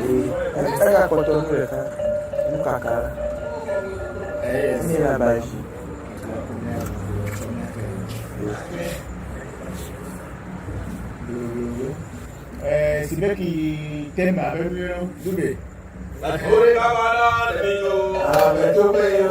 Ela contou no cacá. Ni la base. Si bɛ k'i tɛmɛ a bɛ wuli du de. Ore kabana de yo. Ame to pe yo.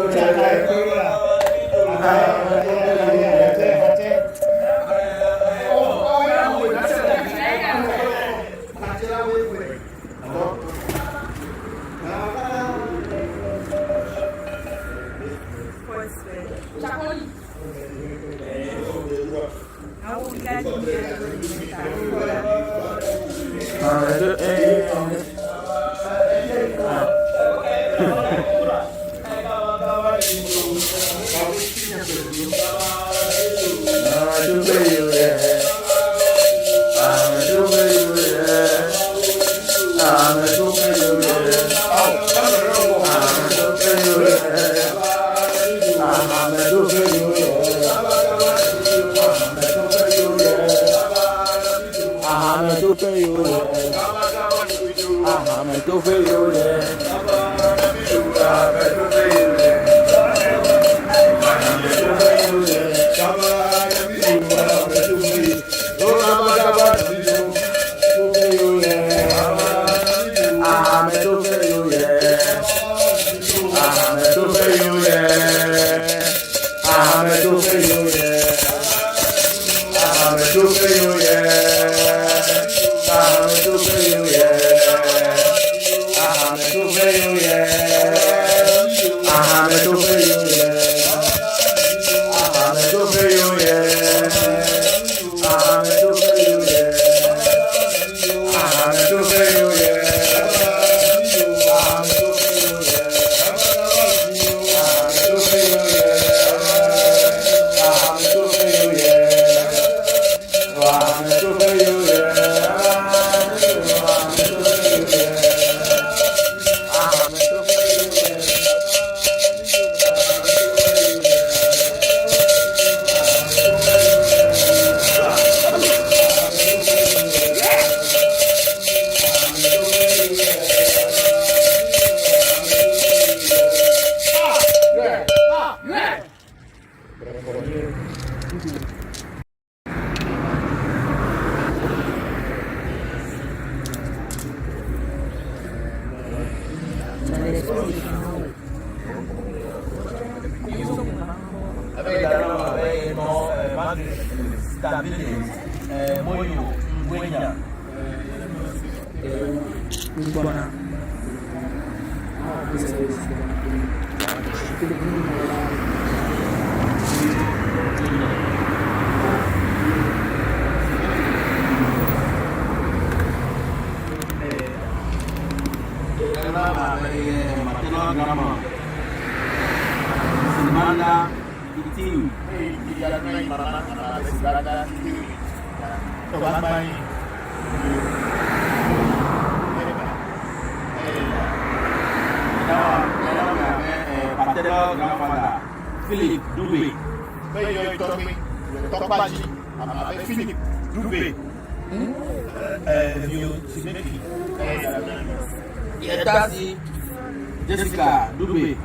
Jessica Dube.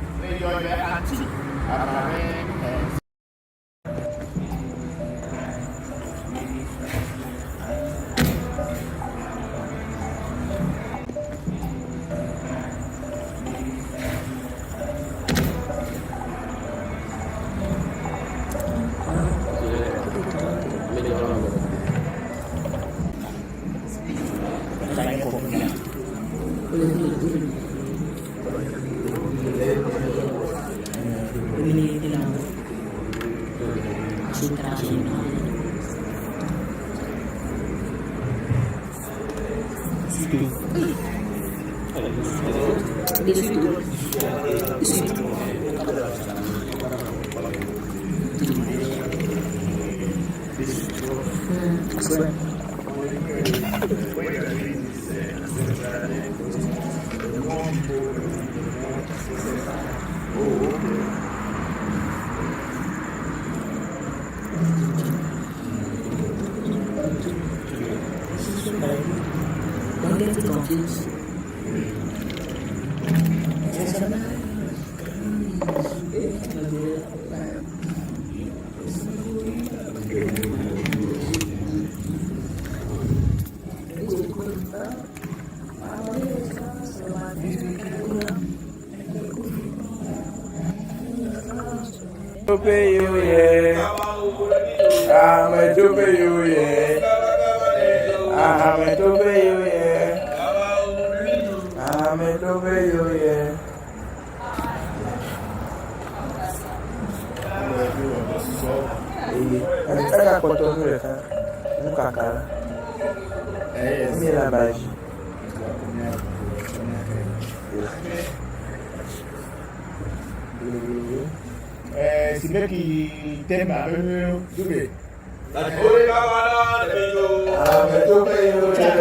Don't get it confused. Tupe you yeah, I'm a tupe you yeah, I'm a tupe you yeah, I'm a tupe you yeah. Ela contou no letra, no cacá. Minha na base. Si bɛ k'i tɛ maa bɛ dube. Ore kamana de binjo. I'm a tupe you yeah.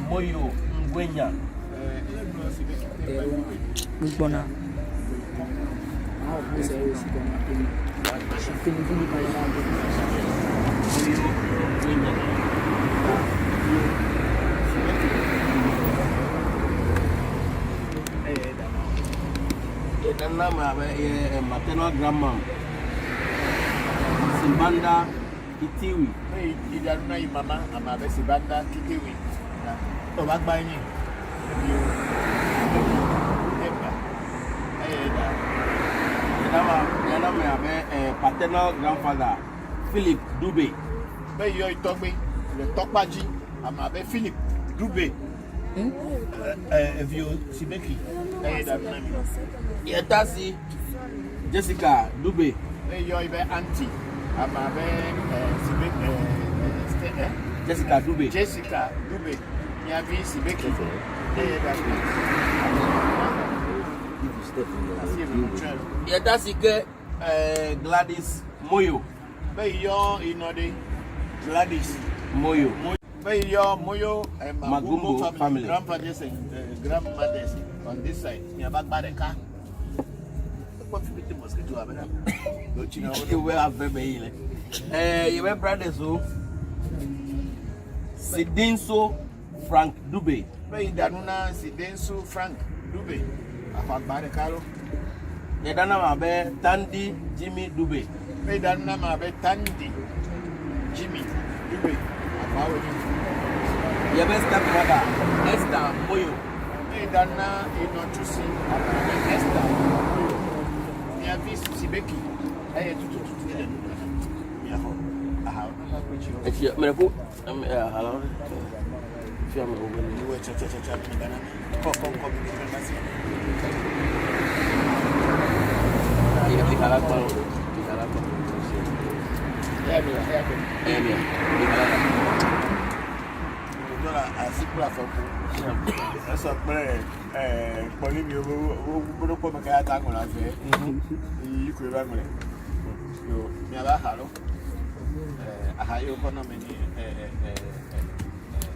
Moyo Ngwenya. Bona. Maternal grandma. Simbanda Kitiwi. Idaruna imama amabe Sibanda Kitiwi. Obagbani. Paternal grandfather Philip Dube. Be yo itogbe, le tokpaji amabe Philip Dube. Evio Sibeki. Yetasi Jessica Dube. Be yo ibe auntie amabe Sibeki Jessica Dube. Jessica Dube. Miabi Sibeki. Yetasi ke Gladys Moyo. Be yo inode Gladys Moyo. Be yo Moyo Magumbo family. Grandfathers and grandmothers on this side. Miaba Bareka. What if it was to have? Don't you know? You will have baby. You were brothers who Sidinso Frank Dube. Pay Danuna Sidensu Frank Dube. Afagbare Karo. Yedana mabe Tandy Jimmy Dube. Pay Danuna mabe Tandy Jimmy Dube. Afawo. Your best step mother Esther Moyo. Pay Danuna Inochusi Esther Moyo. Niavis Sibeki. Aye tutu. Yaho. Aha. If you me go hello. If you am over. You were cha Dana. Come.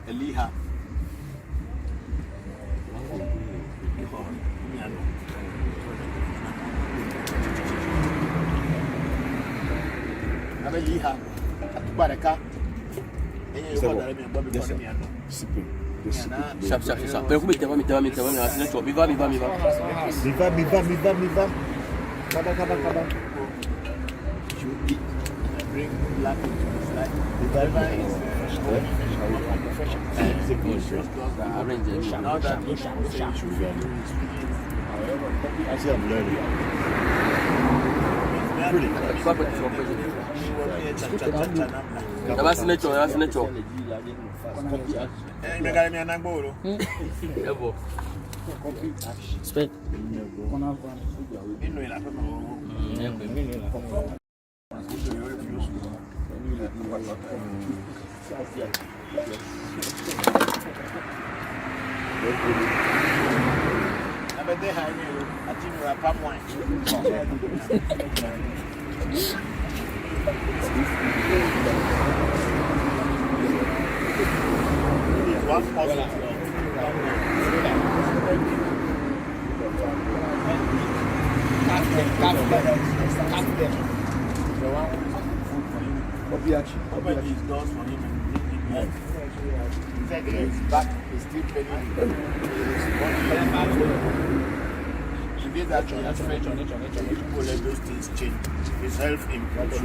Eliha. Eliha. Atubareka. Sharp. Pero como te va, mi va. Mi va. Kaba. Bring black into his life. The driver is now that he should I'm learning. That's nature. Spec. Open his doors for him and he said his back is still paining him. He did that on his friend. People let those things change. His health improves.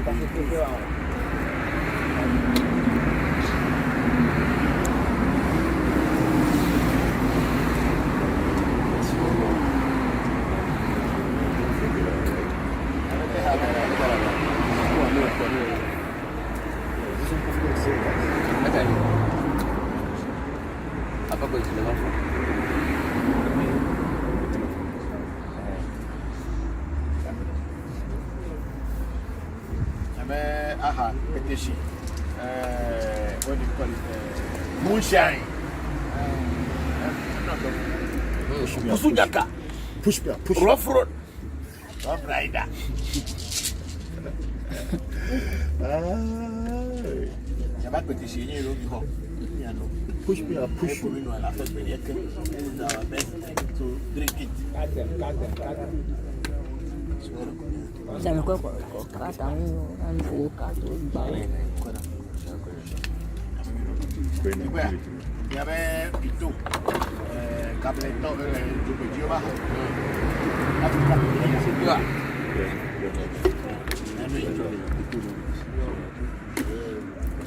Apa kau isi dengan apa? Aha, petition. What do you call it? Moonshine. Kusujaka. Push. Rough road. Rough rider. Jabat petition you know. Push. This is our best to drink it.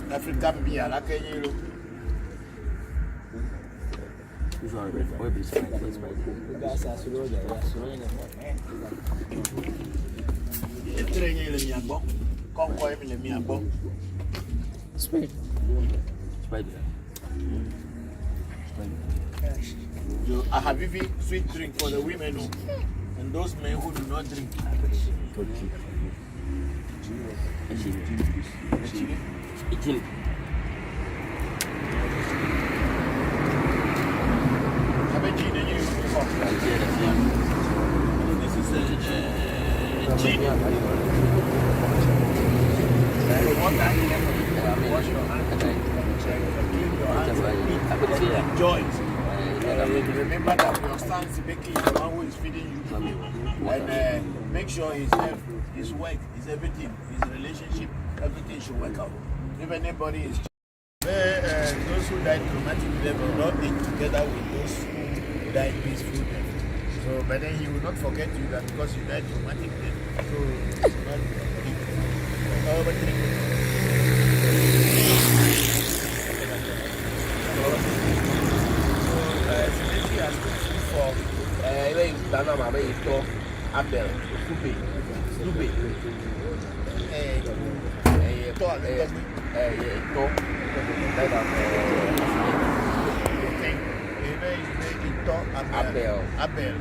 African beer, like you. I have even sweet drink for the women and those men who do not drink. This is gin. Wash your hands. Enjoy it. Remember that your son Sibeki is the one who is feeding you. And make sure his health, his work, his everything, his relationship, everything should work out. If anybody is Those who died traumatic death will not eat together with those who died peaceful death. So, but then he will not forget you that because you died traumatic death. So, he will not eat. Abel.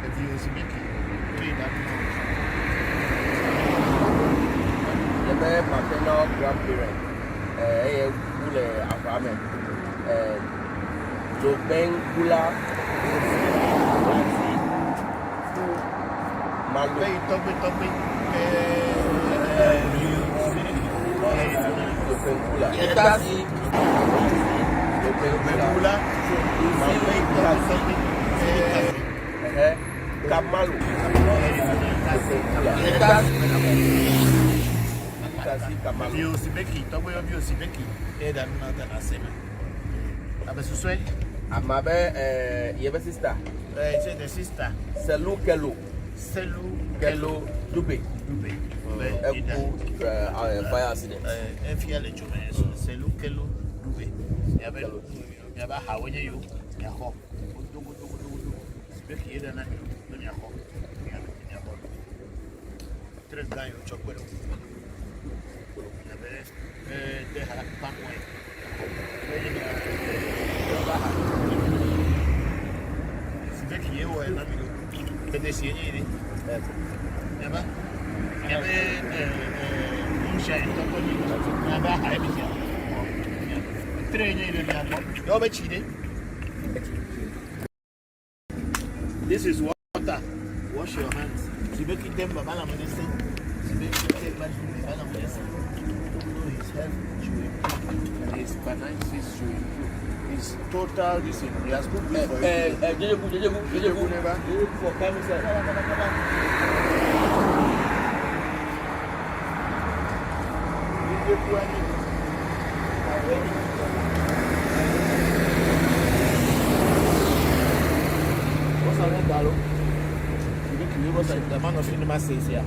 If you speak the maternal grandparent, Gule Abraham, Joben Gula, Malay topic. Kamalu. You Sibeki, Tobo of you Sibeki, Eda not an assembly. Abesuswe, Amabe, Yeba sister. Say the sister. Selu Kelo. Dube. Fire accident. Fiale Jume, Selu Kelo, Dube. Yaba, how are you? Yaho. Sibeki, Eda, and Yaho. Tres guy of chocolate. They had Panway. Sibeki, you were not pedestrian. Never. Moonshine, never high with train. You're cheating. This is water. Wash your hands. Sibeki them Babala medicine. Sibeki take back Babala medicine. His health should improve and his finances should improve. His total discipline. He has good for you. Never. For what's our Galo? The man of cinema says here.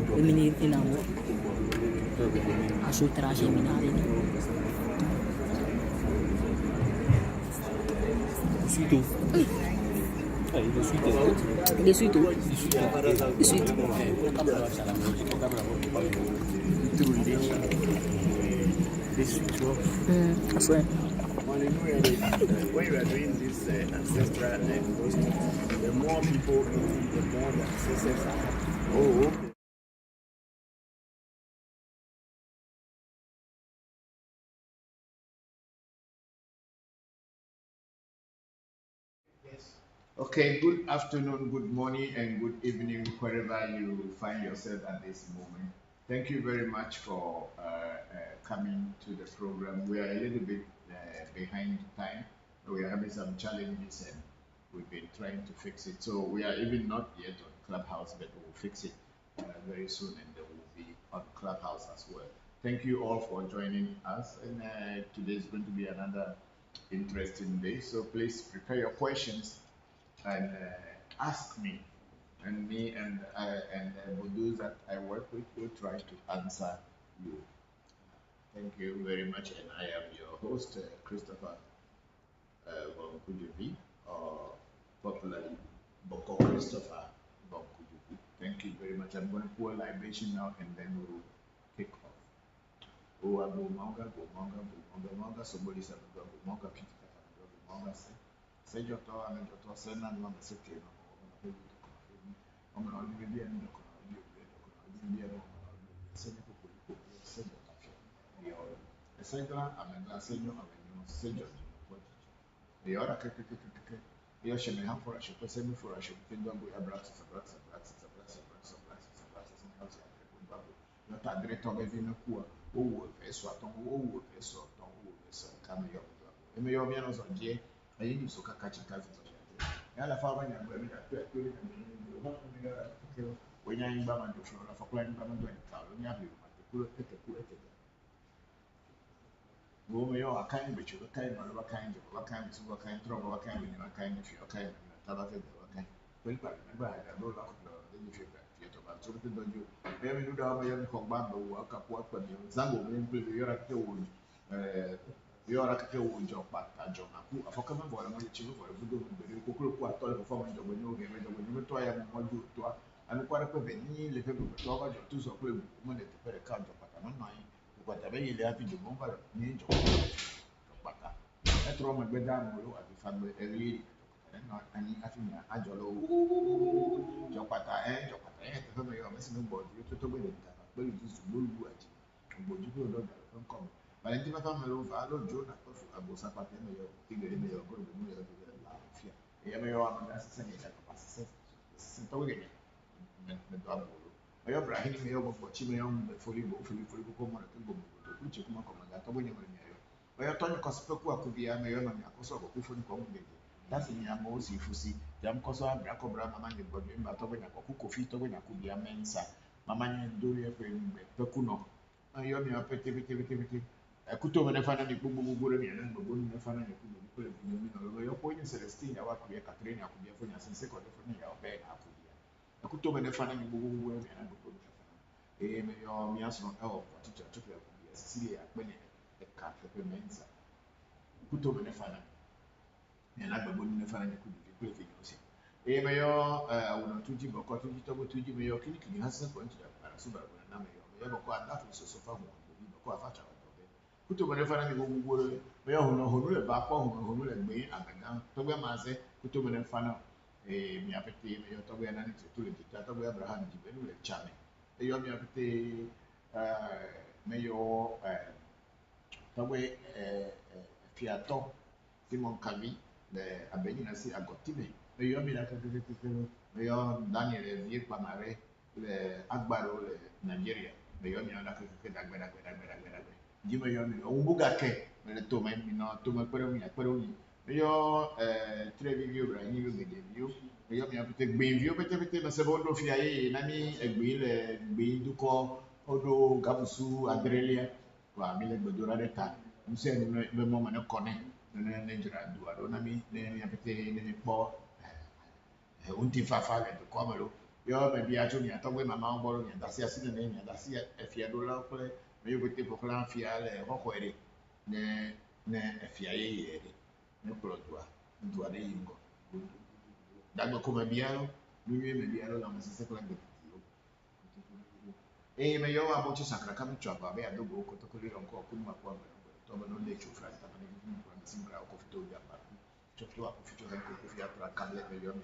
Femminile inawo. Asul terasa minari. Suito. Dia suito. Suito. I swear. When you are doing this ancestral roasting, the more people eat, the more the ancestors are happy. Oh, okay. Okay, good afternoon, good morning, and good evening, wherever you find yourself at this moment. Thank you very much for coming to the program. We are a little bit behind time. We are having some challenges and we've been trying to fix it. So we are even not yet on Clubhouse, but we'll fix it very soon and then we'll be on Clubhouse as well. Thank you all for joining us. And today is going to be another interesting day. So please prepare your questions and ask me, and those that I work with will try to answer you. Thank you very much, and I am your host, Christopher Voncujovi, or popularly Bokor Christopher Voncujovi. Thank you very much. I'm going to pour a libation now, and then we'll kick off. Oh, go monga, somebody said, go monga, Peter, go monga, say your door and your door, send and one city. I'm not even the end of the Sandra, I'm a senior, the other you should have for a ship, send me for a ship, think don't go a brass, not a great of every no poor, oh, a swat, oh, a sort, oh, a sort, come here. The Mayovianos on J, I use so catch a cousin. And I found when you're in Bama to Flora for playing Bama to you have you, Romeo, a kind which you kind of what kind of what kind of what kind of trouble, what kind of what kind of your kind of Tabata, what kind. Well, remember, I don't know the theatre, but so don't you? Maybe you don't have a command or work up what but you Zango, you're at the wood. You're at the wood job, but I don't know. I forgot about a chief for a good cook, what told performance when you try and want you to. And quite a penny, little bit of two so quick, money to pay a card, but I'm not mine. Whatever you have to do, but need to bata. That's wrong with them, at the family early. And not any nothing. I jollo Jopata and Jopata, the family of missing board, you to win it, but it is blue. But you don't come. But I think my family of I don't join a bossa party, figure in your good fear. Yamayo, that's the same. Oyo Brahim me yo bofo chi me yo foli ko mo ke go ku chi kuma ko manga to bonye me yo oyo to ni ko spe ku akubia me yo no mi akoso go ku foni ko mo de that's in ya mo si fusi jam ko so abra ko bra mama ni bodo mba to bonya ko ku kofi to bonya ku bia mensa mama ni do ye pe mbe pe ku no yo mi apete bete kuto me ne fana ni gbogbo re mi na gbogbo ni fana ni ku ni ko le bi mi no yo ko ni Celestine ya wa ku ye Catherine akubia fo nya sense ko de fo ni ya obe na akubia akuto me ne fana ni gbogbo re mi na gbogbo me yo mi aso oh teacher to be akubia sisi ya pe ni e ka pe mensa kuto me ne fana ni na gbogbo ni fana ni ku ni ko le fi yo se me yo awuna tuji boko tuji to tuji me yo kini hasa ko nti para so ba na me yo boko adafu so fa mo boko afacha kuto me ne fana ni gbogbo re me yo hono le ba ko hono le gbe agadan to gbe ma se kuto me ne fana mi apete me yo to gbe na ni to le tita to gbe Abraham di be le chame yo mi apete me yo to gbe fiato Simon Kavi le abeni na si agotibe me yo mi na me yo Daniel vie pamare le agbaro le Nigeria me yo mi na dagbe di me yo mi o buga ke me le to me mi no to me pero mi me yo trevi vio bra ni vio me yo mi apete gbe vio pete me se bondo fi aye na mi egbe le gbe duko odo gabusu adrelia wa mi le gbedora de ta mi se ni me mo me ne kone ne jira du ado na mi ne mi apete ne mi po unti fa le ko me lo Yo maybe I told me I talk with my mom borrow me that's yes in the name that's yet if you do love play me with the popular fiale ho kwere ne afia ye ne product ndu ade yingo dagba ko mabiano mi mabiano na masese kala de me yo abo chi sakra kam chwa ba be adogo ko to ko ri onko ko ma kwa to ba no le chu fra ta ba ne ko simgra ko fito ya ba to ko fito ha ko fi atra kam le me yo mi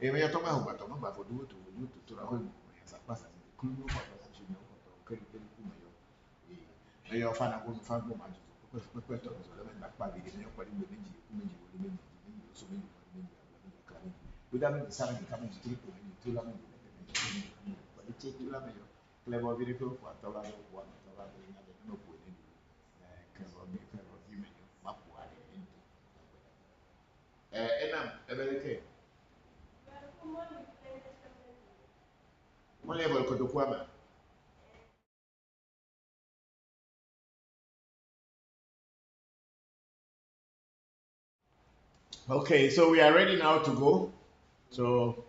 e me to ma ho ba to ma ba fo du to ra ho ya sa pasa ku no ba ba chi no ko to ke ke ku me yo me yo fa na ko fa ko ma ju ko to so le me pa bi me yo pa di me ji so me ji ka ni ku da me sa me ka me ji ko me to la me but it take you la me yo clever video ko fa to la ina de no ko ni ka ro vi me yo ma po ale ni enam ebeleke mo le bol ko to kwa ma. Okay, so we are ready now to go. So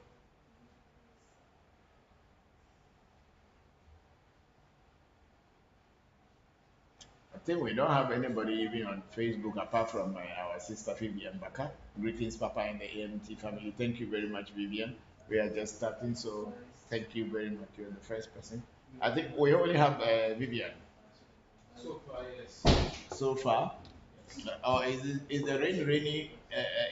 I think we don't have anybody even on Facebook apart from our sister Vivian Baka. Greetings, Papa, and the AMT family. Thank you very much, Vivian. We are just starting, so thank you very much. You're the first person. I think we only have Vivian. So far, yes. So far, or is the rain raining?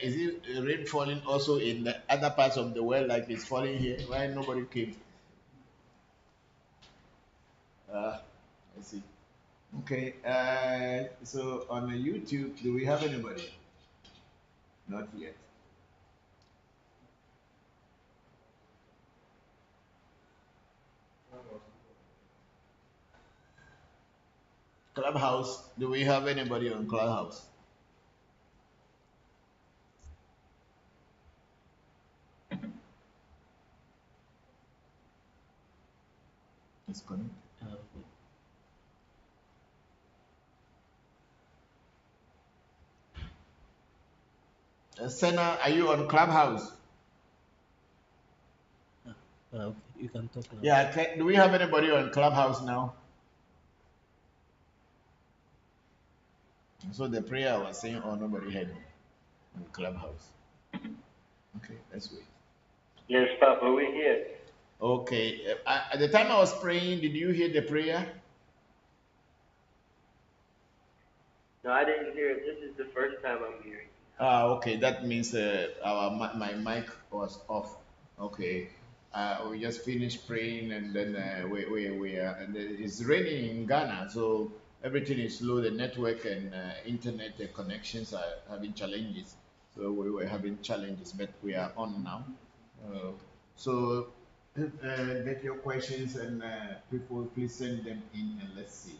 Is it rain falling also in the other parts of the world, like it's falling here? Why nobody came? I see. Okay. So on the YouTube, do we have anybody? Not yet. Clubhouse. Do we have anybody on Clubhouse? It's connected. Senna, are you on Clubhouse? Okay, you can talk now. Yeah. Do we have anybody on Clubhouse now? So the prayer was saying, oh, nobody had on Clubhouse. Okay, let's wait. Yes, Papa, we're here. Okay. At the time I was praying, did you hear the prayer? No, I didn't hear it. This is the first time I'm hearing. Okay. That means my mic was off. Okay. We just finished praying, and then we are, and it's raining in Ghana, so everything is slow. The network and internet connections are having challenges. So we were having challenges, but we are on now. So get your questions, and people please send them in, and let's see.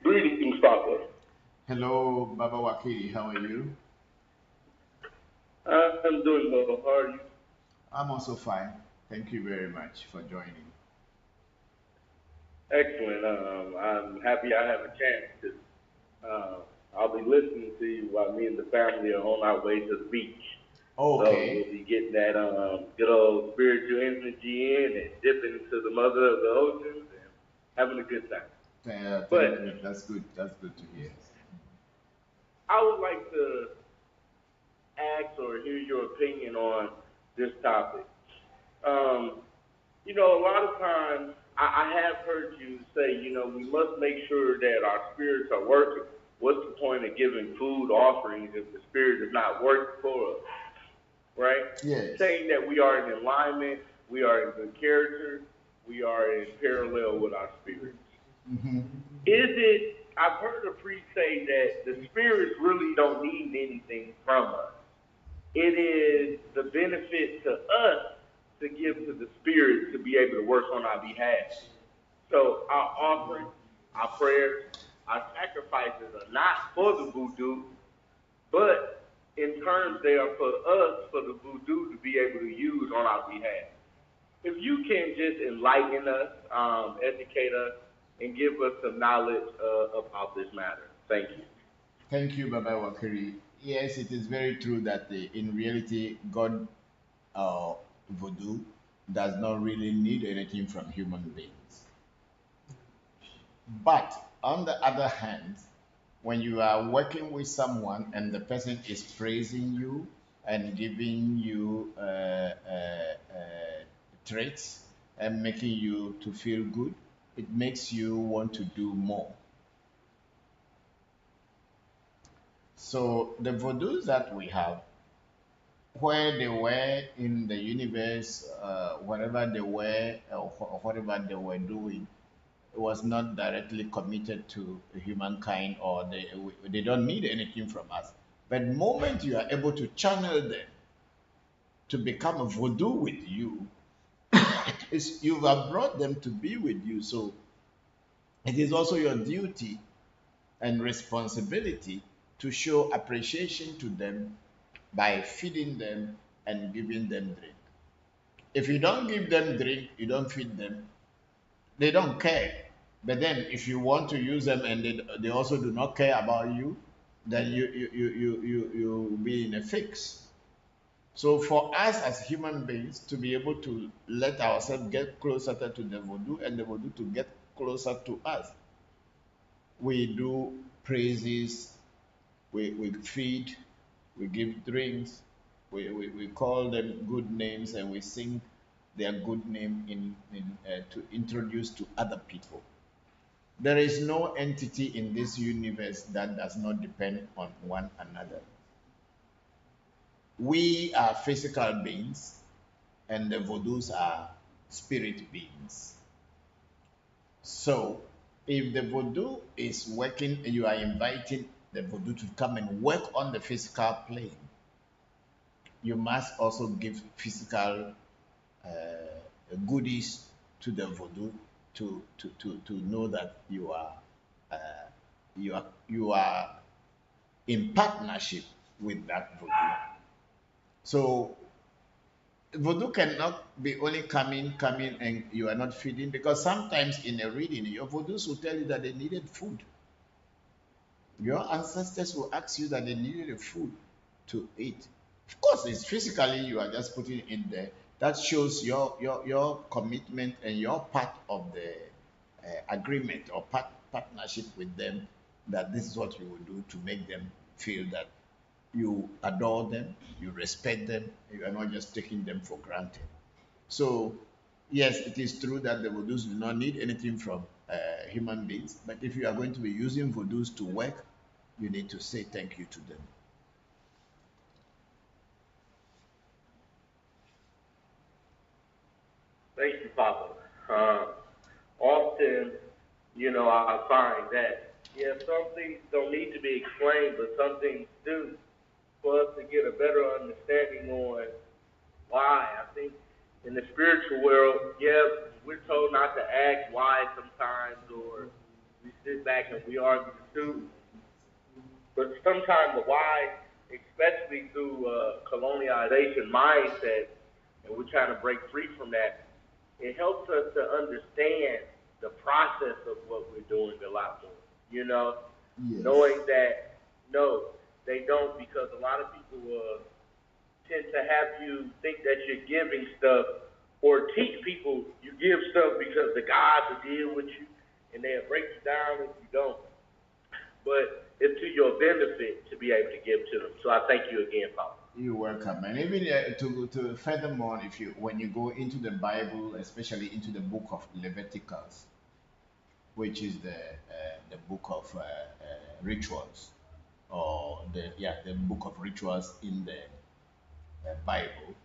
Greetings, Papa. Hello, Baba Wakili. How are you? I'm doing well. How are you? I'm also fine. Thank you very much for joining. Excellent. I'm happy I have a chance to. I'll be listening to you while me and the family are on our way to the beach. So Okay. we'll be getting that good old spiritual energy in and dipping into the mother of the oceans and having a good time. Thank you. That's good. That's good to hear. I would like to ask or hear your opinion on this topic. Um, a lot of times I have heard you say, we must make sure that our spirits are working. What's the point of giving food offerings if the spirit is not working for us? Right? Yes. Saying that we are in alignment, we are in good character, we are in parallel with our spirits. Mm-hmm. I've heard a priest say that the spirits really don't need anything from us. It is the benefit to us to give to the spirit to be able to work on our behalf. So our offerings, our prayers, our sacrifices are not for the voodoo, but in terms they are for us, for the voodoo to be able to use on our behalf. If you can just enlighten us, educate us, and give us some knowledge about this matter. Thank you. Thank you, Baba Wakiri. Yes, it is very true that in reality, God voodoo does not really need anything from human beings. But on the other hand, when you are working with someone and the person is praising you and giving you traits and making you to feel good, it makes you want to do more. So the voodoos that we have, where they were in the universe, wherever they were, or whatever they were doing, was not directly committed to humankind, or they don't need anything from us. But the moment you are able to channel them to become a voodoo with you, is you have brought them to be with you. So it is also your duty and responsibility to show appreciation to them by feeding them and giving them drink. If you don't give them drink, you don't feed them, they don't care. But then if you want to use them and they also do not care about you, then you will be in a fix. So for us as human beings to be able to let ourselves get closer to the voodoo and the voodoo to get closer to us, we do praises, we feed, we give drinks, we call them good names and we sing their good name to introduce to other people. There is no entity in this universe that does not depend on one another. We are physical beings and the voodoos are spirit beings. So if the voodoo is working, you are inviting the voodoo to come and work on the physical plane, you must also give physical goodies to the voodoo to know that uh, you are in partnership with that voodoo. So voodoo cannot be only coming and you are not feeding, because sometimes in a reading your voodoos will tell you that they needed food. Your ancestors will ask you that they needed a food to eat. Of course, it's physically you are just putting it in there. That shows your commitment and your part of the agreement or partnership with them, that this is what you will do to make them feel that you adore them, you respect them, you are not just taking them for granted. So, yes, it is true that the voodoos do not need anything from human beings, but if you are going to be using voodoos to work, you need to say thank you to them. Thank you, Papa. Often, I find that, yeah, some things don't need to be explained, but some things do, for us to get a better understanding on why. I think in the spiritual world, yeah, we're told not to ask why sometimes, or we sit back and we argue the truth. But sometimes the why, especially through colonialization mindset, and we're trying to break free from that, it helps us to understand the process of what we're doing a lot more. Yes. Knowing that no, they don't, because a lot of people tend to have you think that you're giving stuff, or teach people you give stuff because the gods will deal with you and they'll break you down if you don't. But it's to your benefit to be able to give to them. So I thank you again, Papa. You're welcome. And even to furthermore, if you when you go into the Bible, especially into the book of Leviticus, which is the book of rituals, or the book of rituals in the Bible,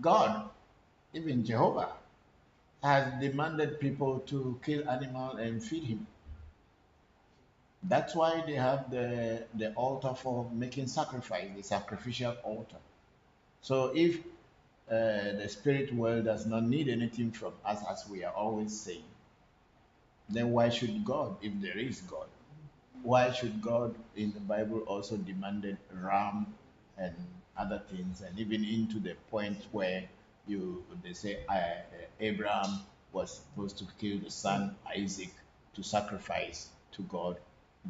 God, even Jehovah, has demanded people to kill animal and feed him. That's why they have the altar for making sacrifice, the sacrificial altar. So if the spirit world does not need anything from us, as we are always saying, then why should God, if there is God, why should God in the Bible also demanded ram and other things, and even into the point where they say Abraham was supposed to kill the son Isaac to sacrifice to God,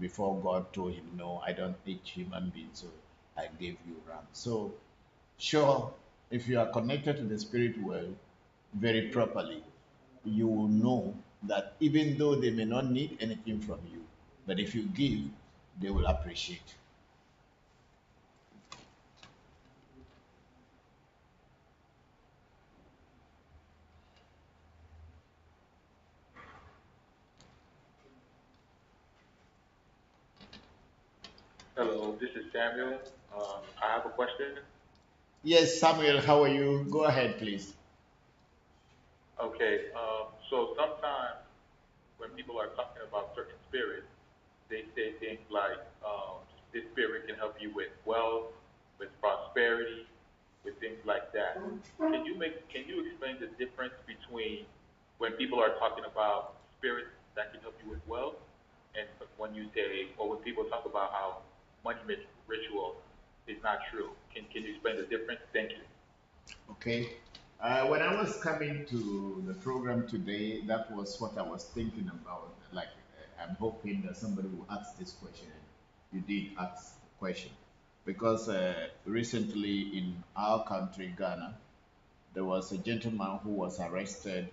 before God told him, "No, I don't eat human beings, so I gave you ram." So, sure, if you are connected to the spirit world very properly, you will know that even though they may not need anything from you, but if you give, they will appreciate. Hello, this is Samuel. I have a question. Yes, Samuel, how are you? Go ahead, please. Okay, so sometimes when people are talking about certain spirits, they say things like this spirit can help you with wealth, with prosperity, with things like that. Can you explain the difference between when people are talking about spirits that can help you with wealth and when you say or when people talk about how money ritual is not true? Can you explain the difference? Thank you. Okay. When I was coming to the program today, that was what I was thinking about. Like, I'm hoping that somebody will ask this question. You did ask the question. Because recently in our country, Ghana, there was a gentleman who was arrested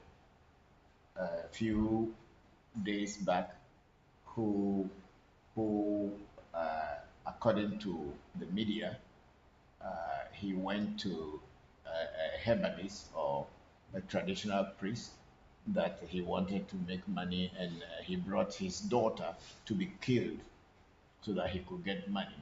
a few days back who, who according to the media, he went to a herbalist or a traditional priest that he wanted to make money, and he brought his daughter to be killed so that he could get money.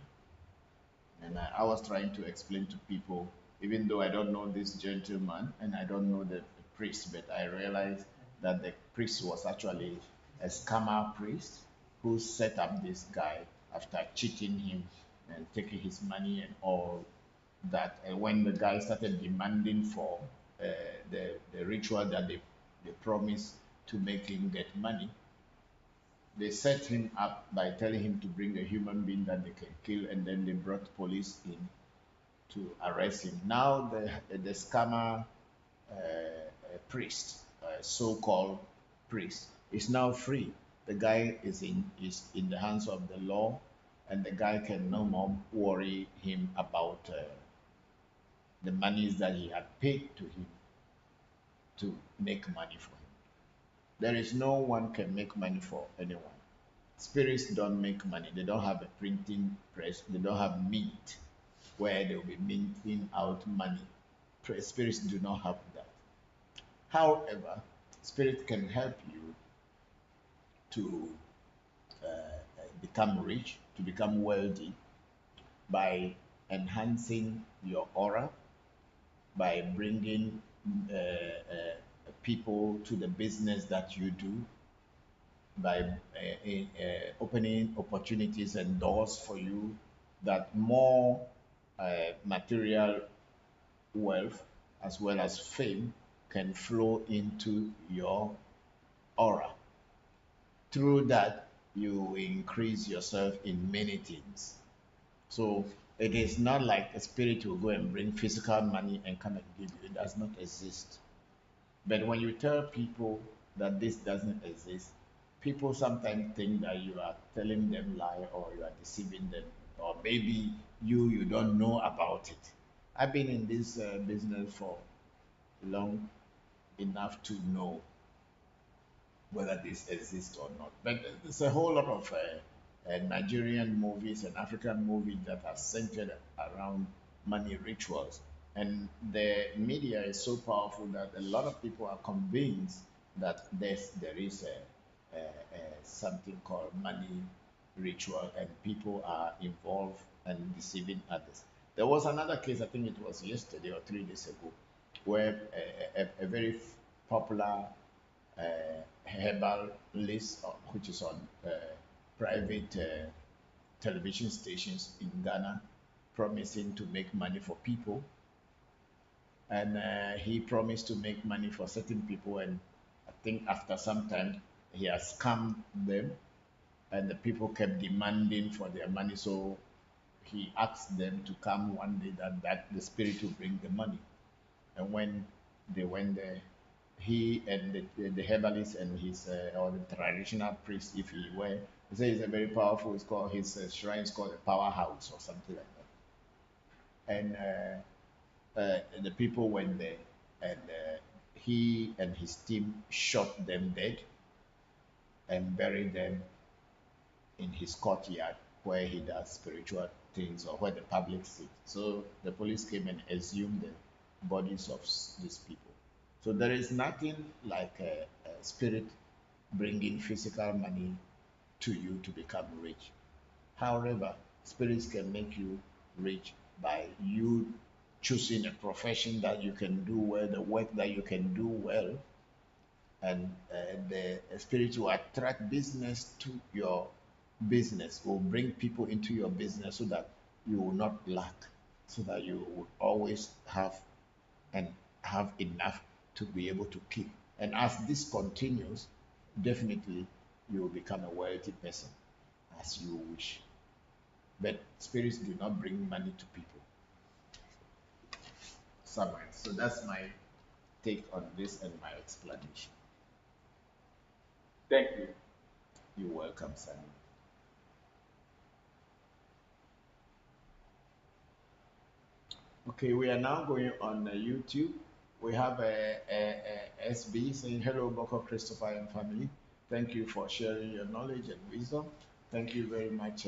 And I was trying to explain to people, even though I don't know this gentleman and I don't know the priest, but I realized that the priest was actually a scammer priest who set up this guy after cheating him and taking his money and all that. And when the guy started demanding for the ritual that they promised to make him get money, they set him up by telling him to bring a human being that they can kill, and then they brought police in to arrest him. Now the scammer priest, so-called priest, is now free. The guy is in the hands of the law, and the guy can no more worry him about the monies that he had paid to him to make money for him. There is no one can make money for anyone. Spirits don't make money. They don't have a printing press. They don't have mint where they will be minting out money. Spirits do not have that. However, spirit can help you to become rich, to become wealthy by enhancing your aura, by bringing people to the business that you do, by opening opportunities and doors for you that more material wealth as well as fame can flow into your aura. Through that, you increase yourself in many things. So it is not like a spirit will go and bring physical money and come and give you. It does not exist. But when you tell people that this doesn't exist, people sometimes think that you are telling them lie or you are deceiving them, or maybe you don't know about it. I've been in this business for long enough to know whether this exists or not. But there's a whole lot of Nigerian movies and African movies that are centered around money rituals. And the media is so powerful that a lot of people are convinced that there is something called money ritual and people are involved and deceiving others. There was another case, I think it was yesterday or 3 days ago, where a very popular uh, herbal list, which is on private television stations in Ghana, promising to make money for people. And he promised to make money for certain people, and I think after some time he has scammed them, and the people kept demanding for their money. So he asked them to come one day that the spirit will bring the money. And when they went there, he and the herbalist and his or the traditional priest, if he were, He says it's a very powerful. It's called his shrine is called a powerhouse or something like that. And the people went there, and he and his team shot them dead and buried them in his courtyard where he does spiritual things or where the public sits. So the police came and exhumed the bodies of these people. So there is nothing like a spirit bringing physical money to you to become rich. However, spirits can make you rich by you choosing a profession that you can do well, the work that you can do well, and the spirit will attract business to your business, will bring people into your business so that you will not lack, so that you will always have and have enough to be able to keep. And as this continues, definitely you will become a wealthy person as you wish. But spirits do not bring money to people. Somewhere. So that's my take on this and my explanation. Thank you. You're welcome, Simon. Okay, we are now going on YouTube. We have a SB saying, "Hello, Bokor, Christopher, and family. Thank you for sharing your knowledge and wisdom. Thank you very much,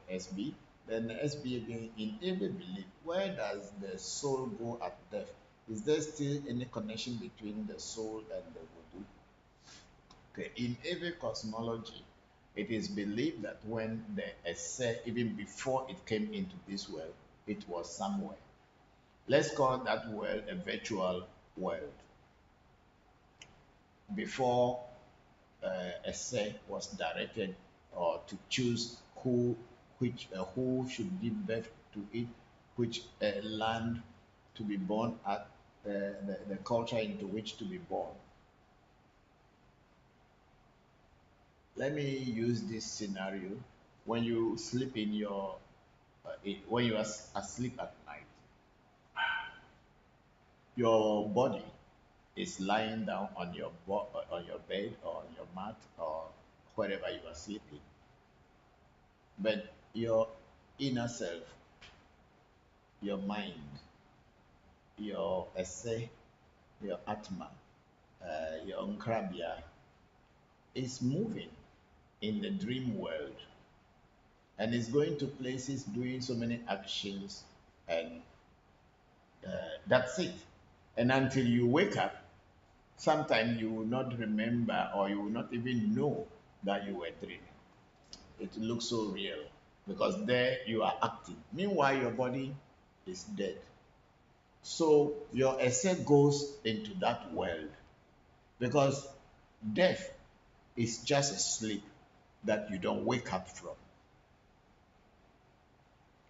SB." Then SB again, in every belief, where does the soul go at death? Is there still any connection between the soul and the voodoo? Okay, in every cosmology, it is believed that when the essay, even before it came into this world, it was somewhere. Let's call that world a virtual world. Before essay was directed or to choose who should give birth to it, which land to be born at, the culture into which to be born. Let me use this scenario. When you sleep in your, when you are asleep at night, your body is lying down on your on your bed or on your mat or wherever you are sleeping. But your inner self, your mind, your essay, your atma, your nkrabia is moving in the dream world and is going to places doing so many actions, and that's it. And until you wake up, sometimes you will not remember or you will not even know that you were dreaming. It looks so real because there you are acting. Meanwhile, your body is dead. So your essay goes into that world because death is just a sleep that you don't wake up from.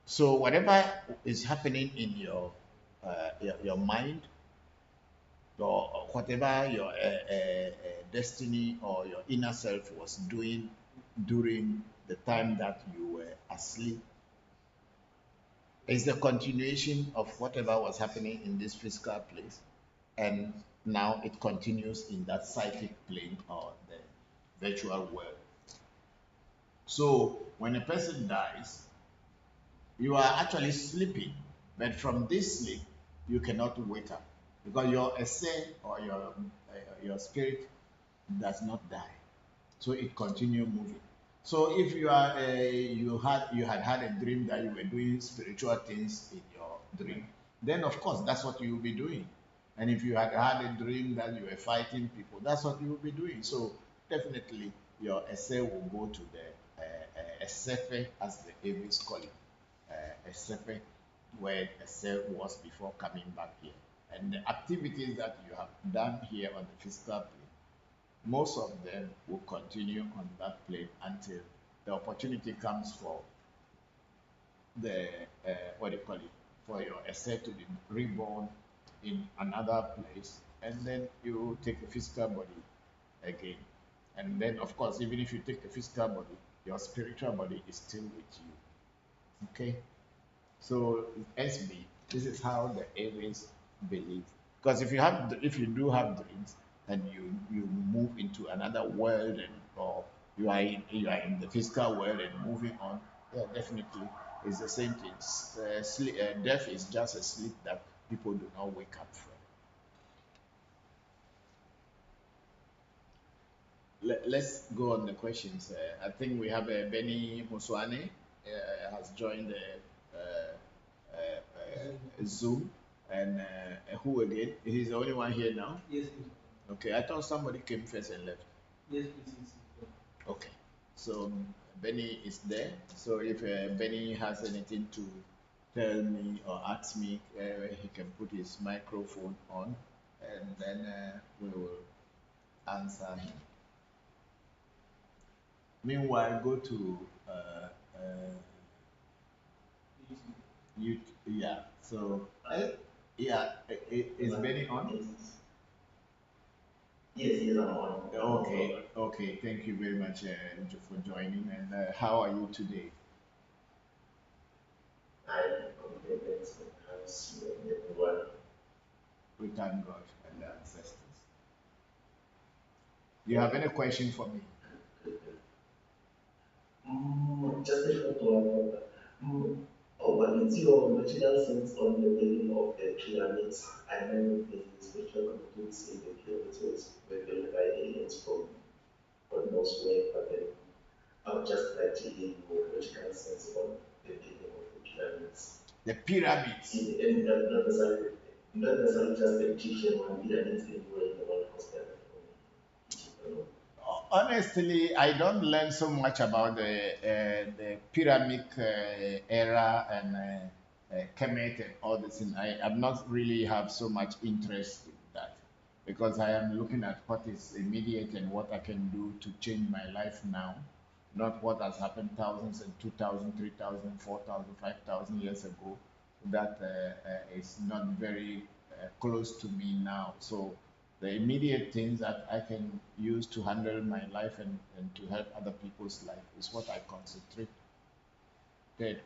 So whatever is happening in your mind, or whatever your destiny or your inner self was doing during the time that you were asleep, is the continuation of whatever was happening in this physical place, and now it continues in that psychic plane or the virtual world. So when a person dies, you are actually sleeping, but from this sleep you cannot wake up because your essay or your spirit does not die, so it continues moving. So if you are you had a dream that you were doing spiritual things in your dream, then of course that's what you will be doing. And if you had a dream that you were fighting people, that's what you will be doing. So definitely your essay will go to the Esefe, as the Avis call it, Esefe, where essay was before coming back here. And the activities that you have done here on the physical plane, most of them will continue on that plane until the opportunity comes for the what do you call it, for your essay to be reborn in another place, and then you take a physical body again. And then of course, even if you take a physical body, your spiritual body is still with you. Okay, so SB, this is how the Aries believe. Because if you do have dreams and you move into another world, and or you are in the physical world and moving on. Yeah, definitely, it's the same thing. Death is just a sleep that people do not wake up from. Let's go on the questions. I think we have Benny Muswane has joined Zoom, and who again? He's the only one here now. Yes. Okay, I thought somebody came first and left. Yes, please. Okay, so Benny is there. So if Benny has anything to tell me or ask me, he can put his microphone on, and then we will answer him. Meanwhile, go to YouTube. Yeah. So, yeah, is Benny on? Yes, yes, I'm on. Okay, okay. Thank you very much for joining. And how are you today? I'm okay. Thanks for everyone. We thank God and the ancestors. Do you have any question for me? Just a short one. What is your original sense on the building of the pyramids? I know the spiritual communities say the pyramids were built by aliens from God knows where, but then I would just like to hear your logical sense on the building of the pyramids. The pyramids? And not necessarily just the Egyptian one, pyramids anywhere in the world, because they're Egypt alone. Honestly, I don't learn so much about the pyramid era and Kemet and all this. And I am not really have so much interest in that because I am looking at what is immediate and what I can do to change my life now, not what has happened thousands and 2,000, 3,000, 4,000, 5,000 years ago. That is not very close to me now. So the immediate things that I can use to handle my life and to help other people's life is what I concentrated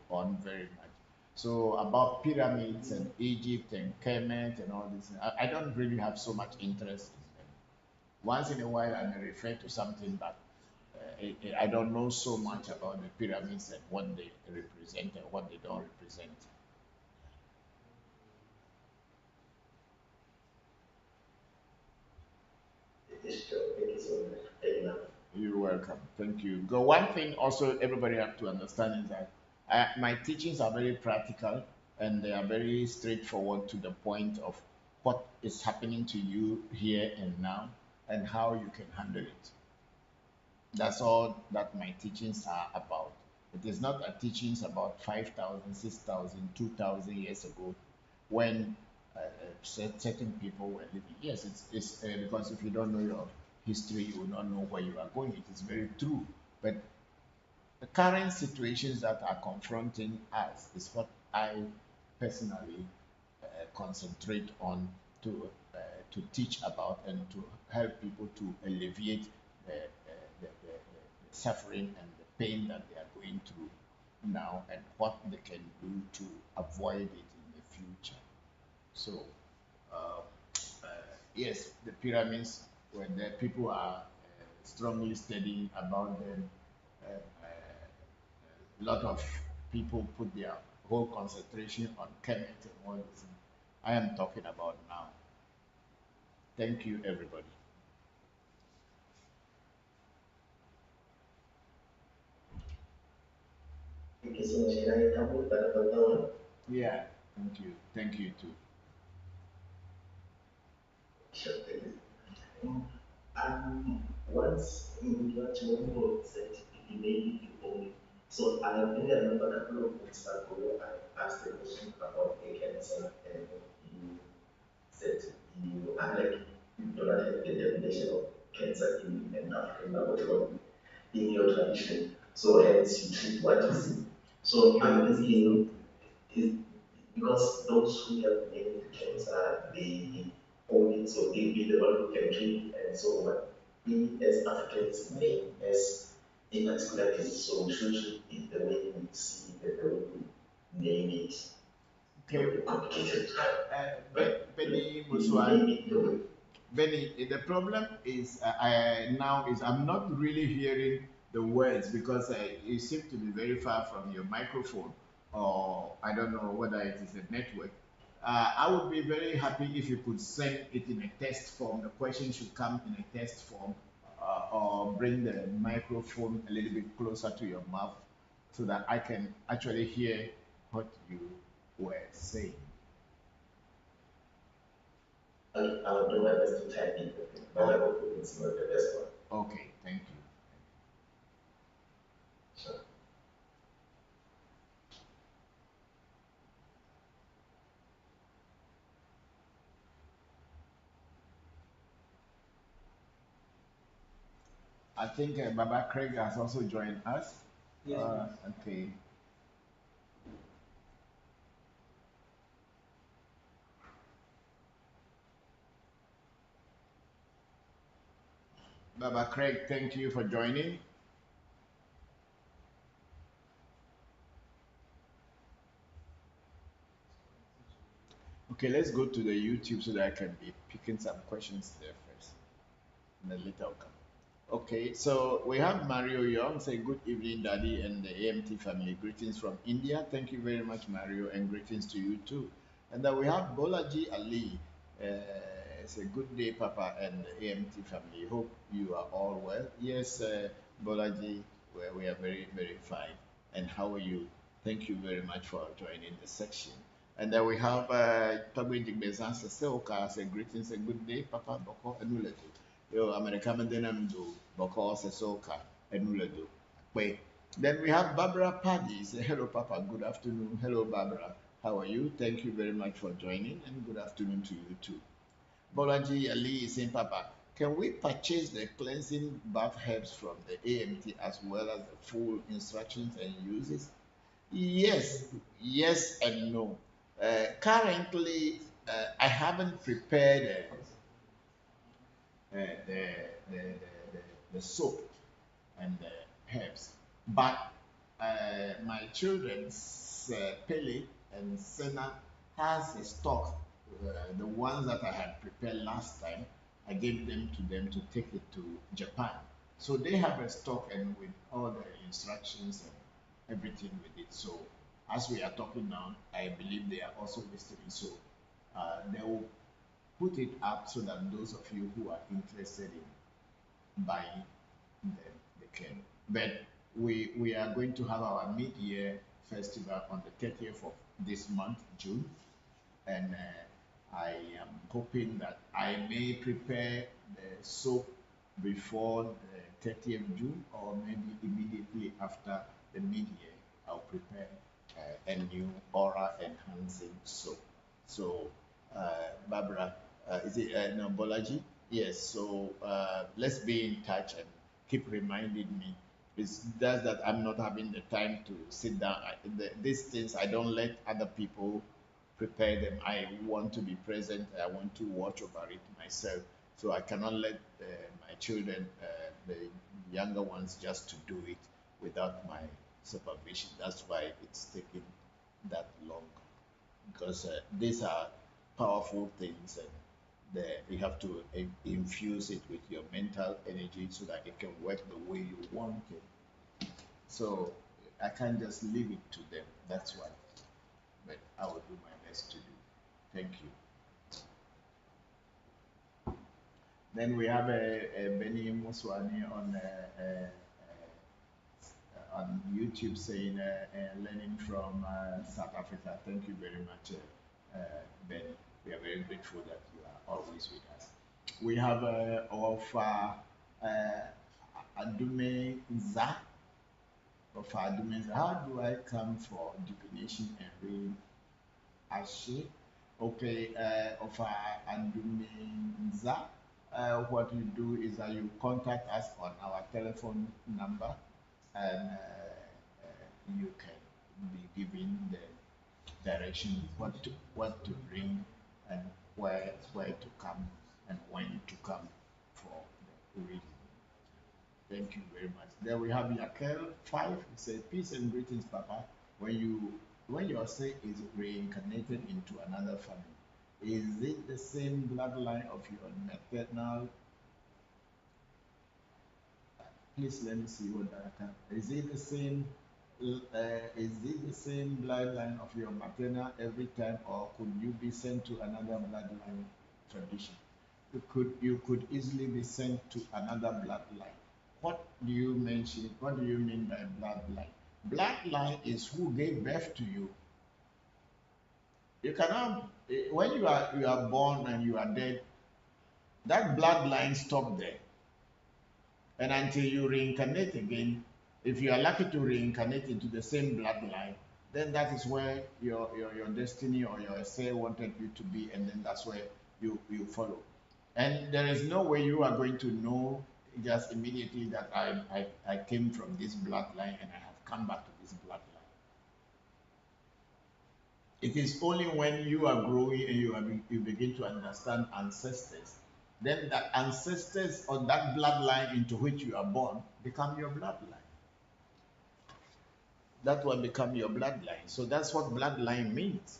on very much. So about pyramids and Egypt and Kemet and all this, I don't really have so much interest in them. Once in a while, I may refer to something, but I don't know so much about the pyramids and what they represent and what they don't represent. Thank you so much. You're welcome. Thank you. The one thing also everybody have to understand is that my teachings are very practical and they are very straightforward to the point of what is happening to you here and now and how you can handle it. That's all that my teachings are about. It is not a teachings about 5,000, 6,000, 2,000 years ago when certain people were living. Yes, it's because if you don't know your history, you will not know where you are going. It is very true. But the current situations that are confronting us is what I personally concentrate on to teach about and to help people to alleviate the suffering and the pain that they are going through now and what they can do to avoid it in the future. So, uh, yes, the pyramids, when the people are strongly studying about them, a lot of people put their whole concentration on Kemet and all this. I am talking about now. Thank you, everybody. Thank you so much. Can I come with another one? Yeah, thank you. Thank you too. Sure, thank you. Once in March, one more said he made it only. So I think I remember a couple of weeks ago, I asked a question about a cancer, and you said you are like you don't have the definition of cancer in an African laboratory in your tradition. So hence you treat what you see. So I'm asking is because those who have named cancer, they own it, so they be the one who can treat and so on. We as Africans name as a particular case, so we should be the way we see it, the way we name it. Okay. Complicated. Benny Muswan. Benny, the problem is now is I'm not really hearing the words because you seem to be very far from your microphone, or I don't know whether it is a network. I would be very happy if you could send it in a text form. The question should come in a text form, or bring the microphone a little bit closer to your mouth so that I can actually hear what you were saying. I'll do my best to type it. My microphone is not the best one. Okay, thank you. Sure. I think Baba Craig has also joined us. Yes. Okay. Baba Craig, thank you for joining. Okay, let's go to the YouTube so that I can be picking some questions there first. And then later I'll come. Okay, so we have Mario Young say good evening, Daddy and the AMT family. Greetings from India. Thank you very much, Mario, and greetings to you too. And then we have Bolaji Ali. It's a good day, Papa and the AMT family. Hope you are all well. Yes, Bolaji, we are very, very fine. And how are you? Thank you very much for joining the section. And then we have Pagwe Jigbezan Seseoka say greetings and good day, Papa Bokor and Uletu. Yo, America Mandenam do Bokor Sesoka and Uletu. Wait. Then we have Barbara Paddy. Say hello, Papa. Good afternoon. Hello, Barbara. How are you? Thank you very much for joining, and good afternoon to you too. Bolaji Ali is saying, Papa, can we purchase the cleansing bath herbs from the AMT as well as the full instructions and uses? Yes, yes and no. Currently, I haven't prepared the, the, the, the soap and the herbs, but my children's Pele and Senna has a stock. The ones that I had prepared last time, I gave them to take it to Japan. So they have a stock and with all the instructions and everything with it. So as we are talking now, I believe they are also listening. So they will put it up so that those of you who are interested in buying them, they can. But we are going to have our mid-year festival on the 30th of this month, June, and I am hoping that I may prepare the soap before the 30th of June, or maybe immediately after the mid-year, I'll prepare a new aura enhancing soap. So, Barbara, is it no, Bolaji? Yes. So let's be in touch and keep reminding me. It's just that I'm not having the time to sit down. These things I don't let other people prepare them. I want to be present. I want to watch over it myself. So I cannot let my children, the younger ones, just to do it without my supervision. That's why it's taking that long, because these are powerful things, and you have to infuse it with your mental energy so that it can work the way you want it. So I can't just leave it to them. That's why. But I will do my best to do. Thank you. Then we have a Benny Muswani on YouTube saying learning from South Africa. Thank you very much, Benny. We are very grateful that you are always with us. We have of Adume Za. Of Adume Za. How do I come for divination and read Ashe? Okay, of Adume Za. What you do is that you contact us on our telephone number, and you can be given the direction what to bring and where to come and when to come for the reading. Thank you very much. Then we have Yakel 5. It says, peace and greetings, Papa. When your say is reincarnated into another family, is it the same bloodline of your maternal Please let me see what that can. Is it the same? Is it the same bloodline of your maternal every time, or could you be sent to another bloodline tradition? You could easily be sent to another bloodline. What do you mention? What do you mean by bloodline? Bloodline is who gave birth to you. You cannot when you are born and you are dead, that bloodline stop there. And until you reincarnate again, if you are lucky to reincarnate into the same bloodline, then that is where your destiny or your essay wanted you to be, and then that's where you follow. And there is no way you are going to know just immediately that I came from this bloodline and I have come back to this bloodline. It is only when you are growing and you begin to understand ancestors, then the ancestors or that bloodline into which you are born become your bloodline. That will become your bloodline. So that's what bloodline means.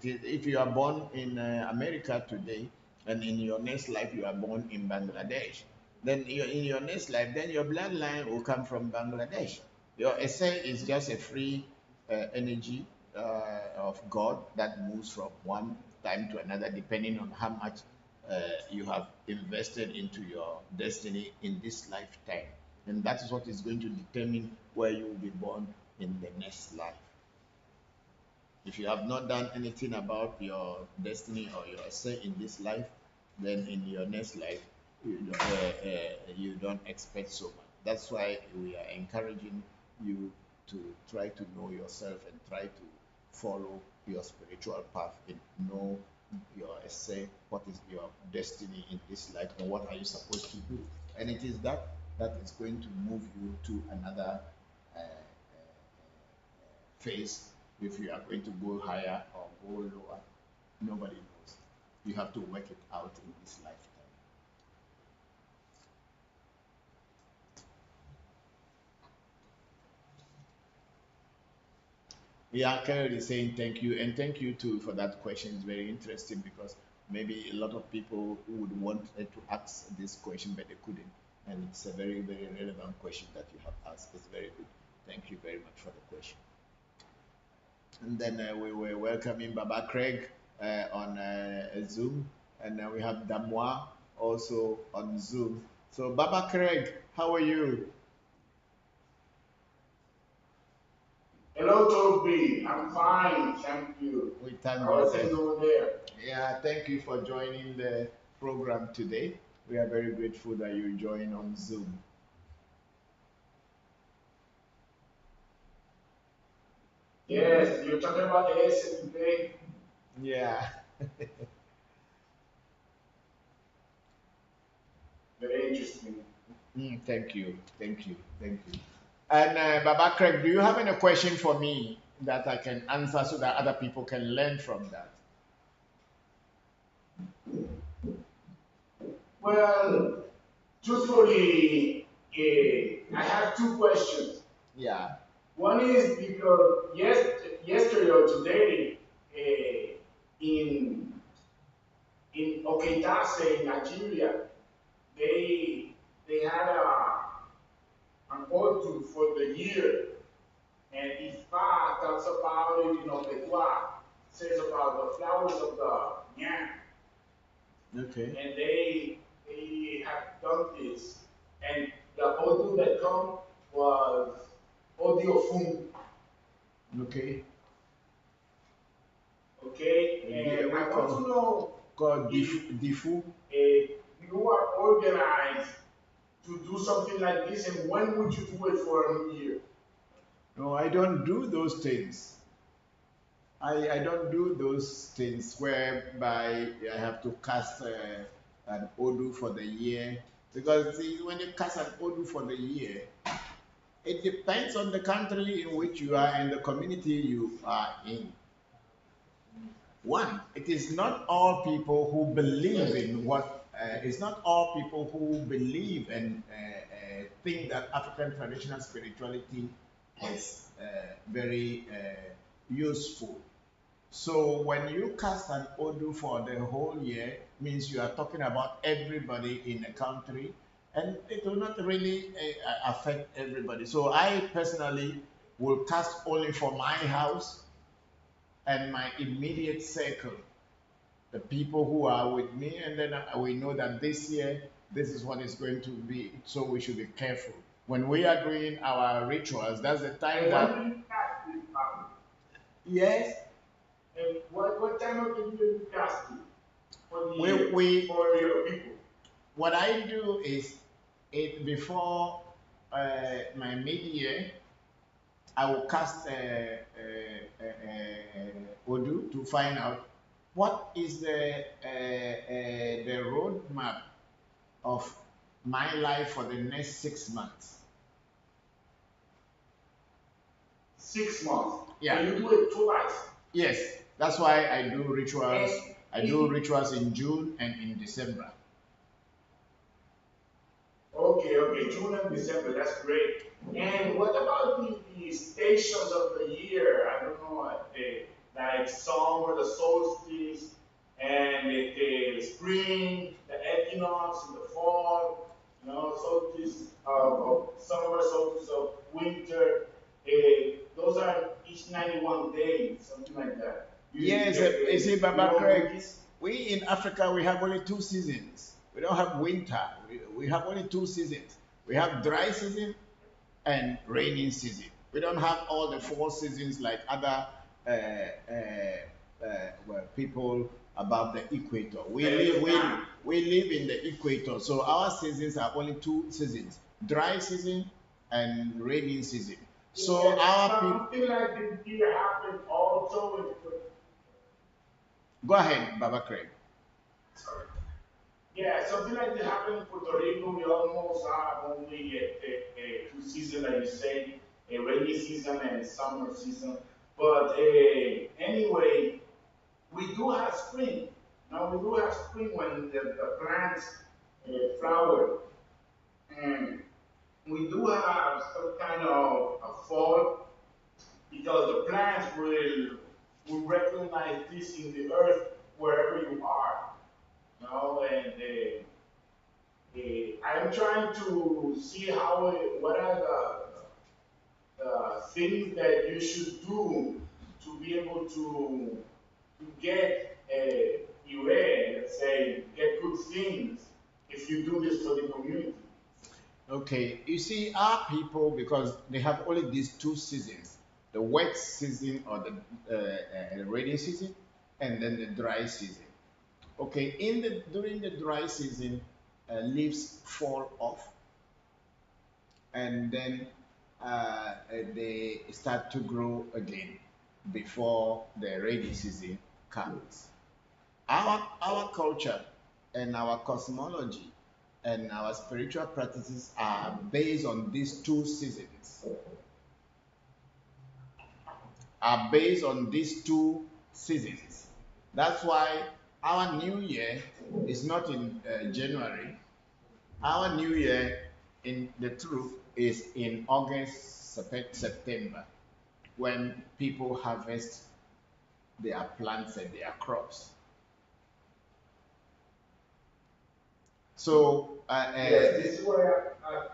If you are born in America today, and in your next life you are born in Bangladesh, then in your next life, then your bloodline will come from Bangladesh. Your essay is just a free energy of God that moves from one time to another, depending on how much you have invested into your destiny in this lifetime. And that is what is going to determine where you will be born in the next life. If you have not done anything about your destiny or your essay in this life, then in your next life, you don't expect so much. That's why we are encouraging you to try to know yourself and try to follow your spiritual path and know your essay, what is your destiny in this life, and what are you supposed to do. And it is that is going to move you to another phase. If you are going to go higher or go lower, nobody knows. You have to work it out in this lifetime. Yeah, Carol is saying thank you, and thank you too for that question. It's very interesting because maybe a lot of people would want to ask this question, but they couldn't. And it's a very, very relevant question that you have asked. It's very good. Thank you very much for the question. And then we were welcoming Baba Craig on Zoom, and we have Damwa also on Zoom. So Baba Craig, how are you? Hello, Toby. I'm fine, thank you. We thank How are God. things over there? Yeah, thank you for joining the program today. We are very grateful that you join on Zoom. Yes, you're talking about the essay today. Yeah. Very interesting. Thank you, thank you, thank you. And Baba Craig, do you have any question for me that I can answer so that other people can learn from that? Well, truthfully, I have two questions. Yeah. One is because yesterday or today, in Okitase in Nigeria, they had an auto for the year, and Ifa talks about it in Opetwa, says about the flowers of the yam. Okay. And they have done this. And the auto that come was audio fun. Okay. Okay, and I want to know called if Difu. You are organized to do something like this, and when would you do it for a new year? No, I don't do those things. I don't do those things whereby I have to cast an Odu for the year. Because see, when you cast an Odu for the year, it depends on the country in which you are and the community you are in. One, it is not all people who believe in it's not all people who believe and think that African traditional spirituality is very useful. So when you cast an Odu for the whole year, means you are talking about everybody in the country, and it will not really affect everybody. So I personally will cast only for my house and my immediate circle, the people who are with me, and then we know that this year this is what is going to be. So we should be careful when we are doing our rituals. That's the time And that. when do you cast this, Papa? Yes. And what time of the year you cast it for the for your people? What I do is, before my mid-year, I will cast Odu to find out what is the roadmap of my life for the next 6 months. 6 months. Yeah. And you do it twice. Yes, that's why I do rituals. I do rituals in June and in December. Okay, June and December, that's great. And what about the stations of the year? I don't know, like summer, the solstice, and the spring, the equinox, and the fall, solstice of summer, solstice of winter. Those are each 91 days, something like that. Yes, you see, Baba Craig, we in Africa, we have only 2 seasons. We don't have winter. We have only 2 seasons. We have dry season and rainy season. We don't have all the 4 seasons like other people above the equator. We live in the equator, so our seasons are only 2 seasons: dry season and rainy season. So our people. Something like this year happened also in. Go ahead, Baba Craig. Sorry. Yeah, something like that happened in Puerto Rico. We almost have only a 2 seasons, like you say, a rainy season and summer season. But anyway, we do have spring. Now we do have spring when the plants flower, and we do have some kind of a fall because the plants will recognize this in the earth wherever you are. And I'm trying to see what are the things that you should do to be able to get let's say, get good things if you do this for the community. Okay, you see, our people, because they have only these 2 seasons, the wet season or the rainy season, and then the dry season. Okay, during the dry season, leaves fall off, and then they start to grow again before the rainy season comes. Our culture and our cosmology and our spiritual practices are based on these 2 seasons. That's why our new year is not in January. Our new year, in the truth, is in August, September, when people harvest their plants and their crops. So, yes, this is where I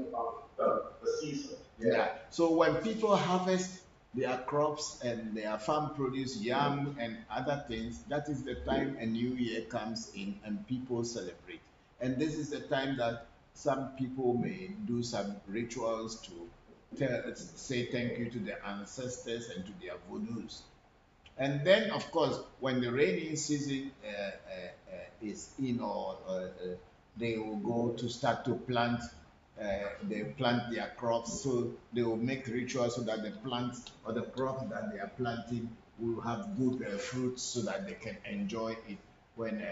about the season. Yeah. So when people harvest their crops and their farm produce yam and other things, that is the time a new year comes in and people celebrate. And this is the time that some people may do some rituals to say thank you to their ancestors and to their voodoos. And then, of course, when the rainy season is in, or they will go to start to plant. They plant their crops, so they will make rituals so that the plants or the crops that they are planting will have good fruits, so that they can enjoy it when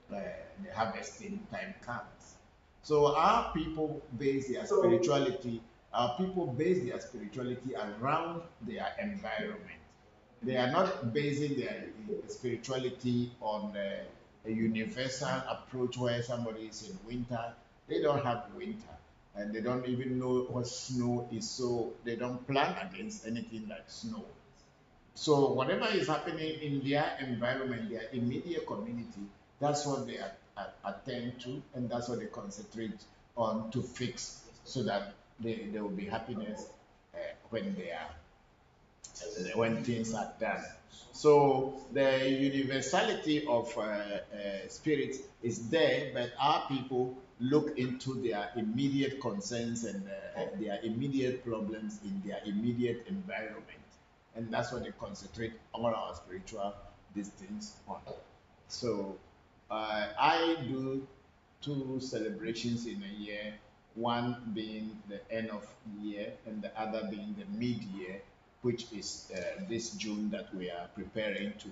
the harvesting time comes. So our people base their spirituality. Our people base their spirituality around their environment. They are not basing their spirituality on a universal approach where somebody is in winter. They don't have winter, and they don't even know what snow is, so they don't plan against anything like snow. So whatever is happening in their environment, their immediate community, that's what they attend to, and that's what they concentrate on to fix so that there will be happiness when they are when things are done. So the universality of spirits is there, but our people look into their immediate concerns and their immediate problems in their immediate environment, and that's what they concentrate all our spiritual these things on. So I do two celebrations in a year, one being the end of year and the other being the mid-year, which is this June that we are preparing to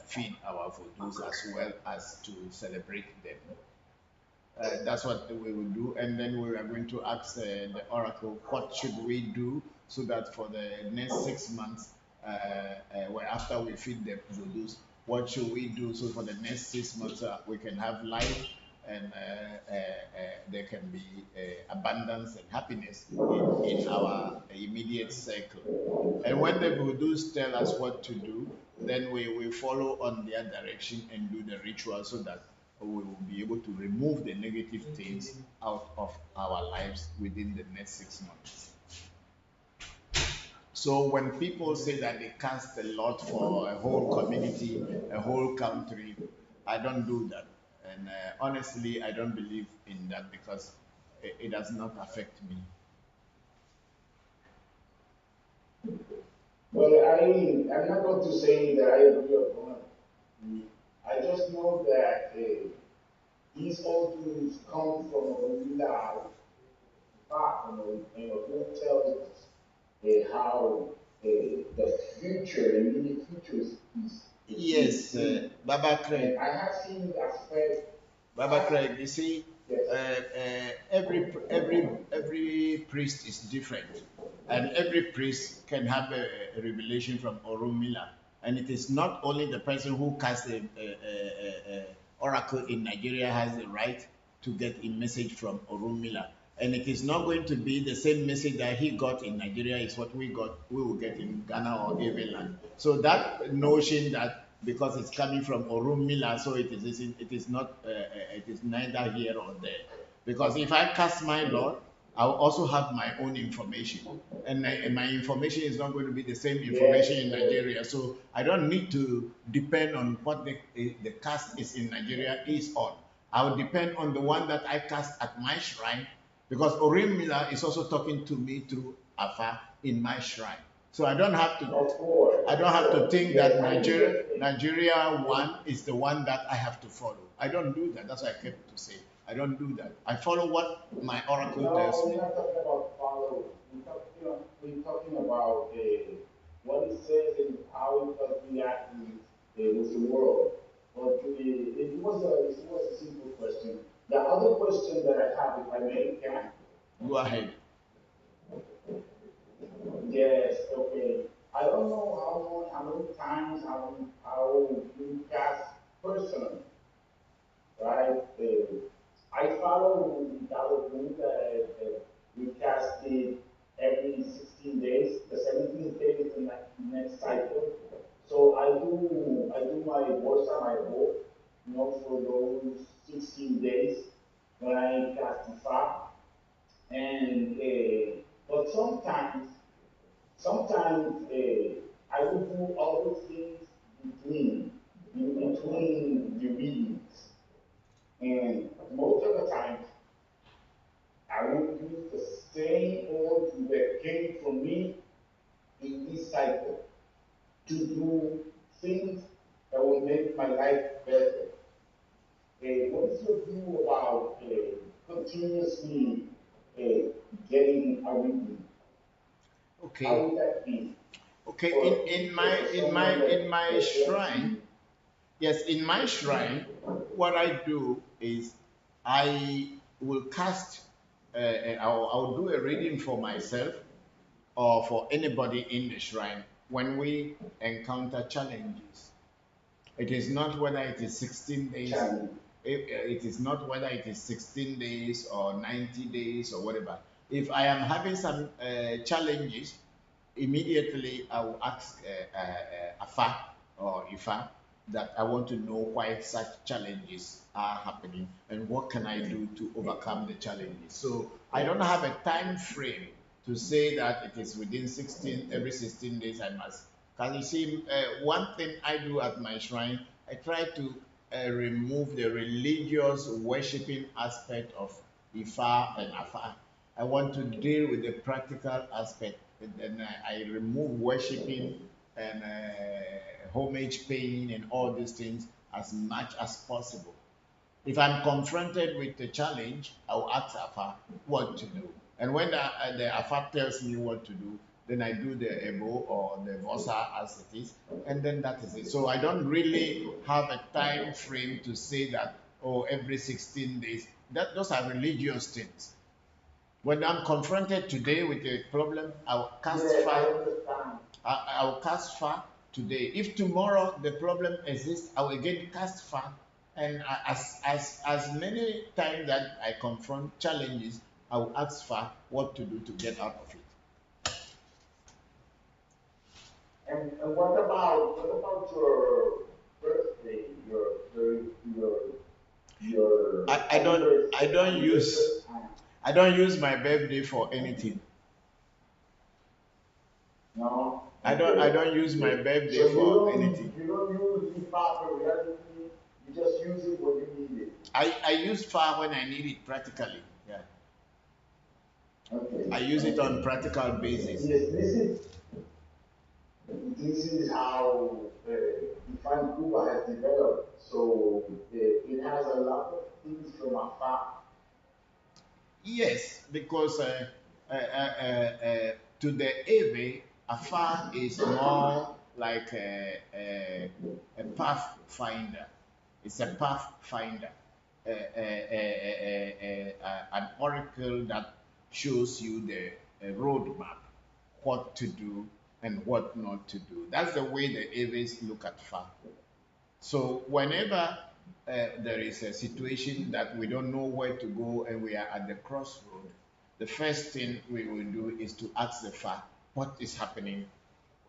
feed our voodoos as well as to celebrate them. That's what we will do, and then we are going to ask the oracle what should we do so that for the next 6 months, where after we feed the voodoos, what should we do so for the next 6 months we can have life and there can be abundance and happiness in our immediate circle. And when the voodoos tell us what to do, then we follow on their direction and do the ritual so that we will be able to remove the negative things out of our lives within the next 6 months. So when people say that they cast a lot for a whole community, a whole country, I don't do that. And honestly, I don't believe in that because it does not affect me. Well, I'm not going to say that I agree or not. I just know that these old rules come from a really back, who tells us how the future, the immediate future is. Yes, Baba Craig. And I have seen it affect. Baba Craig, you see, Yes. every priest is different, and every priest can have a revelation from Orunmila, and it is not only the person who casts a oracle in Nigeria has the right to get a message from Orunmila, and it is not going to be the same message that he got in Nigeria is what we will get in Ghana or Eveland. So that notion that because it's coming from Orunmila, so it is not it is neither here or there. Because if I cast my Lord, I will also have my own information, and my information is not going to be the same information in Nigeria. So I don't need to depend on what the cast is in Nigeria is on. I will depend on the one that I cast at my shrine, because Orunmila is also talking to me through Afa in my shrine. So I don't have to think that Nigeria one is the one that I have to follow. I don't do that. That's what I kept to say. I don't do that. I follow what my oracle tells me. We're not talking about follow. We're talking about what it says and how it does react with the world. But it was a simple question. The other question that I have, if I may, can I? Go ahead. Yes, okay. I don't know how many times, how you cast personally, right? I follow the other rule that we cast it every 16 days. The 17th day is the next cycle. So I do my bolsa, my bowl, for those 16 days when I cast the fast. And but sometimes I will do other things in between the readings, and most of the time I will use the same order that came from me in this cycle to do things that will make my life better. What is your view about continuously getting a reading? How Okay. would that be? Okay. For In my shrine, yes, in my shrine, what I do is I will cast. I'll do a reading for myself or for anybody in the shrine when we encounter challenges. It is not whether it is 16 days. challenge. It is not whether it is 16 days or 90 days or whatever. If I am having some challenges, immediately I will ask Afa or Ifa that I want to know why such challenges are happening and what can I do to overcome the challenges. So I don't have a time frame to say that it is within 16, every 16 days I must. Because you see, one thing I do at my shrine, I try to remove the religious worshipping aspect of Ifa and Afa. I want to deal with the practical aspect, and I remove worshipping and homage paying and all these things as much as possible. If I'm confronted with a challenge, I'll ask Afa what to do. And when the Afa tells me what to do, then I do the Ebo or the Vosa as it is, and then that is it. So I don't really have a time frame to say that, oh, every 16 days. Those are religious things. When I'm confronted today with a problem, I'll cast fire. I'll cast fire today. If tomorrow the problem exists, I will again cast fire. And as many times that I confront challenges, I will ask for what to do to get out of it. And what about your birthday? Your I don't use my birthday for anything. No. I don't use my birthday So for anything. you don't use the power periodically. You just use it when you need it. I use fire when I need it practically. Yeah. Okay. I use it on practical basis. Yes, this is how Define Cuba has developed. So it has a lot of things from afar. Yes, because to the Ave, afar is more like a pathfinder. It's a pathfinder, an oracle that shows you the roadmap, what to do and what not to do. That's the way the Aves look at far. So whenever there is a situation that we don't know where to go and we are at the crossroad, the first thing we will do is to ask the Fa, what is happening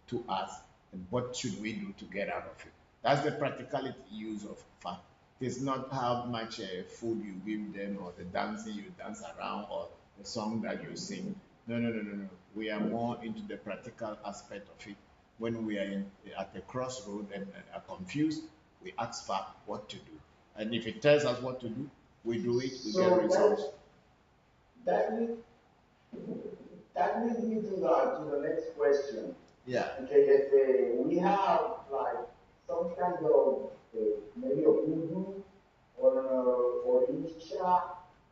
to us and what should we do to get out of it? That's the practicality use of Fa. It's not how much food you give them or the dancing you dance around or the song that you sing. No, no, no, no, no. We are more into the practical aspect of it. When we are at the crossroad and are confused, we ask for what to do. And if it tells us what to do, we do it, we get results. That leads me to the next question. Yeah. Okay, if we have like some kind of maybe a voodoo or Isha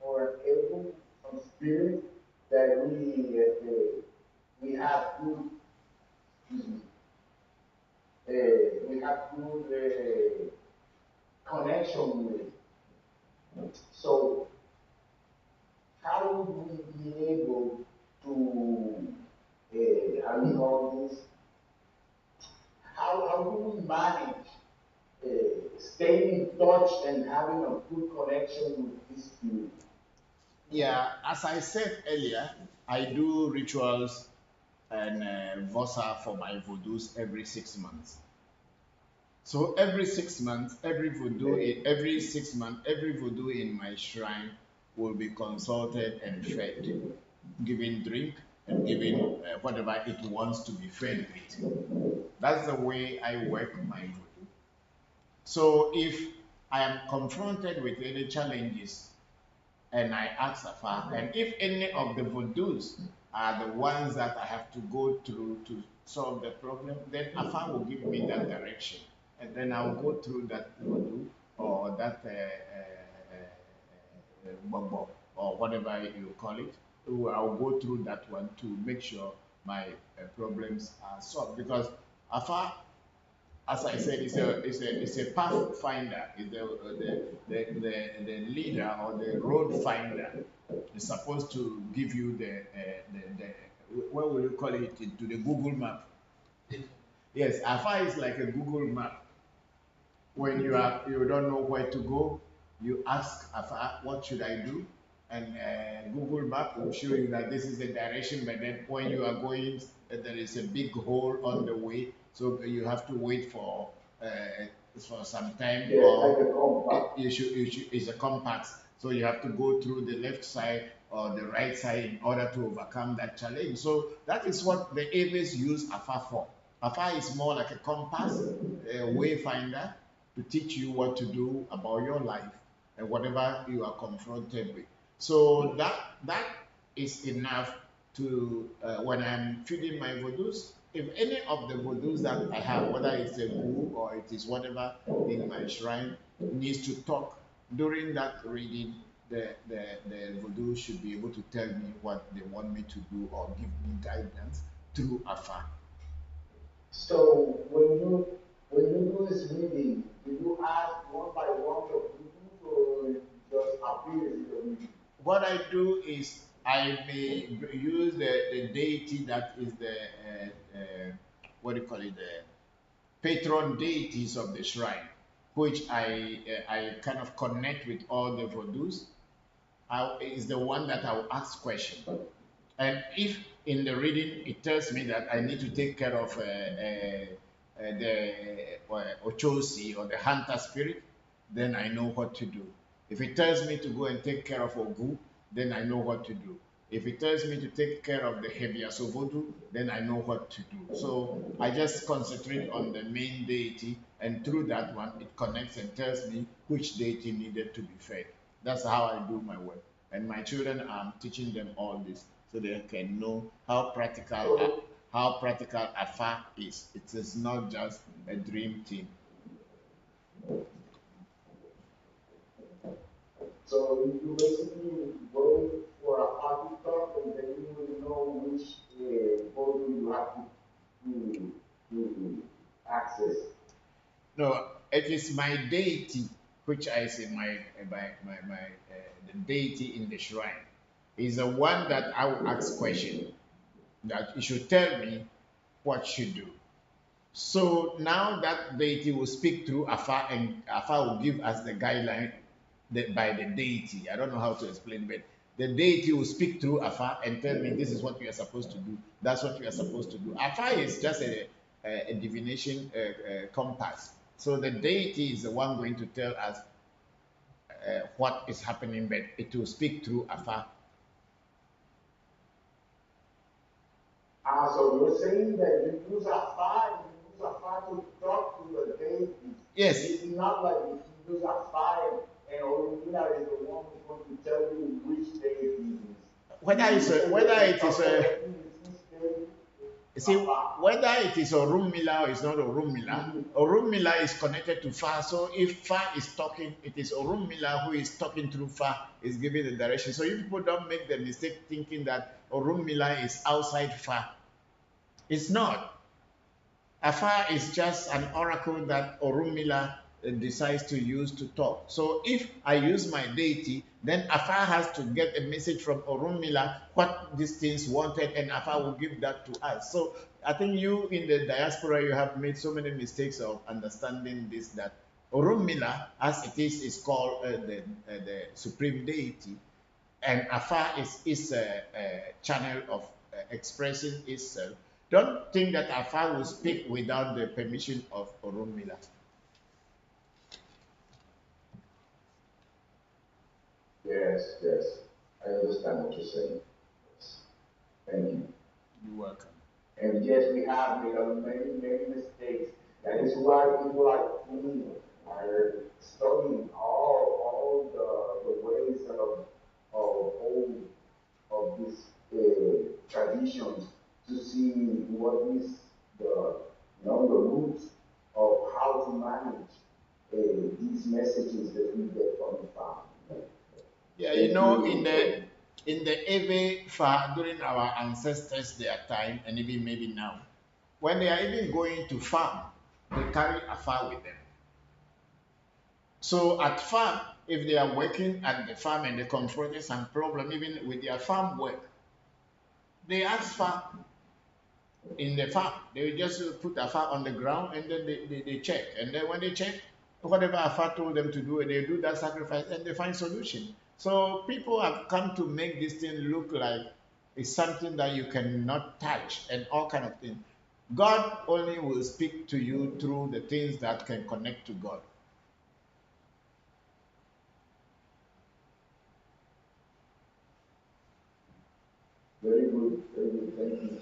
or an evil, some spirit that we have good, excuse me, we have good connection with. So how would we be able to, how do you call this? How do we manage staying in touch and having a good connection with this spirit? Yeah, as I said earlier, I do rituals and Vosa for my voodoos every 6 months. So every 6 months, every 6 months, every voodoo in my shrine will be consulted and fed, given drink and given whatever it wants to be fed with. That's the way I work my voodoo. So if I am confronted with any challenges and I ask Afa, and if any of the voodoos are the ones that I have to go through to solve the problem, then Afa will give me that direction. And then I'll go through that voodoo or that bobo or whatever you call it. I'll go through that one to make sure my problems are solved. Because Afa, as I said, it's a pathfinder. It's the leader or the road finder. It's supposed to give you the what will you call it, to the Google map. Yes, Afa is like a Google map. When you don't know where to go, you ask Afa, what should I do? And Google Map will show you that this is the direction, but then when you are going, there is a big hole on the way, so you have to wait for for some time, Yeah, like a compass. it's a compass. So you have to go through the left side or the right side in order to overcome that challenge. So that is what the Aves use AFA for. AFA is more like a compass, a wayfinder to teach you what to do about your life and whatever you are confronted with. So that is enough to when I'm feeding my voodoos. If any of the voodoos that I have, whether it's a goo or it is whatever in my shrine, needs to talk during that reading, the voodoo should be able to tell me what they want me to do or give me guidance through AFA. So when you do this reading, do you ask one by one the gurus or it just appears in the reading? What I do is I may use the deity that is the what do you call it, the patron deities of the shrine, which I kind of connect with all the voodoos. Is the one that I will ask question. And if in the reading it tells me that I need to take care of the Ochosi or the hunter spirit, then I know what to do. If it tells me to go and take care of Ogu, then I know what to do. If it tells me to take care of the Hebiaso Voodoo, then I know what to do. So I just concentrate on the main deity, and through that one, it connects and tells me which deity needed to be fed. That's how I do my work. And my children, I'm teaching them all this so they can know how practical AFA is. It is not just a dream team. So you basically wait for a party talk and then you will know which photo you have to access. No, it is my deity, which I say the deity in the shrine is the one that I will ask question that you should tell me what should do. So now that deity will speak through Afa, and Afa will give us the guideline by the deity. I don't know how to explain, but the deity will speak through Afa and tell me this is what we are supposed to do. That's what we are supposed to do. Afa is just a divination compass. So the deity is the one going to tell us what is happening, but it will speak through Afa. So you're saying that you use a fire, to talk to the deity. Yes. It's not like if you use a fire and Olumina is the one who's going to tell you which deity it is. See, whether it is Orunmila or it's not Orunmila, Orunmila is connected to Fa. So if Fa is talking, it is Orunmila who is talking through Fa, is giving the direction. So you people don't make the mistake thinking that Orunmila is outside Fa. It's not. Afa is just an oracle that Orunmila decides to use to talk. So if I use my deity, then Afa has to get a message from Orunmila what these things wanted, and Afa will give that to us. So I think you in the diaspora, you have made so many mistakes of understanding this, that Orunmila, as it is called the supreme deity, and Afa is a channel of expressing itself. Don't think that Afa will speak without the permission of Orunmila. Yes, yes. I understand what you're saying. Yes. Thank you. You're welcome. And yes, we have made many mistakes. That is why people like me are studying all the ways of these traditions to see what is the roots of how to manage these messages that we get from the family. Yeah, you know, in the Ewe Fa, during our ancestors their time, and even maybe now, when they are even going to farm, they carry a Fa with them. So at farm, if they are working at the farm and they confront some problem, even with their farm work, they ask Fa in the farm. They will just put a Fa on the ground and then they check. And then when they check, whatever Afa told them to do, they do that sacrifice and they find solution. So people have come to make this thing look like it's something that you cannot touch and all kind of things. God only will speak to you through the things that can connect to God. Very good. Very good. Thank you.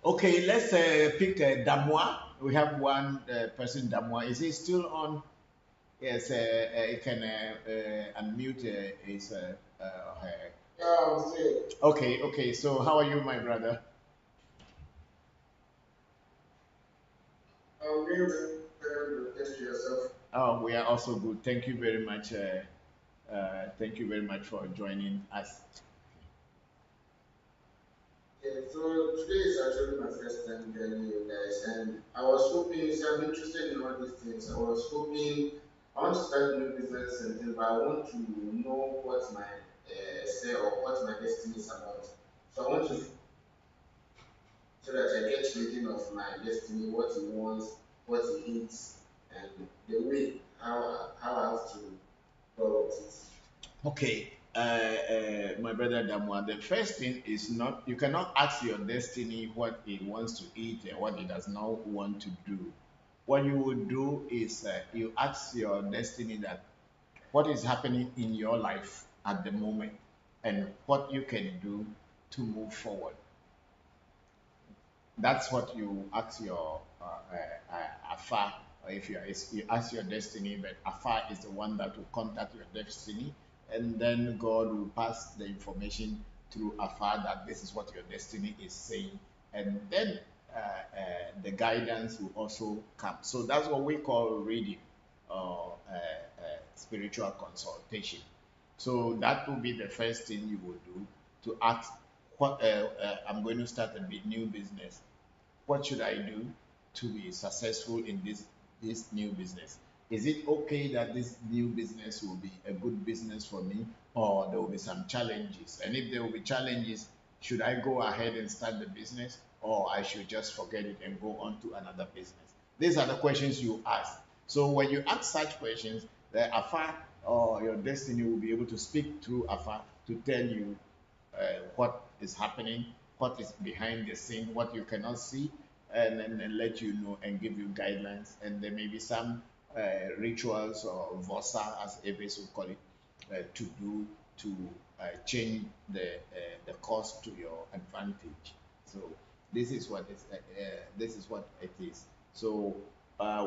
Okay, let's pick Damois. We have one person, Damois. Is he still on? Yes, he can unmute his. Her. Yeah, I'm still. Okay, okay. So, how are you, my brother? I'm very, very good. Thank you yourself. Oh, we are also good. Thank you very much. Thank you very much for joining us. Yeah, so today is actually my first time joining you guys, and I was hoping, so I'm interested in all these things. I was hoping, I want to start a new business and things, but I want to know what my say or what my destiny is about. So I want to, so that I get reading of my destiny, what he wants, what he needs, and the way how I have to go about it. Okay, my brother Damwa, the first thing is not, you cannot ask your destiny what it wants to eat and what it does not want to do. What you would do is you ask your destiny that what is happening in your life at the moment and what you can do to move forward. That's what you ask your Afa, or if you ask your destiny, but Afa is the one that will contact your destiny, and then God will pass the information through Afa that this is what your destiny is saying, and then the guidance will also come. So that's what we call reading or spiritual consultation. So that will be the first thing you will do to ask what I'm going to start a new business. What should I do to be successful in this new business? Is it okay that this new business will be a good business for me, or there will be some challenges? And if there will be challenges, should I go ahead and start the business, or I should just forget it and go on to another business? These are the questions you ask. So when you ask such questions, the Afa or your destiny will be able to speak through Afa to tell you what is happening, what is behind the scene, what you cannot see, and let you know and give you guidelines. And there may be some rituals or vosa, as Aves will call it, to do to change the course to your advantage. So this is what it is. So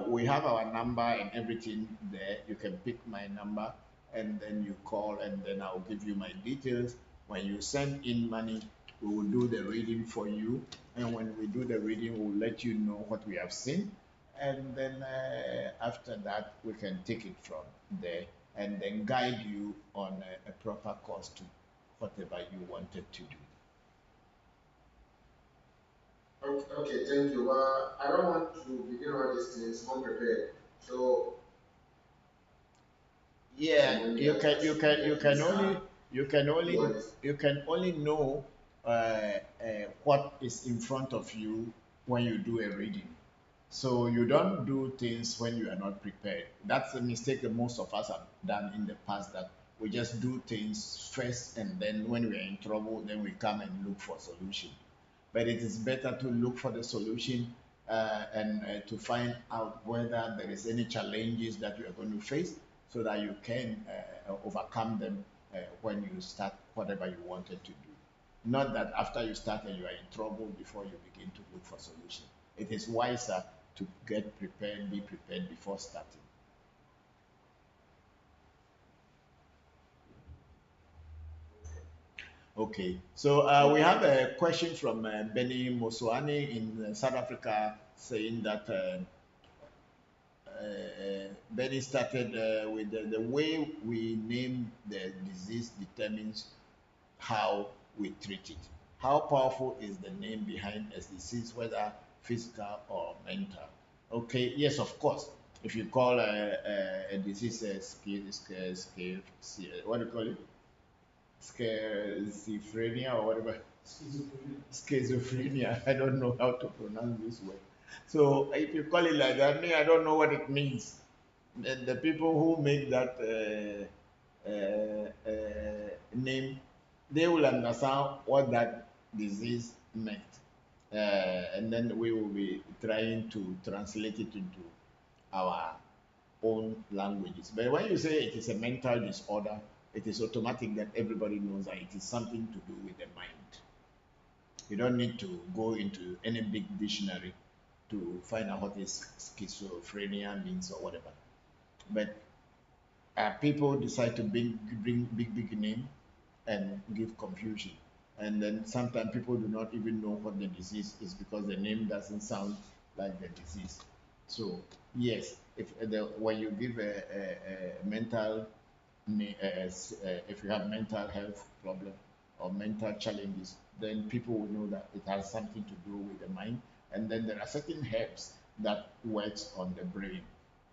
we have our number and everything there. You can pick my number and then you call and then I'll give you my details. When you send in money, we will do the reading for you. And when we do the reading, we'll let you know what we have seen. And then after that, we can take it from there and then guide you on a proper course to whatever you wanted to do. Okay, okay, thank you. I don't want to begin all these things unprepared. So Yeah, you can only what is you can only know what is in front of you when you do a reading. So you don't do things when you are not prepared. That's a mistake that most of us have done in the past, that we just do things first and then when we are in trouble, then we come and look for solution. But it is better to look for the solution and to find out whether there is any challenges that you are going to face so that you can overcome them when you start whatever you wanted to do. Not that after you start and you are in trouble before you begin to look for solution. It is wiser to get prepared, be prepared before starting. Okay, so we have a question from Benny Moswani in South Africa saying that Benny started with the way we name the disease determines how we treat it. How powerful is the name behind a disease, whether physical or mental? Okay, yes, of course. If you call a disease what do you call it? Schizophrenia or whatever. Schizophrenia. I don't know how to pronounce this word. So if you call it like that, me, I don't know what it means. And the people who make that name, they will understand what that disease meant. and then we will be trying to translate it into our own languages. But when you say it is a mental disorder, it is automatic that everybody knows that it is something to do with the mind. You don't need to go into any big dictionary to find out what is schizophrenia means or whatever. But people decide to bring big name and give confusion. And then sometimes people do not even know what the disease is because the name doesn't sound like the disease. So yes, when you give a mental, if you have mental health problem or mental challenges, then people will know that it has something to do with the mind. And then there are certain herbs that works on the brain.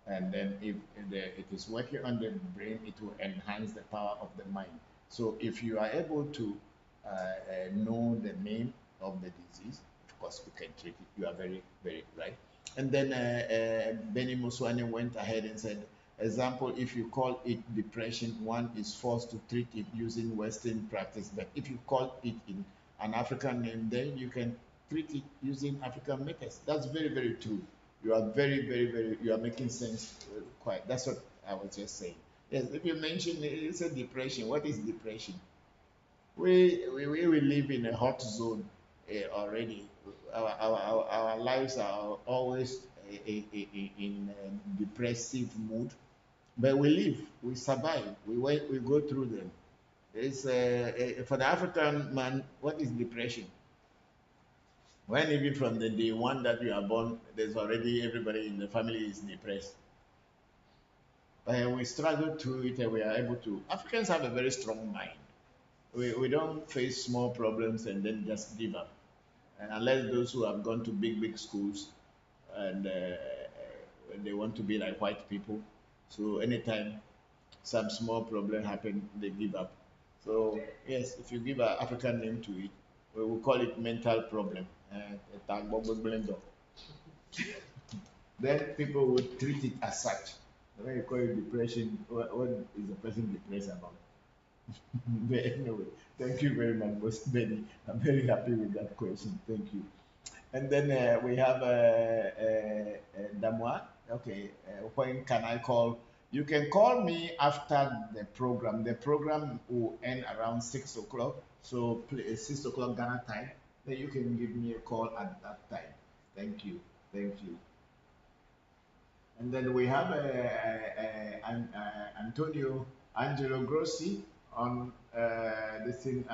And then if it is working on the brain, it will enhance the power of the mind. So if you are able to know the name of the disease, of course we can treat it. You are very, very right. And then Benny Muswani went ahead and said, example, if you call it depression, one is forced to treat it using Western practice. But if you call it in an African name, then you can treat it using African methods. That's very, very true. You are very, you are making sense quite. That's what I was just saying. Yes, if you mention it's a depression, what is depression? We live in a hot zone already. Our lives are always in a depressive mood, but we live, we survive, we go through them. It's for the African man, what is depression? When even from the day one that you are born, there's already everybody in the family is depressed. But we struggle through it and we are able to. Africans have a very strong mind. We don't face small problems and then just give up. And unless those who have gone to big schools and they want to be like white people. So anytime some small problem happen, they give up. So yes, if you give an African name to it, we will call it mental problem. Then people would treat it as such. When you call it depression, what is the person depressed about? But anyway, thank you very much, Boss Benny. I'm very happy with that question. Thank you. And then we have Damwa. Okay, when can I call? You can call me after the program. The program will end around 6 o'clock. So 6 o'clock Ghana time. Then you can give me a call at that time. Thank you. Thank you. And then we have Antonio Angelo Grossi on this thing.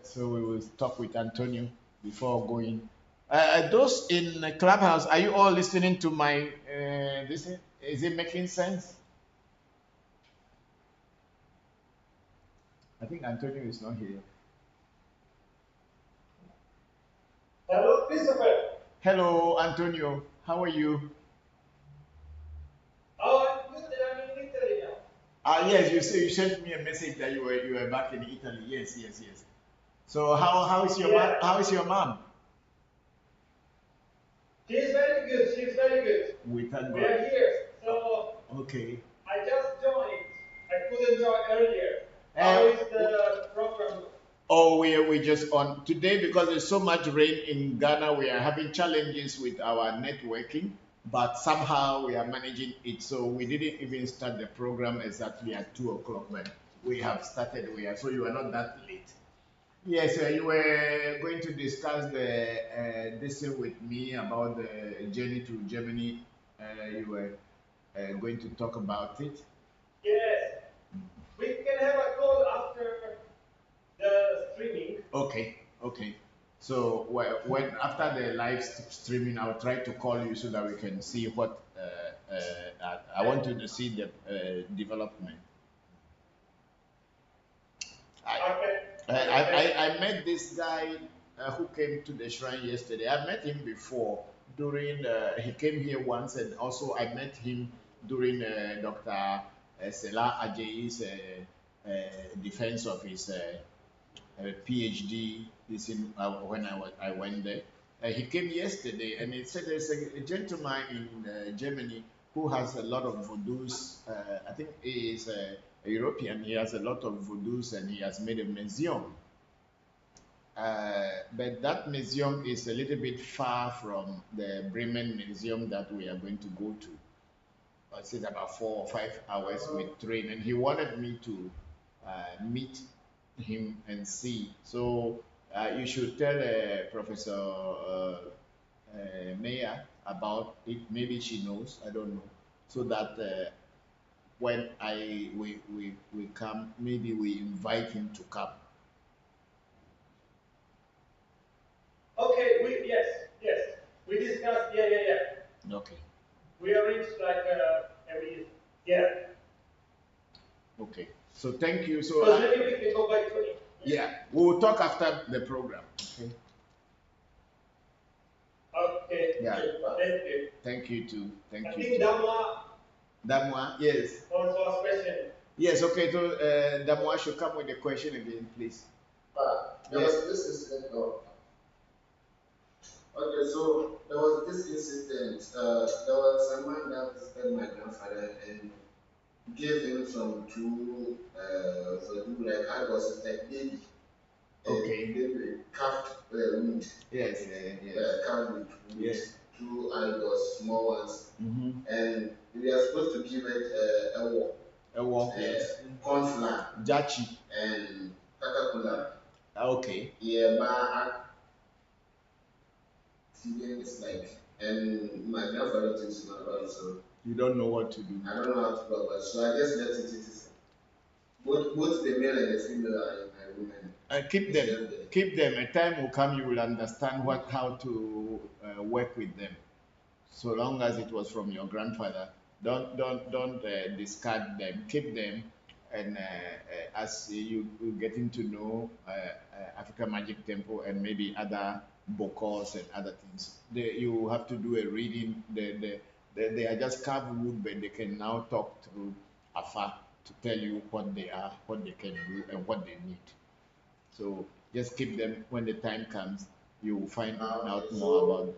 So we will talk with Antonio before going. Those in the Clubhouse, are you all listening to my this? Is it making sense? I think Antonio is not here. Hello, Christopher. Hello, Antonio. How are you? Oh, I'm good. I'm in Italy now. Yes, you sent me a message that you were back in Italy. Yes. So how is your mom? She's very good. She's very good. We thank We God. are here. So Okay. I just joined. I couldn't join earlier. How is the program? Oh, we just on today because there's so much rain in Ghana. We are having challenges with our networking, but somehow we are managing it. So we didn't even start the program exactly at 2 o'clock, but we have started. So you are not that late. Yes, you were going to discuss this thing with me about the journey to Germany. You were going to talk about it. Yes. We can have a call after the streaming. Okay. So when after the live streaming, I'll try to call you so that we can see what I want you to see the development. I met this guy who came to the shrine yesterday. I met him before during he came here once, and also I met him during Dr. Sela Ajayi's defense of his PhD. This in when I went there. He came yesterday, and he said there's a gentleman in Germany who has a lot of voodoos. I think he is a European. He has a lot of voodoos, and he has made a museum. But that museum is a little bit far from the Bremen Museum that we are going to go to. I said about 4 or 5 hours with train, and he wanted me to meet him and see. So you should tell Professor Mayer about it. Maybe she knows. I don't know. So that when we come, maybe we invite him to come. Okay, yes. We discussed, yeah. Okay. We arranged like every, yeah. Okay. So thank you. So So maybe we can go back to it. yeah, we will talk after the program. Okay. Okay. Yeah. Thank you. Thank you too. Thank I you. think Too. Damwa Damwa, yes. also a question. Yes, okay. So Damwa should come with the question again, please. This incident. Okay, so there was this incident. There was a man that visited my grandfather and gave him some two like I was like baby. Okay. Baby carved wood. Yes, Carved wood. Yes. Two idols, small ones. Mm-hmm. And we are supposed to give it a walk. A walk, yes. Corn flour. Jachi. And Coca-Cola. Okay. Yeah, but feelings like, and my grandfather thinks not about it, so you don't know what to do. I don't know how to go about it, so I just let it is. Both the male and the female are women. Keep them. A time will come you will understand how to work with them. So long as it was from your grandfather, don't discard them. Keep them, and as you getting to know African Magic Temple and maybe other Bokors and other things, you have to do a reading. They are just carved wood, but they can now talk through afar to tell you what they are, what they can do, and what they need. So just keep them. When the time comes, you will find out more about them.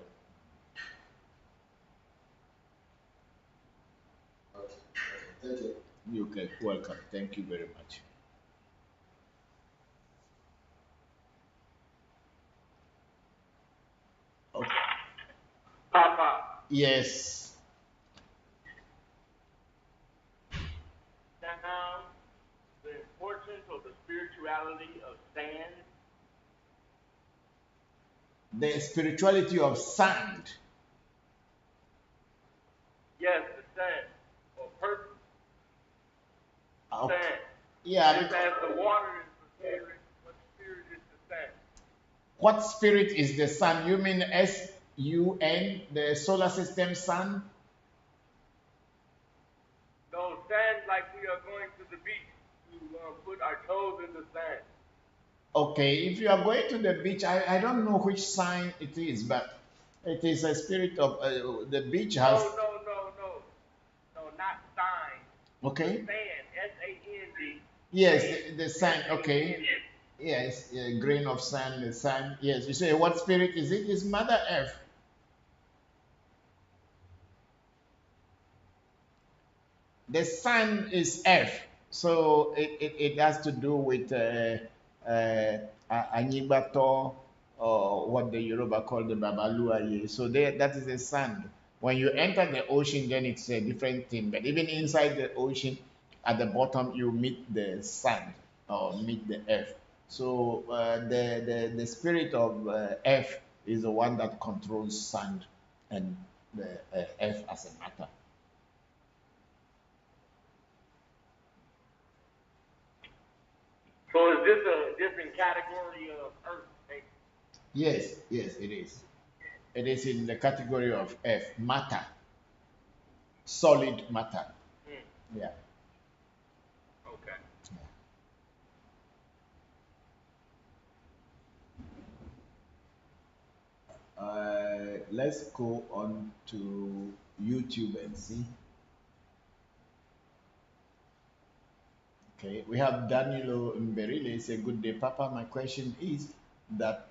Thank you. You can welcome. Thank you very much. Okay. Papa. Yes. Now, the importance of the spirituality of sand. The spirituality of sand. Yes, the sand. Or person. Okay. Sand. Yeah. Just as the water is the spirit, what spirit is the sand? What spirit is the sun? You mean SUN, the solar system sun? No, sand like we are going to the beach to put our toes in the sand. Okay, if you are going to the beach, I don't know which sign it is, but it is a spirit of the beach has. No, not sign. Okay. Sand, S-A-N-D. Yes, the sand. Okay. Yes, a grain of sand, the sand. Yes, you say what spirit is it? It's Mother Earth. The sun is Earth, so it has to do with Anyibato, or what the Yoruba call the Babaluaye. So that is the sand. When you enter the ocean, then it's a different thing. But even inside the ocean, at the bottom, you meet the sand or meet the earth. So the spirit of earth is the one that controls sand and the earth as a matter. So is this a different category of earth? Yes, it is. It is in the category of earth, matter, solid matter. Yeah. Okay. Let's go on to YouTube and see. Okay, we have Danilo Mberile say, "Good day, Papa. My question is that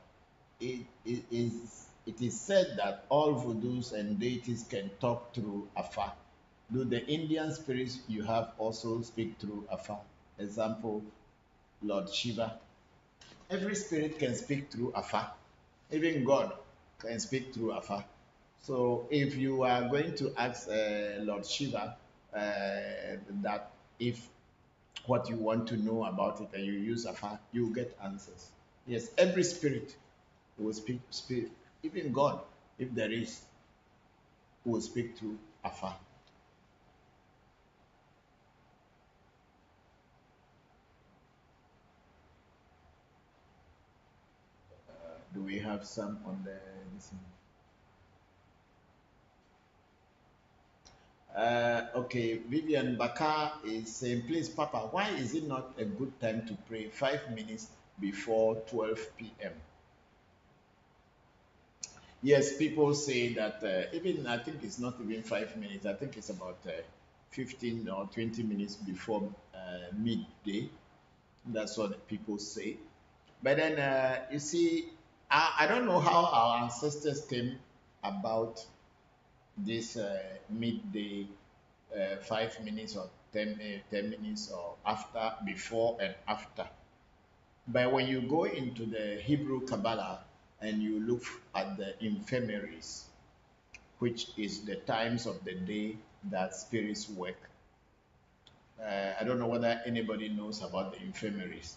it is said that all voodoos and deities can talk through afar. Do the Indian spirits you have also speak through afar? Example, Lord Shiva." Every spirit can speak through afar. Even God can speak through afar. So if you are going to ask Lord Shiva that if what you want to know about it and you use afar, you will get answers. Yes, every spirit will speak, spirit. Even God, if there is, will speak through afar. Do we have some on the listen? Okay, Vivian Bakar is saying, please, Papa, why is it not a good time to pray 5 minutes before 12 p.m.? Yes, people say that even I think it's not even 5 minutes, I think it's about 15 or 20 minutes before midday. That's what the people say. But then you see, I don't know how our ancestors came about this midday 5 minutes or 10 minutes or after, before and after. But when you go into the Hebrew Kabbalah and you look at the infirmaries, which is the times of the day that spirits work, I don't know whether anybody knows about the infirmaries.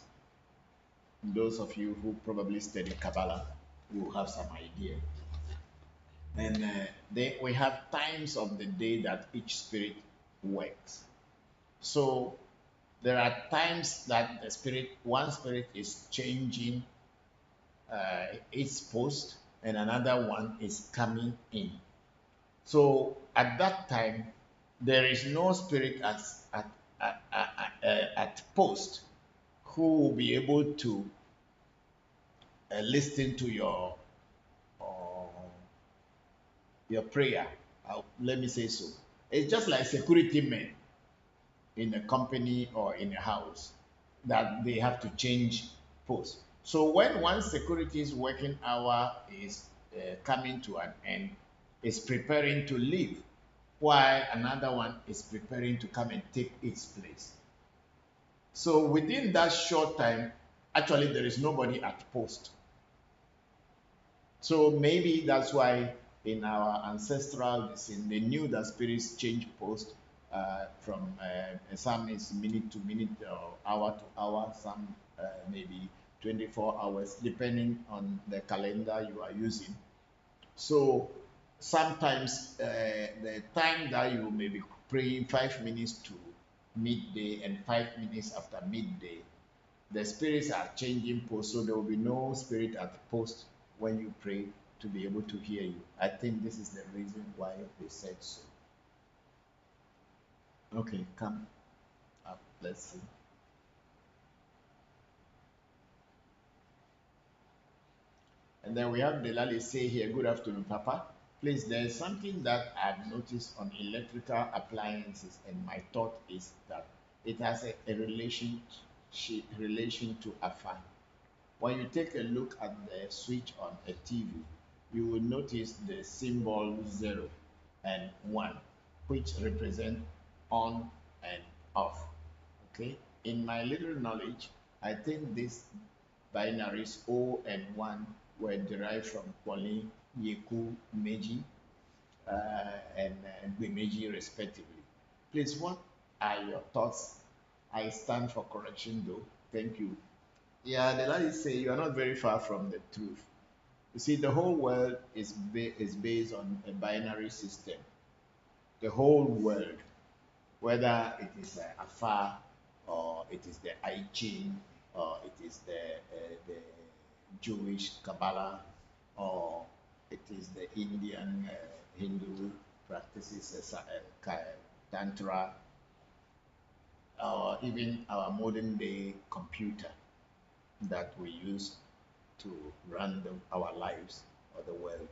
Those of you who probably study Kabbalah will have some idea. And we have times of the day that each spirit works. So there are times that one spirit is changing its post and another one is coming in. So at that time, there is no spirit at post who will be able to listen to uh, your prayer. Let me say so. It's just like security men in a company or in a house that they have to change post. So when one security's working hour is coming to an end, is preparing to leave, while another one is preparing to come and take its place. So within that short time, actually there is nobody at post. So maybe that's why in our ancestral sin, they knew that spirits change post from some is minute to minute or hour to hour, some maybe 24 hours, depending on the calendar you are using. So sometimes the time that you may be praying 5 minutes to midday and 5 minutes after midday, the spirits are changing post, so there will be no spirit at post when you pray to be able to hear you. I think this is the reason why they said so. Okay, come up. Let's see. And then we have Delali say here, good afternoon, Papa. Please, there is something that I've noticed on electrical appliances, and my thought is that it has a relation to a fan. When you take a look at the switch on a TV, you will notice the symbol 0 and 1, which represent on and off. Okay, in my little knowledge, I think these binaries O and 1 were derived from Kwali, Yeku, Meiji, and Gbemeji respectively. Please, what are your thoughts? I stand for correction though. Thank you. Yeah, the ladies say you are not very far from the truth. You see, the whole world is based on a binary system. The whole world, whether it is Afar, or it is the I Ching, or it is the Jewish Kabbalah, or it is the Indian Hindu practices, Tantra, or even our modern day computer that we use to run our lives or the world.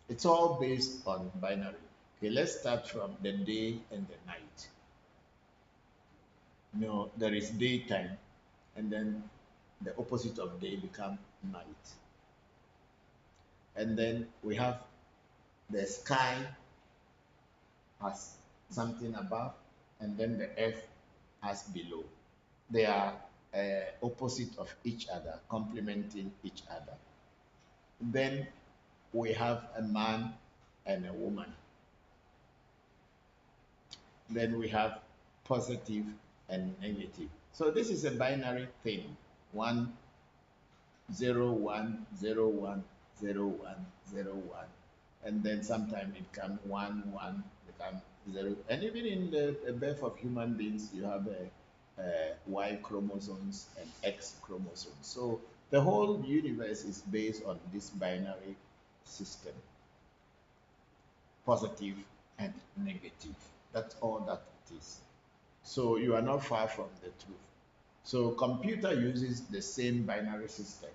It's all based on binary. Okay, let's start from the day and the night. No, there is daytime, and then the opposite of day become night. And then we have the sky as something above, and then the earth as below. They are opposite of each other, complementing each other. Then we have a man and a woman. Then we have positive and negative. So this is a binary thing. 1, 0, 1, 0, 1, 0, 1, 0, 1. And then sometimes it comes 1, 1, become 0. And even in the birth of human beings, you have Y chromosomes and X chromosomes. So the whole universe is based on this binary system, positive and negative. That's all that it is. So you are not far from the truth. So computer uses the same binary system,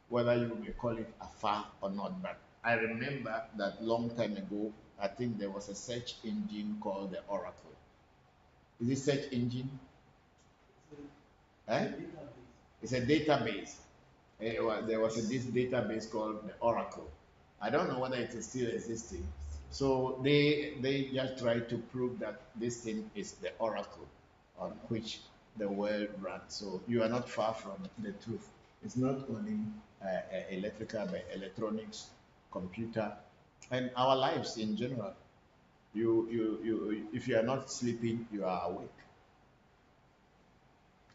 whether you may call it afar or not. But I remember that long time ago, I think there was a search engine called the Oracle. Is it search engine? Eh? It's a database. There was this database called the Oracle. I don't know whether it is still existing. So they just try to prove that this thing is the Oracle on which the world runs. So you are not far from the truth. It's not only electrical, but electronics, computer, and our lives in general. If you are not sleeping, you are awake.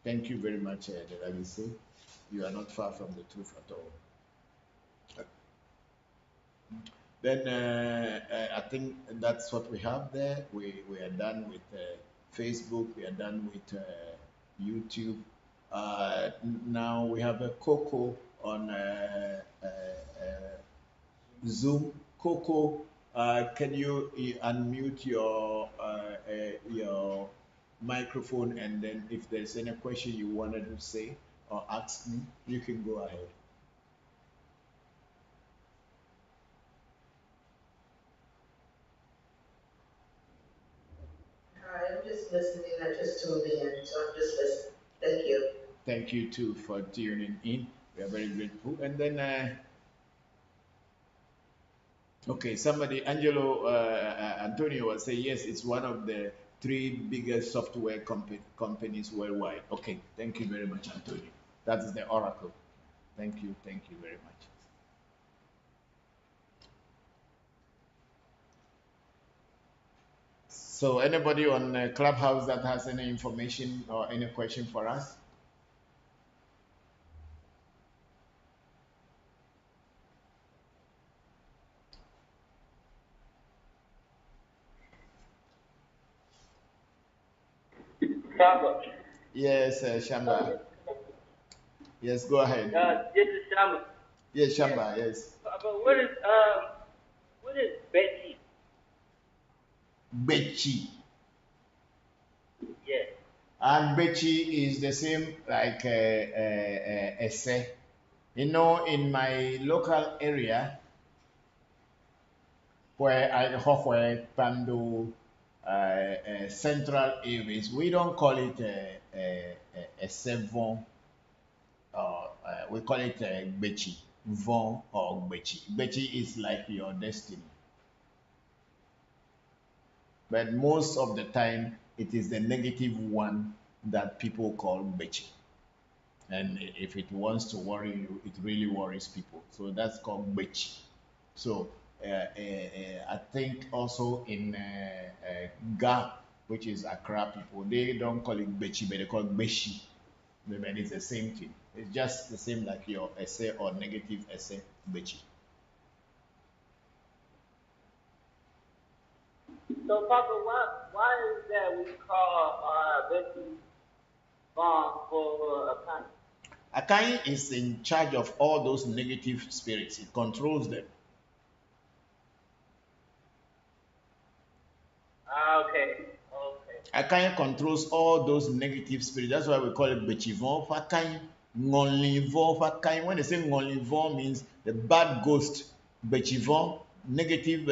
Thank you very much, Delabisi. You are not far from the truth at all. Then I think that's what we have there. We are done with Facebook. We are done with YouTube. Now we have a Coco on Zoom. Coco, can you unmute your microphone, and then if there's any question you wanted to say or ask me, you can go ahead. I'm just listening. I just tuned in, so I'm just listening. Thank you. Thank you too for tuning in. We are very grateful. And then, okay, somebody, Angelo Antonio was saying, yes, it's one of the 3 biggest software companies worldwide. Okay, thank you very much, Antonio. That is the Oracle. Thank you very much. So anybody on Clubhouse that has any information or any question for us? Shamba. Yes, Shamba. Yes, go ahead. This is Shamba. Yes, Shamba, yes. But what is Betty? Bechi. Yes. And Bechi is the same like Ese. You know, in my local area, where I where Pando central areas, we don't call it a Sevon, or we call it Bechi, Von or Bechi. Bechi is like your destiny. But most of the time, it is the negative one that people call Bechi. And if it wants to worry you, it really worries people. So that's called Bechi. So I think also in Ga, which is Accra people, they don't call it Bechi, but they call it Beshi. And it's the same thing. It's just the same like your essay or negative essay, Bechi. So, Papa, why is that we call Betty Vaughn for Akai? Akai is in charge of all those negative spirits. It controls them. Okay. Akai controls all those negative spirits. That's why we call it Bechivon Fakai, Ngonlivon Fakai. When they say Ngonlivon means the bad ghost, Bechivon, negative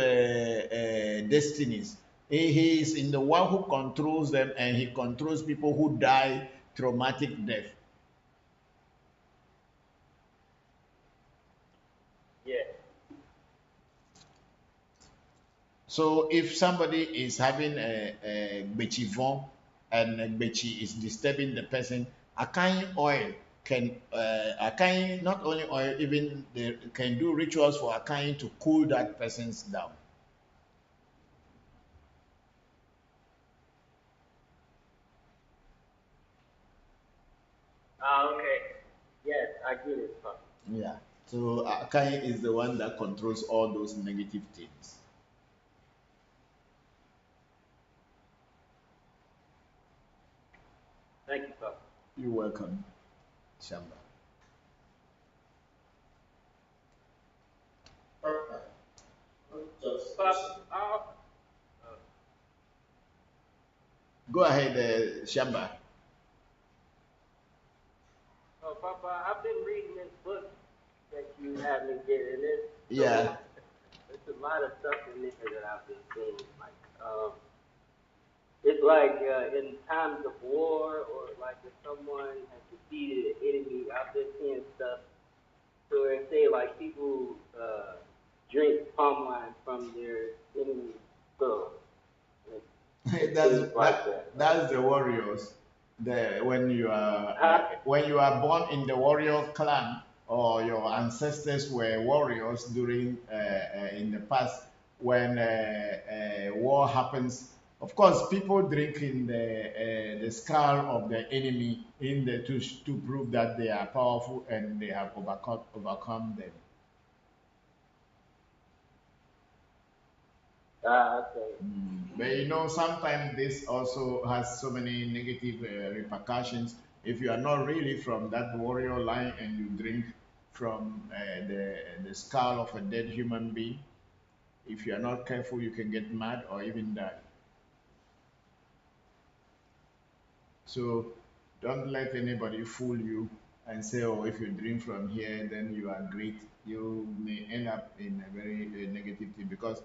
destinies. He is in the one who controls them, and he controls people who die traumatic death. Yeah. So if somebody is having a Bechivon and a Bechi is disturbing the person, Akai oil can Akai, not only oil, even they can do rituals for Akai to cool that person's down. Okay. Yes, I get it. Yeah. So Akai is the one that controls all those negative things. Thank you, Papa. You're welcome, Shamba. Papa, just Papa, Go ahead, Shamba. Papa, I've been reading this book that you had me get in it. Yeah. There's a lot of stuff in there that I've been seeing. Like, it's like in times of war, or like if someone has defeated an enemy, I've been seeing stuff. So they say like people drink palm wine from their enemy's skull. That's the warriors. When you are born in the warrior clan, or your ancestors were warriors during in the past, when war happens. Of course, people drink in the skull of the enemy to prove that they are powerful and they have overcome them. Okay. But you know, sometimes this also has so many negative repercussions. If you are not really from that warrior line and you drink from the skull of a dead human being, if you are not careful, you can get mad or even die. So don't let anybody fool you and say, oh, if you drink from here, then you are great. You may end up in a very negative thing, because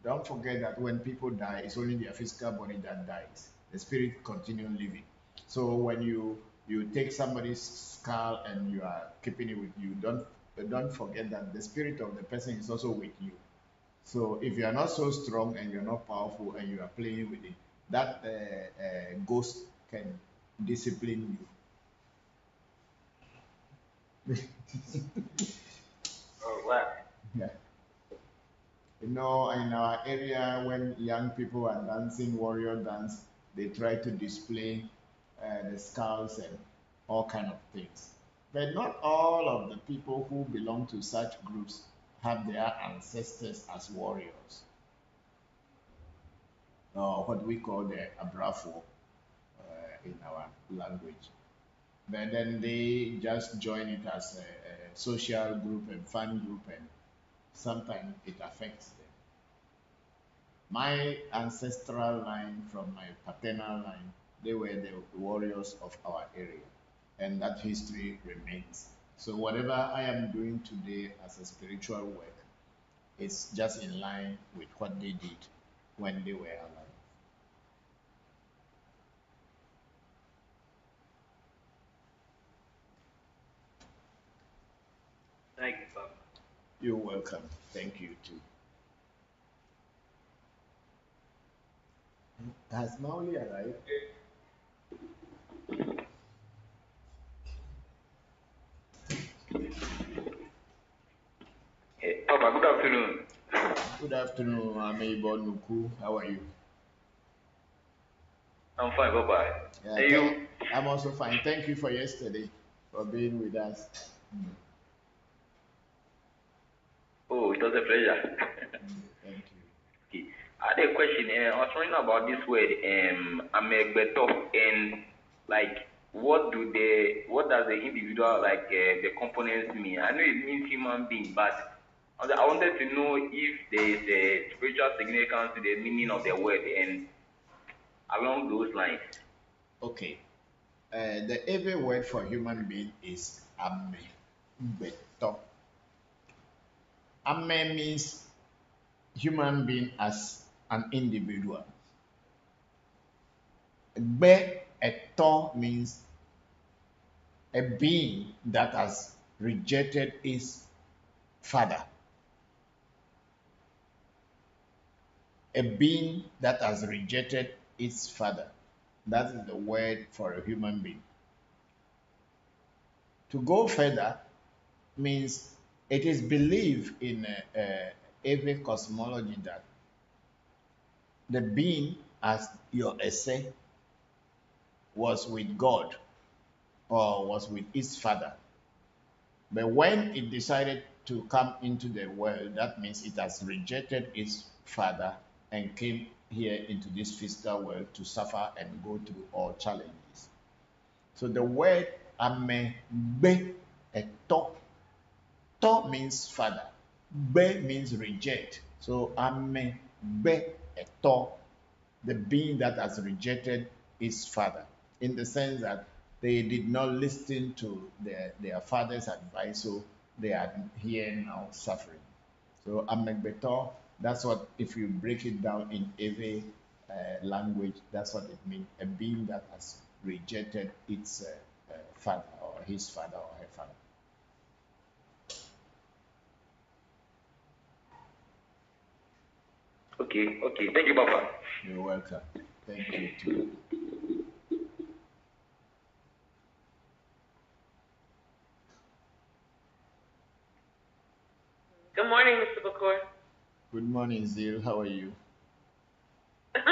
don't forget that when people die, it's only their physical body that dies. The spirit continues living. So when you take somebody's skull and you are keeping it with you, don't forget that the spirit of the person is also with you. So if you are not so strong and you're not powerful and you are playing with it, that ghost can discipline you. Oh wow. Yeah. You know, in our area, when young people are dancing warrior dance, they try to display the skulls and all kind of things. But not all of the people who belong to such groups have their ancestors as warriors, or what we call the abrafo in our language. But then they just join it as a social group and fun group, and sometimes it affects them. My ancestral line from my paternal line, they were the warriors of our area, and that history remains. So whatever I am doing today as a spiritual work is just in line with what they did when they were alive. Thank you, Papa. You're welcome. Thank you too. Has Mauli arrived? Hey, Papa, good afternoon. Good afternoon, Ameibo Nuku. How are you? I'm fine, Papa. Yeah, Hey, you? I'm also fine. Thank you for yesterday, for being with us. Oh, it was a pleasure. Thank you. Okay. I had a question. I was wondering about this word, amegbeto, and like, what does the individual, like, the components mean? I know it means human being, but I wanted to know if there is a spiritual significance to the meaning of the word, and along those lines. Okay. The Ewe word for human being is amegbeto. Ame means human being as an individual. Be eto means a being that has rejected his father. A being that has rejected its father. That is the word for a human being. To go further means it is believed in every cosmology that the being, as your essay, was with God or was with its father. But when it decided to come into the world, that means it has rejected its father and came here into this physical world to suffer and go through all challenges. So the word amebe eto, to means father, be means reject. So amebe eto, the being that has rejected his father, in the sense that they did not listen to their father's advice, so they are here now suffering. So amegbeto, that's what, if you break it down in every language, that's what it means, a being that has rejected its father or his father or her father. Okay, okay. Thank you, Papa. You're welcome. Thank you too. Good morning, Mr. Bokor. Good morning, Zil. How are you? I'm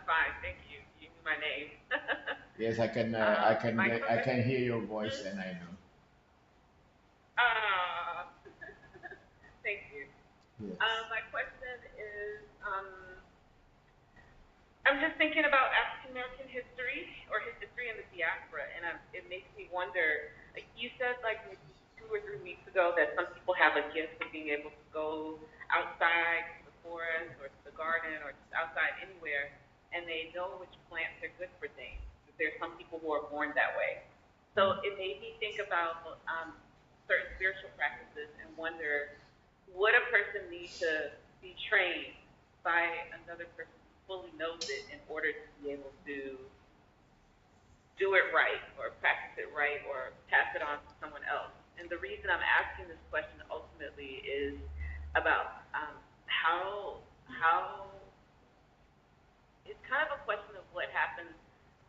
fine, thank you. You knew my name. Yes, I can hear your voice, and I know. uh, thank you. Yes. My question is, I'm just thinking about African American history or his history in the diaspora, and it makes me wonder. Like you said, like maybe 2 or 3 weeks ago, that some people have a gift of being able to go outside to the forest or to the garden or just outside anywhere, and they know which plants are good for things. There's some people who are born that way. So it made me think about certain spiritual practices and wonder, would a person need to be trained by another person who fully knows it in order to be able to do it right or practice it right or pass it on to someone else? And the reason I'm asking this question ultimately is about how it's kind of a question of what happens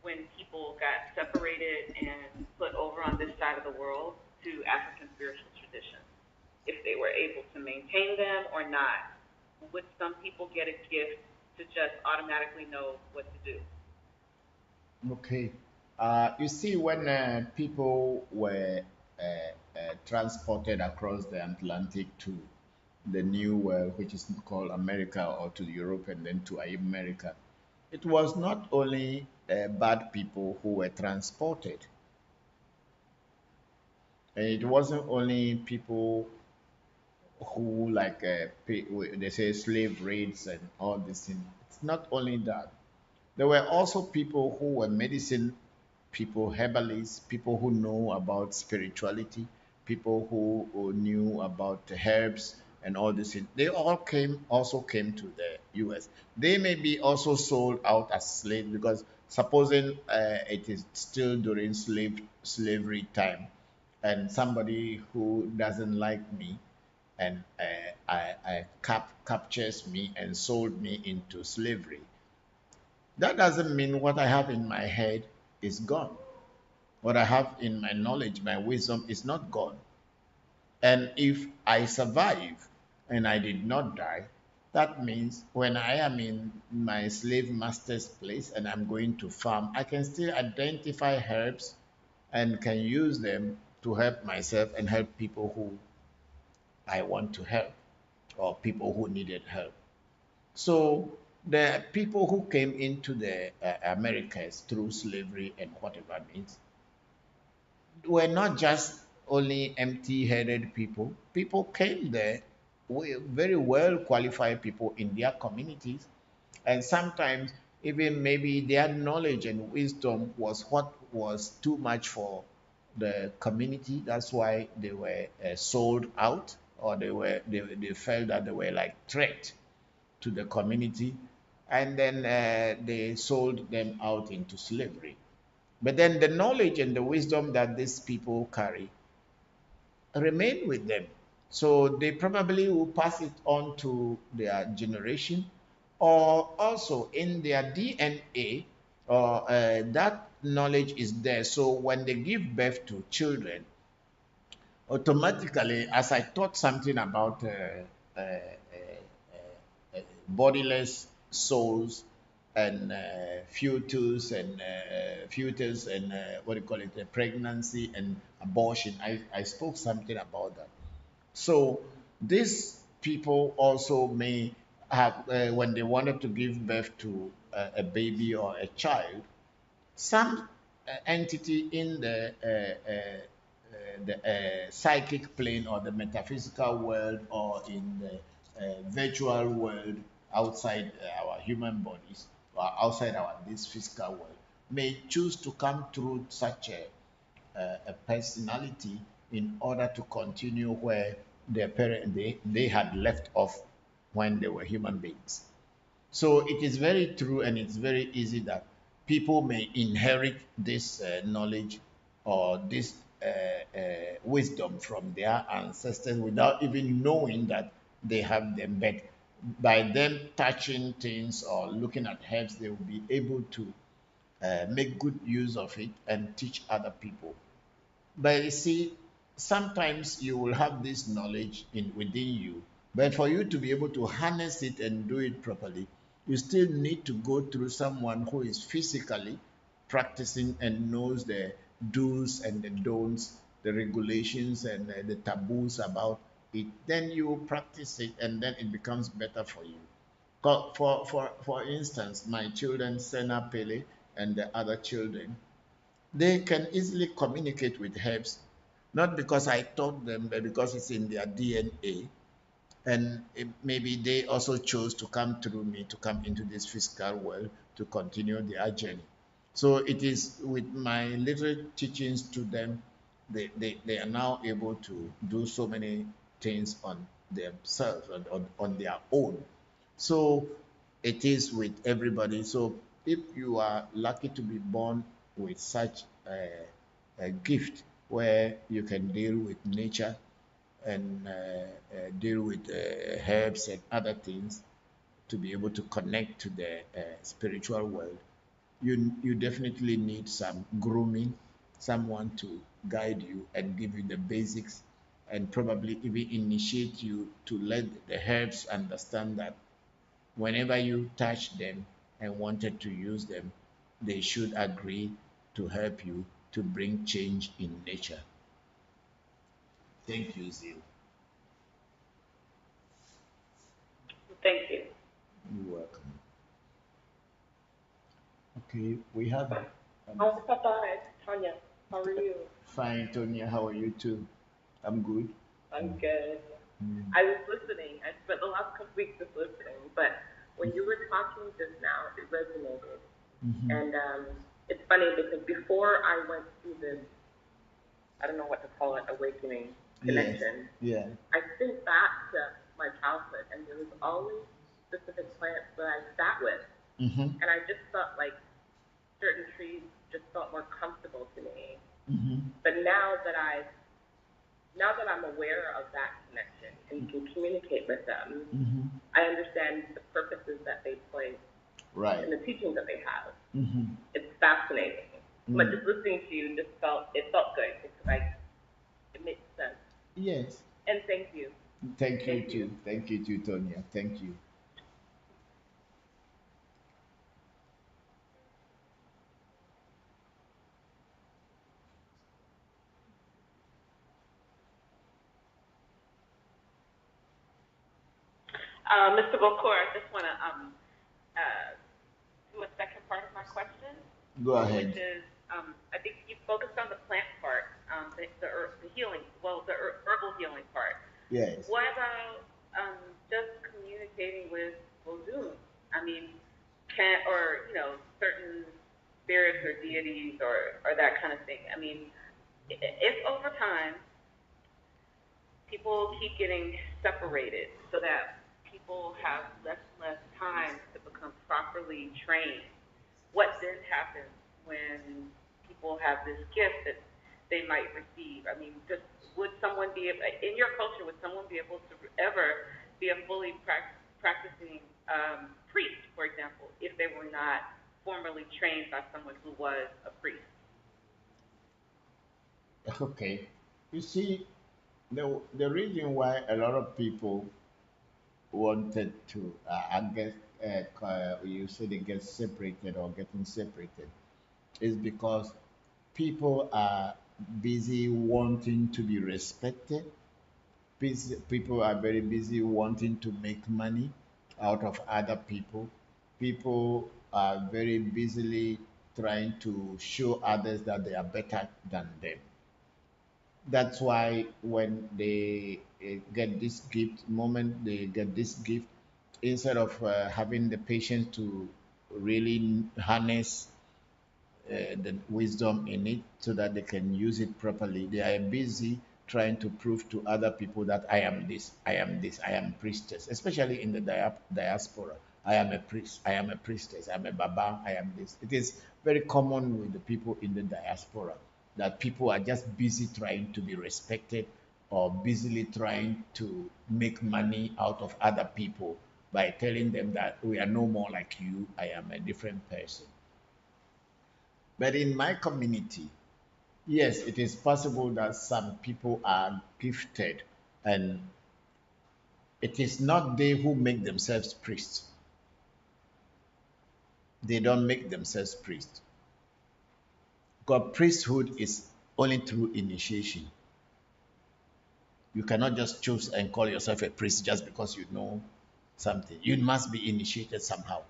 when people got separated and put over on this side of the world to African spiritual traditions, if they were able to maintain them or not. Would some people get a gift to just automatically know what to do? Okay. You see, when people were transported across the Atlantic to the New World, which is called America, or to Europe and then to America, it was not only bad people who were transported, and it wasn't only people who they say slave raids and all this thing. It's not only that. There were also people who were medicine people, herbalists, people who know about spirituality, people who knew about the herbs and all this. They all also came to the U.S. They may be also sold out as slaves, because supposing it is still during slavery time, and somebody who doesn't like me and captures me and sold me into slavery, that doesn't mean what I have in my head is gone. What I have in my knowledge, my wisdom is not gone. And if I survive and I did not die, that means when I am in my slave master's place and I'm going to farm, I can still identify herbs and can use them to help myself and help people who I want to help, or people who needed help. So the people who came into the Americas through slavery and whatever means were not just only empty-headed people. People came there, very well qualified people in their communities, and sometimes even maybe their knowledge and wisdom was what was too much for the community. That's why they were sold out, or they felt that they were like threat to the community, and then they sold them out into slavery. But then the knowledge and the wisdom that these people carry remain with them. So they probably will pass it on to their generation, or also in their DNA, or that knowledge is there. So when they give birth to children, automatically, as I taught something about bodiless souls and fetus and what do you call it, pregnancy and abortion, I spoke something about that. So these people also may have, when they wanted to give birth to a baby or a child, some entity in the psychic plane or the metaphysical world or in the virtual world outside our human bodies or outside our this physical world may choose to come through such a personality in order to continue where their parent they had left off when they were human beings. So it is very true and it's very easy that people may inherit this knowledge or this wisdom from their ancestors without even knowing that they have them. But by them touching things or looking at herbs, they will be able to make good use of it and teach other people. But you see, sometimes you will have this knowledge within you, but for you to be able to harness it and do it properly, you still need to go through someone who is physically practicing and knows the do's and the don'ts, the regulations and the taboos about it. Then you practice it, and then it becomes better for you. For instance, my children, Senna, Pele, and the other children, they can easily communicate with herbs, not because I taught them, but because it's in their DNA. And maybe they also chose to come through me to come into this physical world to continue their journey. So it is with my little teachings to them, they are now able to do so many things on themselves, on their own. So it is with everybody. So if you are lucky to be born with such a gift where you can deal with nature and deal with herbs and other things to be able to connect to the spiritual world, you definitely need some grooming, someone to guide you and give you the basics and probably even initiate you to let the herbs understand that whenever you touch them and wanted to use them, they should agree to help you to bring change in nature. Thank you, Zil. Thank you. You're welcome. Okay, we have Oh, Papa, it's Tanya. How are you? fine, Tonya. How are you too? I'm good. I'm good. Mm. I was listening. I spent the last couple weeks just listening, but when you were talking just now, it resonated. Mhm. And it's funny because before I went through this, I don't know what to call it, awakening Yes. connection, Yeah. I think back to my childhood, and there was always specific plants that I sat with, Mhm. and I just felt like certain trees just felt more comfortable to me. Mhm. But now that I'm aware of that connection and can communicate with them, Mhm. I understand the purposes that they play Right. and the teachings that they have. Mhm. It's fascinating. But just listening to you just it felt good because it makes sense. Yes. And thank you. Thank you Thank too. you. Thank you too, Tonya. Thank you. Mr. Bokor, I just want to uh, do a second part of my question, Go which ahead. is I think you focused on the plant part, the healing, herbal healing part. Yes. What about just communicating with Vodun? I mean, certain spirits or deities or that kind of thing. I mean, if over time people keep getting separated so that people have less and less time to become properly trained, what then happens when people have this gift that they might receive? I mean, just would someone be in your culture? Would someone be able to ever be a fully practicing priest, for example, if they were not formerly trained by someone who was a priest. Okay. You see, the reason why a lot of people wanted to, I guess, you say they get separated or getting separated, is because people are busy wanting to be respected. People are very busy wanting to make money out of other people. People are very busily trying to show others that they are better than them. That's why when they get this gift, moment they get this gift, instead of having the patience to really harness the wisdom in it so that they can use it properly. They are busy trying to prove to other people that I am this, I am this, I am priestess, especially in the diaspora. I am a priest, I am a priestess, I'm a baba, I am this. It is very common with the people in the diaspora that people are just busy trying to be respected or busily trying to make money out of other people by telling them that we are no more like you, I am a different person. But in my community, yes, it is possible that some people are gifted, and it is not they who make themselves priests. They don't make themselves priests. Because priesthood is only through initiation. You cannot just choose and call yourself a priest just because you know something. You must be initiated somehow.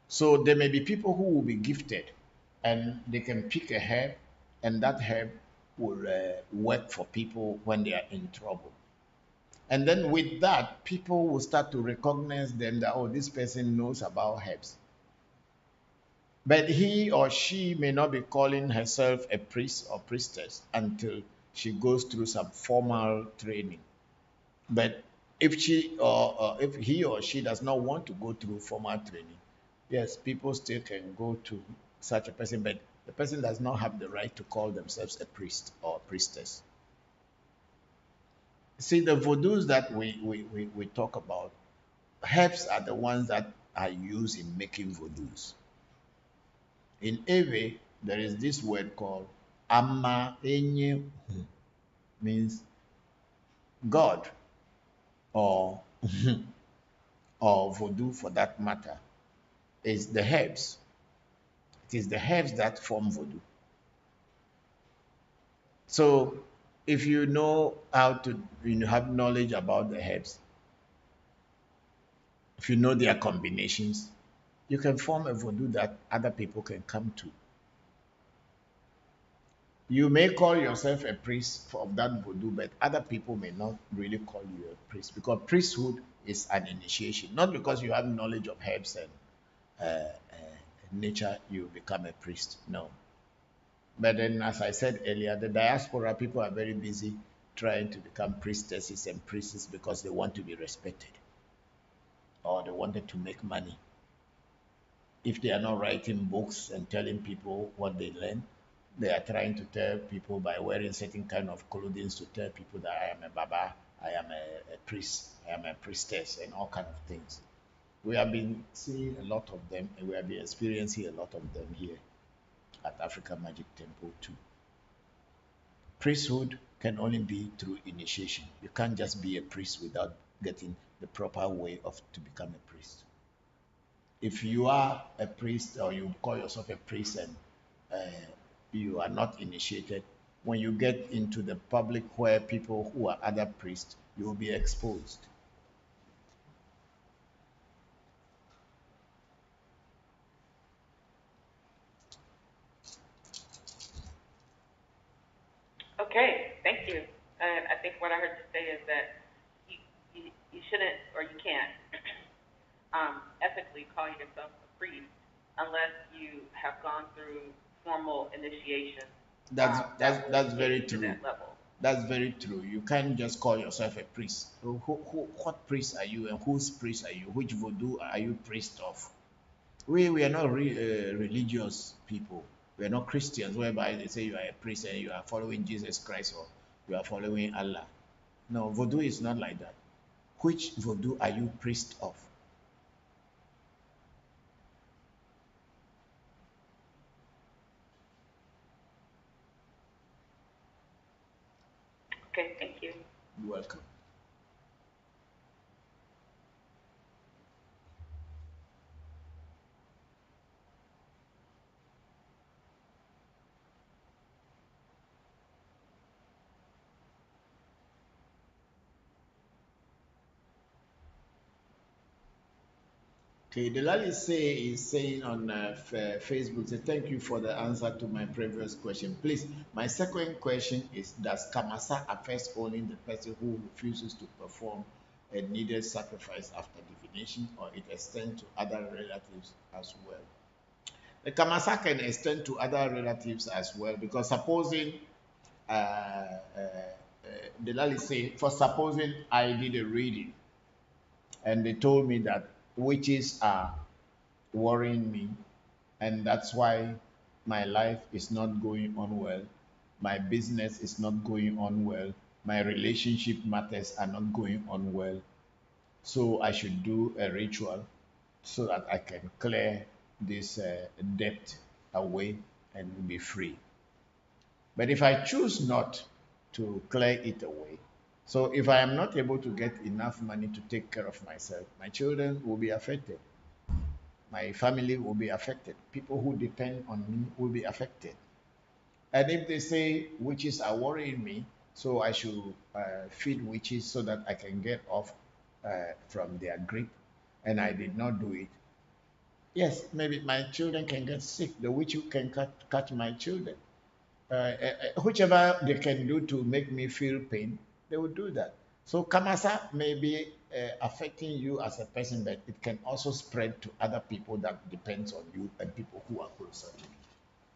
So there may be people who will be gifted and they can pick a herb, and that herb will work for people when they are in trouble. And then with that, people will start to recognize them that, oh, this person knows about herbs. But he or she may not be calling herself a priest or priestess until she goes through some formal training. But if she or if he or she does not want to go through formal training, yes, people still can go to such a person, but the person does not have the right to call themselves a priest or a priestess. See, the voodoos that we talk about, herbs are the ones that are used in making voodoos. In Ewe, there is this word called Ama Enye, means God, or or voodoo for that matter, is the herbs. It is the herbs that form voodoo. So if you know how to, you have knowledge about the herbs, if you know their combinations, you can form a voodoo that other people can come to. You may call yourself a priest of that voodoo, but other people may not really call you a priest because priesthood is an initiation. Not because you have knowledge of herbs and nature, you become a priest. No. But then, as I said earlier, the diaspora people are very busy trying to become priestesses and priests because they want to be respected or they wanted to make money. If they are not writing books and telling people what they learn, they are trying to tell people by wearing certain kind of clothing to tell people that I am a baba, I am a priest, I am a priestess, and all kind of things. We have been seeing a lot of them, and we have been experiencing a lot of them here at Africa Magic Temple too. Priesthood can only be through initiation. You can't just be a priest without getting the proper way of to become a priest. If you are a priest or you call yourself a priest and you are not initiated, when you get into the public where people who are other priests, you will be exposed. Okay, thank you. I think what I heard you say is that you shouldn't or you can't ethically call yourself a priest unless you have gone through formal initiation. That's very To true. that level. That's very true. You can't just call yourself a priest. What priest are you, and whose priest are you? Which voodoo are you priest of? We are not religious people. We are not Christians, whereby they say you are a priest and you are following Jesus Christ or you are following Allah. No, voodoo is not like that. Which voodoo are you priest of? Okay, thank you. You're welcome. Okay, the Lali say is saying on Facebook, say thank you for the answer to my previous question. Please, my second question is, does Kamasa affect only the person who refuses to perform a needed sacrifice after divination, or it extends to other relatives as well? The Kamasa can extend to other relatives as well, because supposing uh, uh, the Lali say, for supposing I did a reading and they told me that witches are worrying me, and that's why my life is not going on well, my business is not going on well, my relationship matters are not going on well, so I should do a ritual so that I can clear this debt away and be free. But if I choose not to clear it away, so if I am not able to get enough money to take care of myself, my children will be affected, my family will be affected. People who depend on me will be affected. And if they say witches are worrying me, so I should feed witches so that I can get off from their grip, and I did not do it, yes, maybe my children can get sick. The witch can catch my children. Whichever they can do to make me feel pain, they will do that. So Kamasa may be affecting you as a person, but it can also spread to other people that depends on you and people who are closer to you.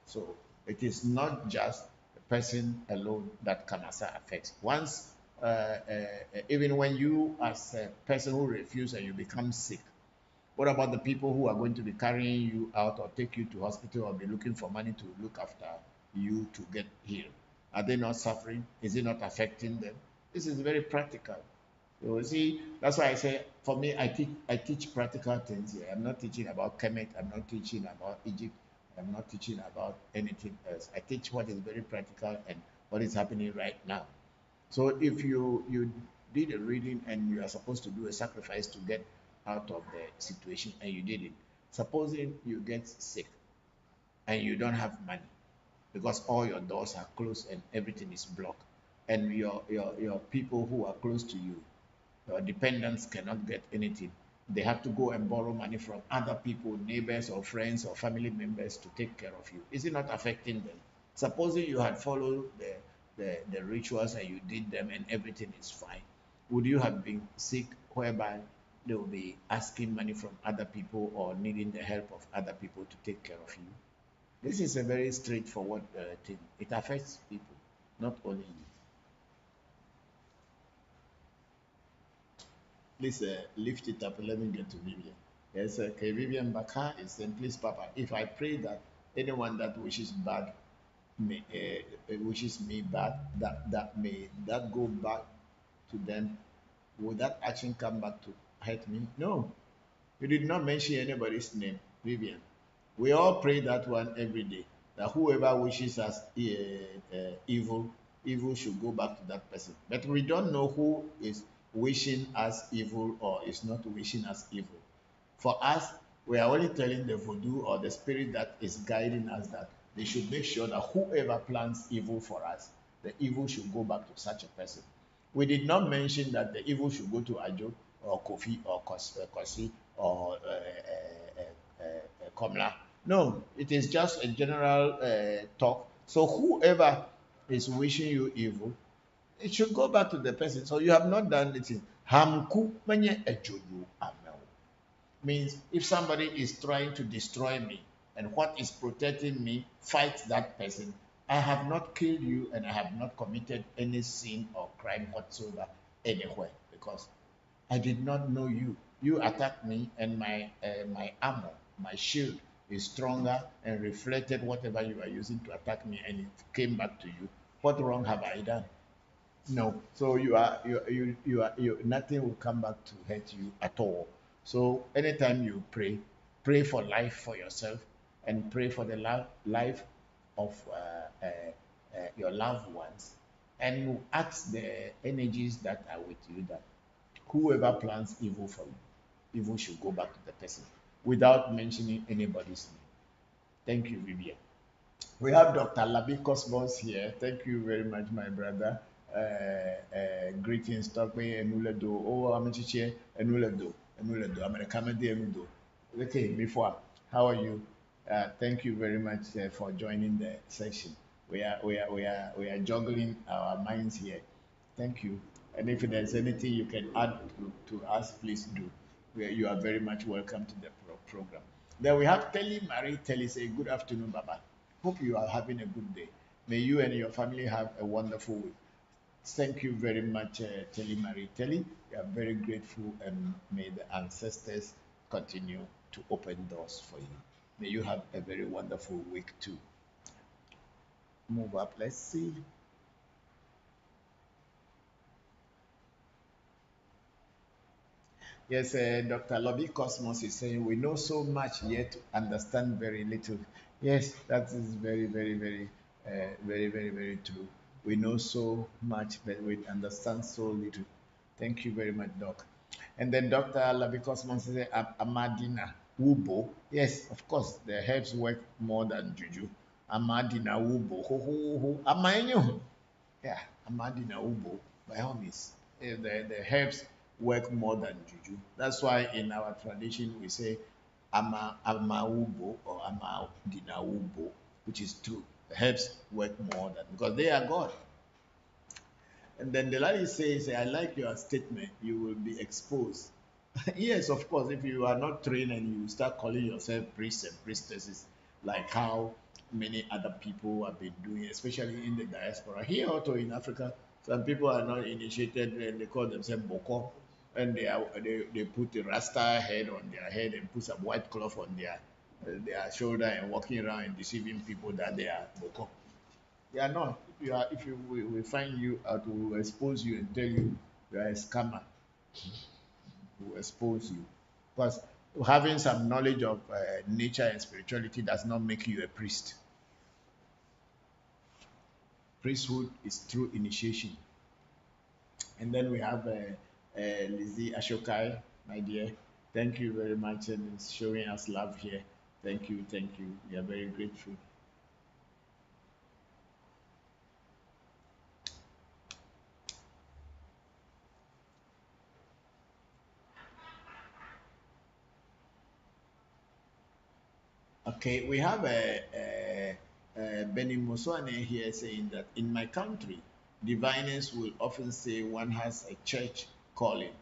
So it is not just the person alone that Kamasa affects. Once, even when you as a person who refuses and you become sick, what about the people who are going to be carrying you out or take you to hospital or be looking for money to look after you to get healed? Are they not suffering? Is it not affecting them? This is very practical. You see, that's why I say, for me, I teach practical things here. I'm not teaching about Kemet. I'm not teaching about Egypt. I'm not teaching about anything else. I teach what is very practical and what is happening right now. So if you did a reading and you are supposed to do a sacrifice to get out of the situation and you did it, supposing you get sick and you don't have money because all your doors are closed and everything is blocked, and your people who are close to you, your dependents, cannot get anything, they have to go and borrow money from other people, neighbors or friends or family members to take care of you. Is it not affecting them? Supposing you had followed the rituals and you did them and everything is fine, would you have been sick whereby they will be asking money from other people or needing the help of other people to take care of you? This is a very straightforward thing. It affects people, not only you. Please lift it up. Let me get to Vivian. Yes, okay. Vivian Baka is saying, please, Papa, if I pray that anyone that wishes bad, wishes me bad, that may that go back to them, will that action come back to hurt me? No, you did not mention anybody's name, Vivian. We all pray that one every day. That whoever wishes us evil, evil should go back to that person. But we don't know who is wishing us evil or is not wishing us evil. For us, we are only telling the voodoo or the spirit that is guiding us that they should make sure that whoever plans evil for us, the evil should go back to such a person. We did not mention that the evil should go to Ajo or Kofi or Kosi or Komla. No, it is just a general talk. So whoever is wishing you evil, it should go back to the person. So you have not done anything. Hamku manye ejoju amel. Means if somebody is trying to destroy me and what is protecting me, fight that person. I have not killed you and I have not committed any sin or crime whatsoever anywhere because I did not know you. You attacked me, and my armor, my shield, is stronger and reflected whatever you are using to attack me, and it came back to you. What wrong have I done? No. So you nothing will come back to hurt you at all. So anytime you pray, pray for life for yourself, and pray for the life of your loved ones, and ask the energies that are with you that whoever plans evil for you, evil should go back to the person without mentioning anybody's name. Thank you, Vivian. We have Dr. Labi Cosmos here. Thank you very much, my brother. Greetings, Tokwe Enuledo. Oh, Amichiche Enuledo. Enuledo. Amerikamadi Enudo. Okay, before, how are you? Thank you very much for joining the session. We are juggling our minds here. Thank you. And if there's anything you can add to us, please do. You are very much welcome to the program. Then we have Telly Marie. Telly say, good afternoon, Baba. Hope you are having a good day. May you and your family have a wonderful week. Thank you very much, Telly Marie. Telly, we are very grateful and may the ancestors continue to open doors for you. May you have a very wonderful week too. Move up, let's see. Yes, Dr. Lobby Cosmos is saying we know so much yet understand very little. Yes, that is very true. We know so much, but we understand so little. Thank you very much, Doc. And then Dr. Lobby Cosmos says Amadina Wubo. Yes, of course, the herbs work more than juju. Amadina Wubo. Ho ho ho. Amainyo. Yeah, Amadina Ubo, by all means. The herbs work more than juju. That's why in our tradition we say Ama Ubo or Amadina Ubo, which is true. The herbs work more than because they are God. And then the lady says, I like your statement, you will be exposed. Yes, of course, if you are not trained and you start calling yourself priests and priestesses, like how many other people have been doing, especially in the diaspora. Here also in Africa, some people are not initiated and they call themselves Bokor. And they put a rasta head on their head and put some white cloth on their shoulder and walking around and deceiving people that they are Bokor. They are not. If we find you out, we will expose you and tell you you are a scammer. We will expose you. Because having some knowledge of nature and spirituality does not make you a priest. Priesthood is through initiation. And then we have Lizzie Ashokai, my dear. Thank you very much and it's showing us love here. Thank you. We are very grateful. Okay, we have Benny Muswane here saying that in my country, diviners will often say one has a church calling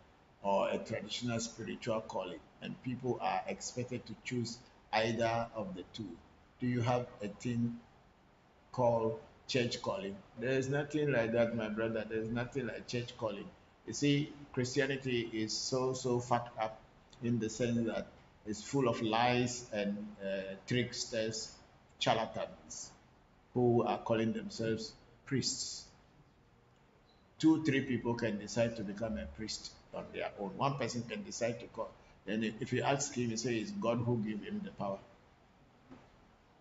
or a traditional spiritual calling, and people are expected to choose either of the two. Do you have a thing called church calling? There is nothing like that, my brother. There is nothing like church calling. You see, Christianity is so fucked up in the sense that it's full of lies and tricksters, charlatans who are calling themselves priests. 2, 3 people can decide to become a priest on their own. One person can decide to call. Then if you ask him, he says it's God who gave him the power.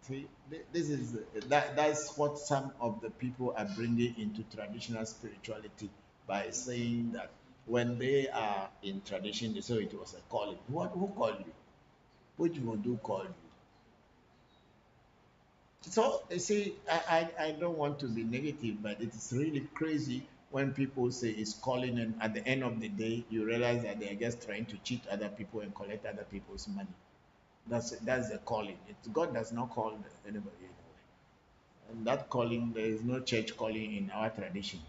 See, this is that's what some of the people are bringing into traditional spirituality by saying that when they are in tradition, they say it was a calling. Who called you? Which Voodoo called you? So you see, I don't want to be negative, but it is really crazy when people say it's calling, and at the end of the day, you realize that they are just trying to cheat other people and collect other people's money. That's the calling. God does not call anybody anyway. And that calling, there is no church calling in our tradition.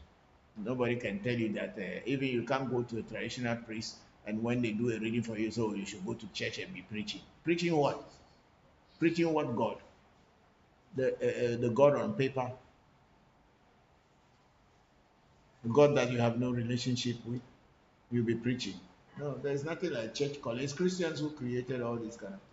Nobody can tell you that even you can't go to a traditional priest and when they do a reading for you, so you should go to church and be preaching. Preaching what? Preaching what God? The God on paper, the God that you have no relationship with, you'll be preaching. No, there's nothing like church calling. It's Christians who created all these kind of things.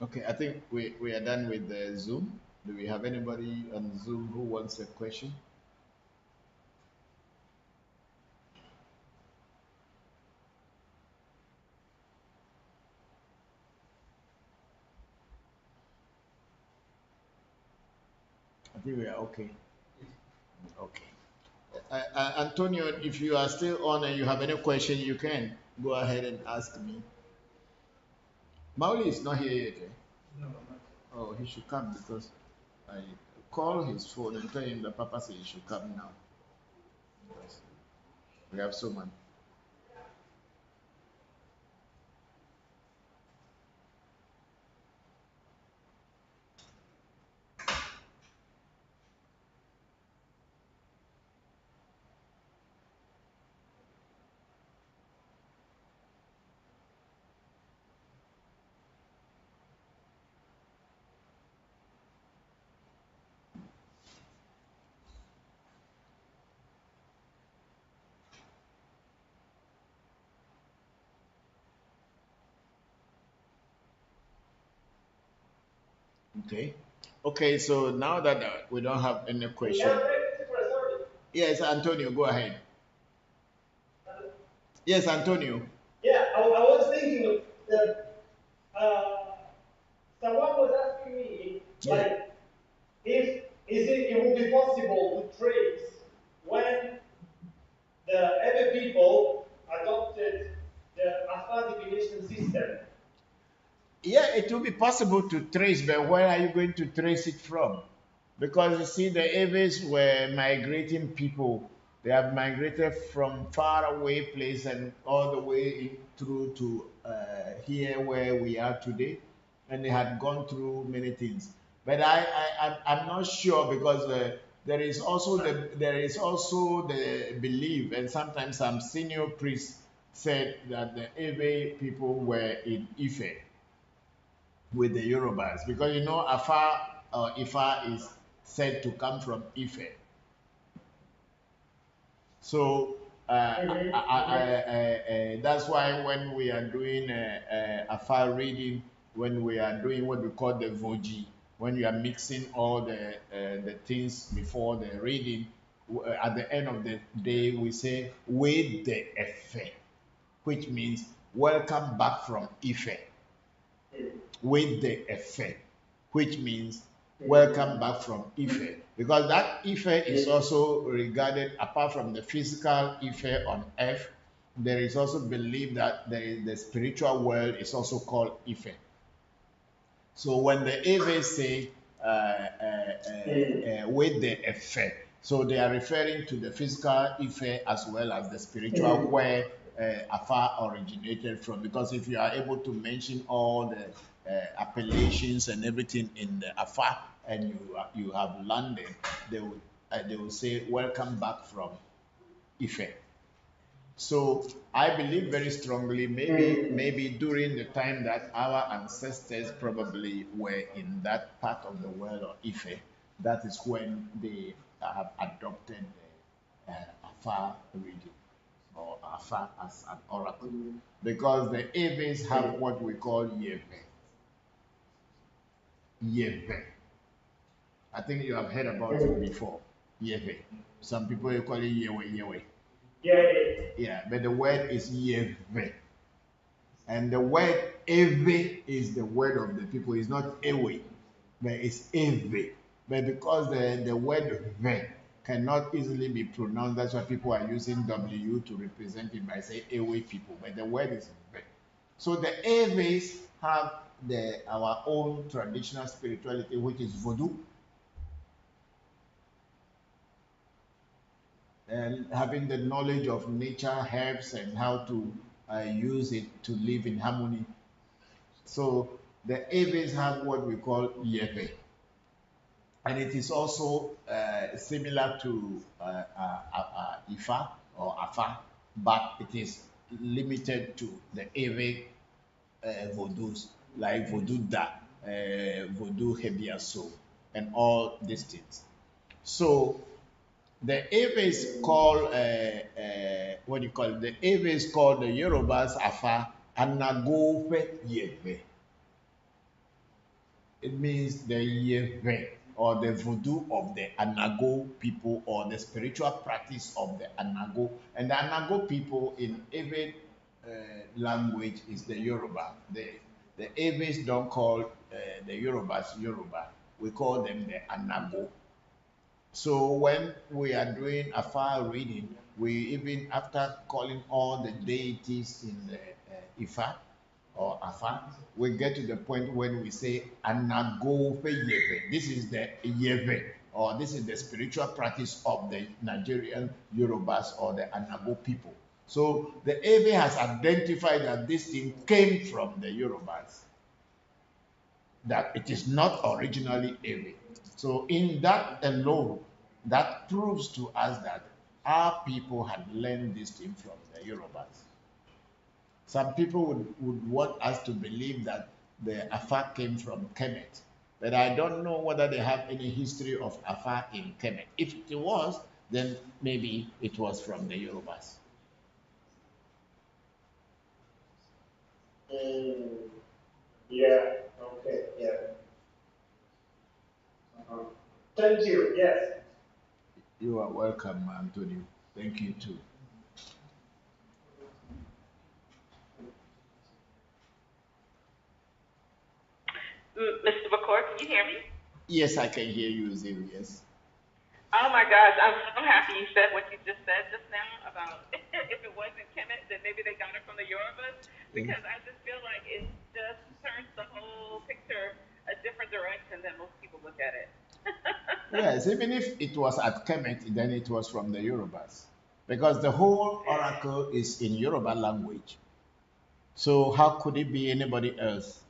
Okay, I think we are done with the Zoom. Do we have anybody on Zoom who wants a question? think we are okay. Okay. Antonio, if you are still on and you have any question, you can go ahead and ask me. Mauli is not here yet. Eh? Oh, he should come because I call his phone and tell him that Papa said he should come now. Because we have so much. Okay. Okay, so now that we don't have any question. Yes, Antonio, go ahead. Yes, Antonio. Yeah, I was thinking that someone was asking me, like, if it would be possible to trace when the other people adopted the Afar divination system. Yeah, it will be possible to trace, but where are you going to trace it from? Because you see, the Aves were migrating people. They have migrated from far away place and all the way in through to here where we are today, and they had gone through many things. But I'm not sure because there is also the belief, and sometimes some senior priests said that the Ave people were in Ife with the Yorubas because you know Afar or Ifa is said to come from Ife. So that's why when we are doing Afar reading, when we are doing what we call the Voji, when you are mixing all the things before the reading, at the end of the day we say with the Efe, which means welcome back from Ife. With the Efe, which means welcome back from Ife. Because that Ife is also regarded, apart from the physical Ife on earth, there is also belief that the spiritual world is also called Ife. So when the Ave say with the Efe, so they are referring to the physical Ife as well as the spiritual where Afar originated from. Because if you are able to mention all the appellations and everything in the Afar and you have landed, they will say welcome back from Ife. So I believe very strongly, maybe during the time that our ancestors probably were in that part of the world or Ife, that is when they have adopted the Afa reading or Afa as an oracle. Because the Aves have what we call Yeve. Yeve. I think you have heard about it before. Yeve. Some people call it Yewe Yewe. Yeah, but the word is Yeve. And the word Eve is the word of the people. It's not Ewe, but it's Eve. But because the word Ve cannot easily be pronounced, that's why people are using W to represent it by saying Ewe people. But the word is Ve. So the Eves have our own traditional spirituality, which is Voodoo. And having the knowledge of nature, herbs, and how to use it to live in harmony. So the Aves have what we call Yeve. And it is also similar to Ifa or Afa, but it is limited to the Ave Vodus, like Voodoo Da, Voodoo Hebiaso, and all these things. So the Aves call what do you call it? The Aves call the Yorubas Afa Anagofe Yeve. It means the Yeve or the voodoo of the Anago people or the spiritual practice of the Anago. And the Anago people in every language is the Yoruba. The Aves don't call the Yorubas Yoruba. We call them the Anago. So when we are doing a file reading, we even after calling all the deities in the Ifa or Afa, we get to the point when we say Anagofe Yeve. This is the Yeve, or this is the spiritual practice of the Nigerian Yorubas or the Anago people. So the Eve has identified that this thing came from the Yorubas, that it is not originally Eve. So in that alone, that proves to us that our people had learned this thing from the Yorubas. Some people would want us to believe that the Afar came from Kemet, but I don't know whether they have any history of Afar in Kemet. If it was, then maybe it was from the Yorubas. Yeah. Okay. Yeah. Uh-huh. Thank you. Yes. You are welcome, Antonio. Thank you too. Mr. Bokor, can you hear me? Yes, I can hear you, Zero. Yes. Oh my gosh, I'm so happy you said what you just said just now about if it wasn't Kemet, then maybe they got it from the Yorubas, Yeah. because I just feel like it just turns the whole picture a different direction than most people look at it. Yes, even if it was at Kemet, then it was from the Yorubas. Because the whole oracle is in Yoruba language. So how could it be anybody else?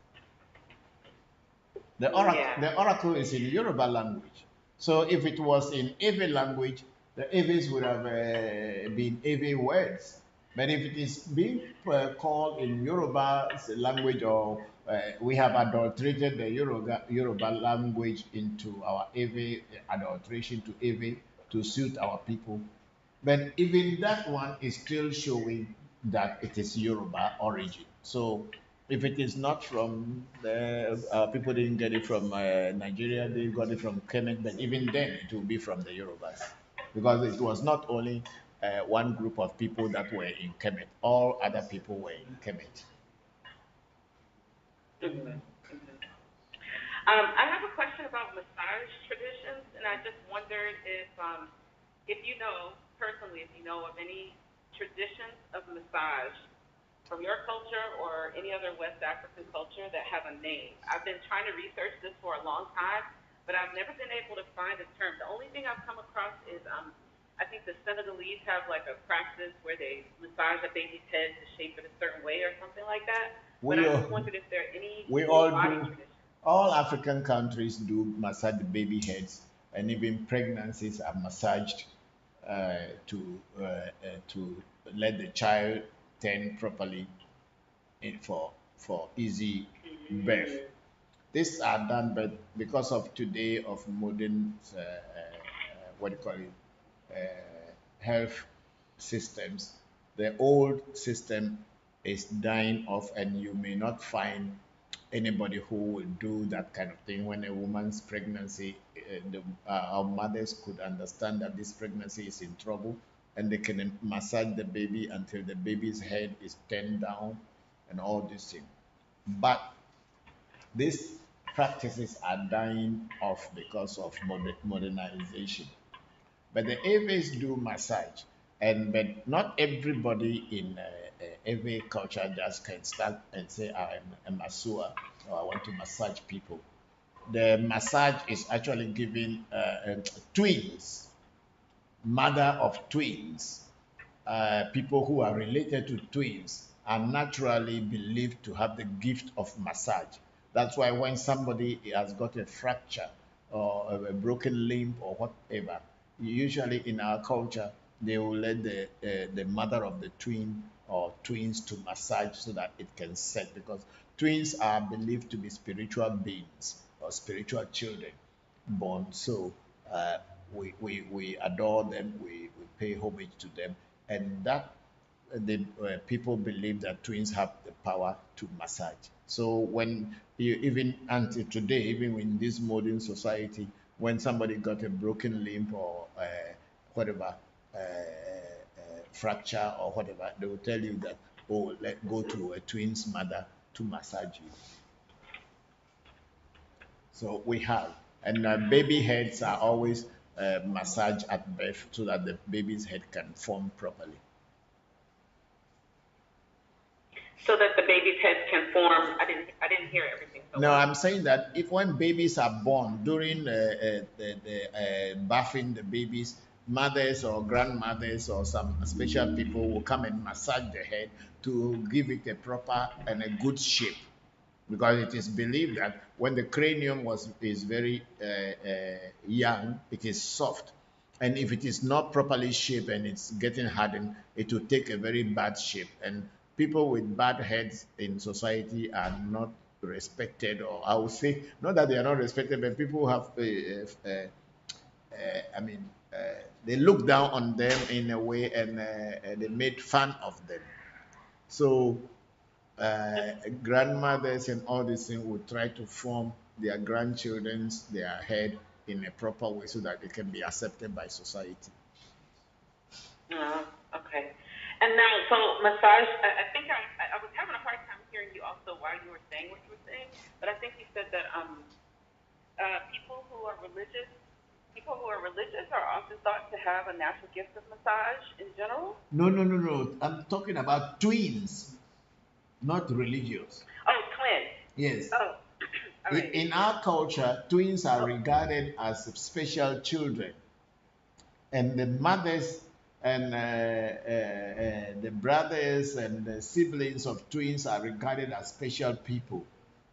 Yeah. The oracle is in Yoruba language. So if it was in Ewe language, the Eves would have been Ewe words. But if it is being called in Yoruba language, or we have adulterated the Yoruba language into our Ewe adulteration to Ewe to suit our people, but even that one is still showing that it is Yoruba origin. So if it is not from the people didn't get it from Nigeria, they got it from Kemet, but even then it will be from the Yorubas, because it was not only one group of people that were in Kemet; all other people were in Kemet. Mhm. Mhm. I have a question about massage traditions, and I just wondered if you know personally, if you know of any traditions of massage from your culture or any other West African culture that have a name. I've been trying to research this for a long time, but I've never been able to find a term. The only thing I've come across is I think the Senegalese have like a practice where they massage a baby's head to shape it a certain way or something like that. But We I all, just wondered if there are any we full all body do. traditions. All African countries do massage the baby heads, and even pregnancies are massaged to let the child turn properly for easy birth. Mm. These are done, but because of today of modern what do you call it, health systems, the old system is dying off, and you may not find anybody who will do that kind of thing. When a woman's pregnancy, our mothers could understand that this pregnancy is in trouble, and they can massage the baby until the baby's head is turned down and all these things. But these practices are dying off because of modernization. But the AVs do massage, and but not everybody in AV culture just can start and say I'm a masseur or I want to massage people. The massage is actually giving twins, mother of twins, people who are related to twins are naturally believed to have the gift of massage. That's why when somebody has got a fracture or a broken limb or whatever, usually in our culture, they will let the mother of the twin or twins to massage so that it can set, because twins are believed to be spiritual beings or spiritual children born. So we adore them, we pay homage to them, and that the people believe that twins have the power to massage. So when you even until today, even in this modern society, when somebody got a broken limb or whatever fracture or whatever, they will tell you that, oh, let go to a twin's mother to massage you. So we have, and baby heads are always massage at birth so that the baby's head can form properly. So that the baby's head can form. I didn't hear everything. So No, well. I'm saying that if when babies are born during the bathing the babies, mothers or grandmothers or some special people will come and massage the head to give it a proper and a good shape, because it is believed that when the cranium is very young, it is soft, and if it is not properly shaped and it's getting hardened, it will take a very bad shape, and people with bad heads in society are not respected, or I would say not that they are not respected, but people have I mean, they look down on them in a way, and they made fun of them. So grandmothers and all these things would try to form their grandchildren's their head in a proper way so that they can be accepted by society. Okay. And now, so massage. I think I was having a hard time hearing you also while you were saying what you were saying, but I think you said that people who are religious. People who are religious are often thought to have a natural gift of massage in general. No, no, no, no. I'm talking about twins, not religious. Oh, twins. Yes. Oh, all right. In our culture, twins are regarded as special children, and the mothers and the brothers and the siblings of twins are regarded as special people.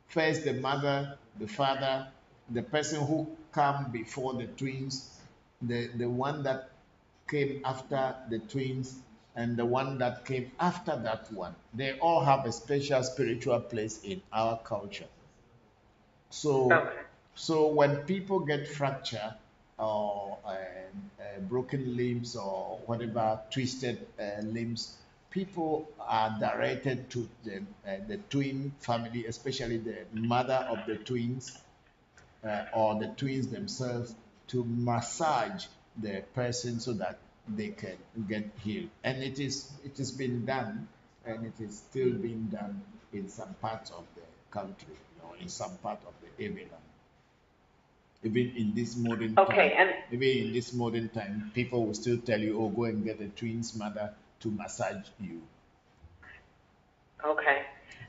First, the mother, the father, the person who come before the twins, the one that came after the twins, and the one that came after that one. They all have a special spiritual place in our culture. So, Okay. so when people get fracture or broken limbs or whatever twisted limbs, people are directed to the twin family, especially the mother of the twins or the twins themselves, to massage the person so that they can get healed. And it has been done, and it is still being done in some parts of the country, in some part of the area. Even in this modern Okay, time, and even in this modern time, people will still tell you, "Oh, go and get a twins mother to massage you." okay,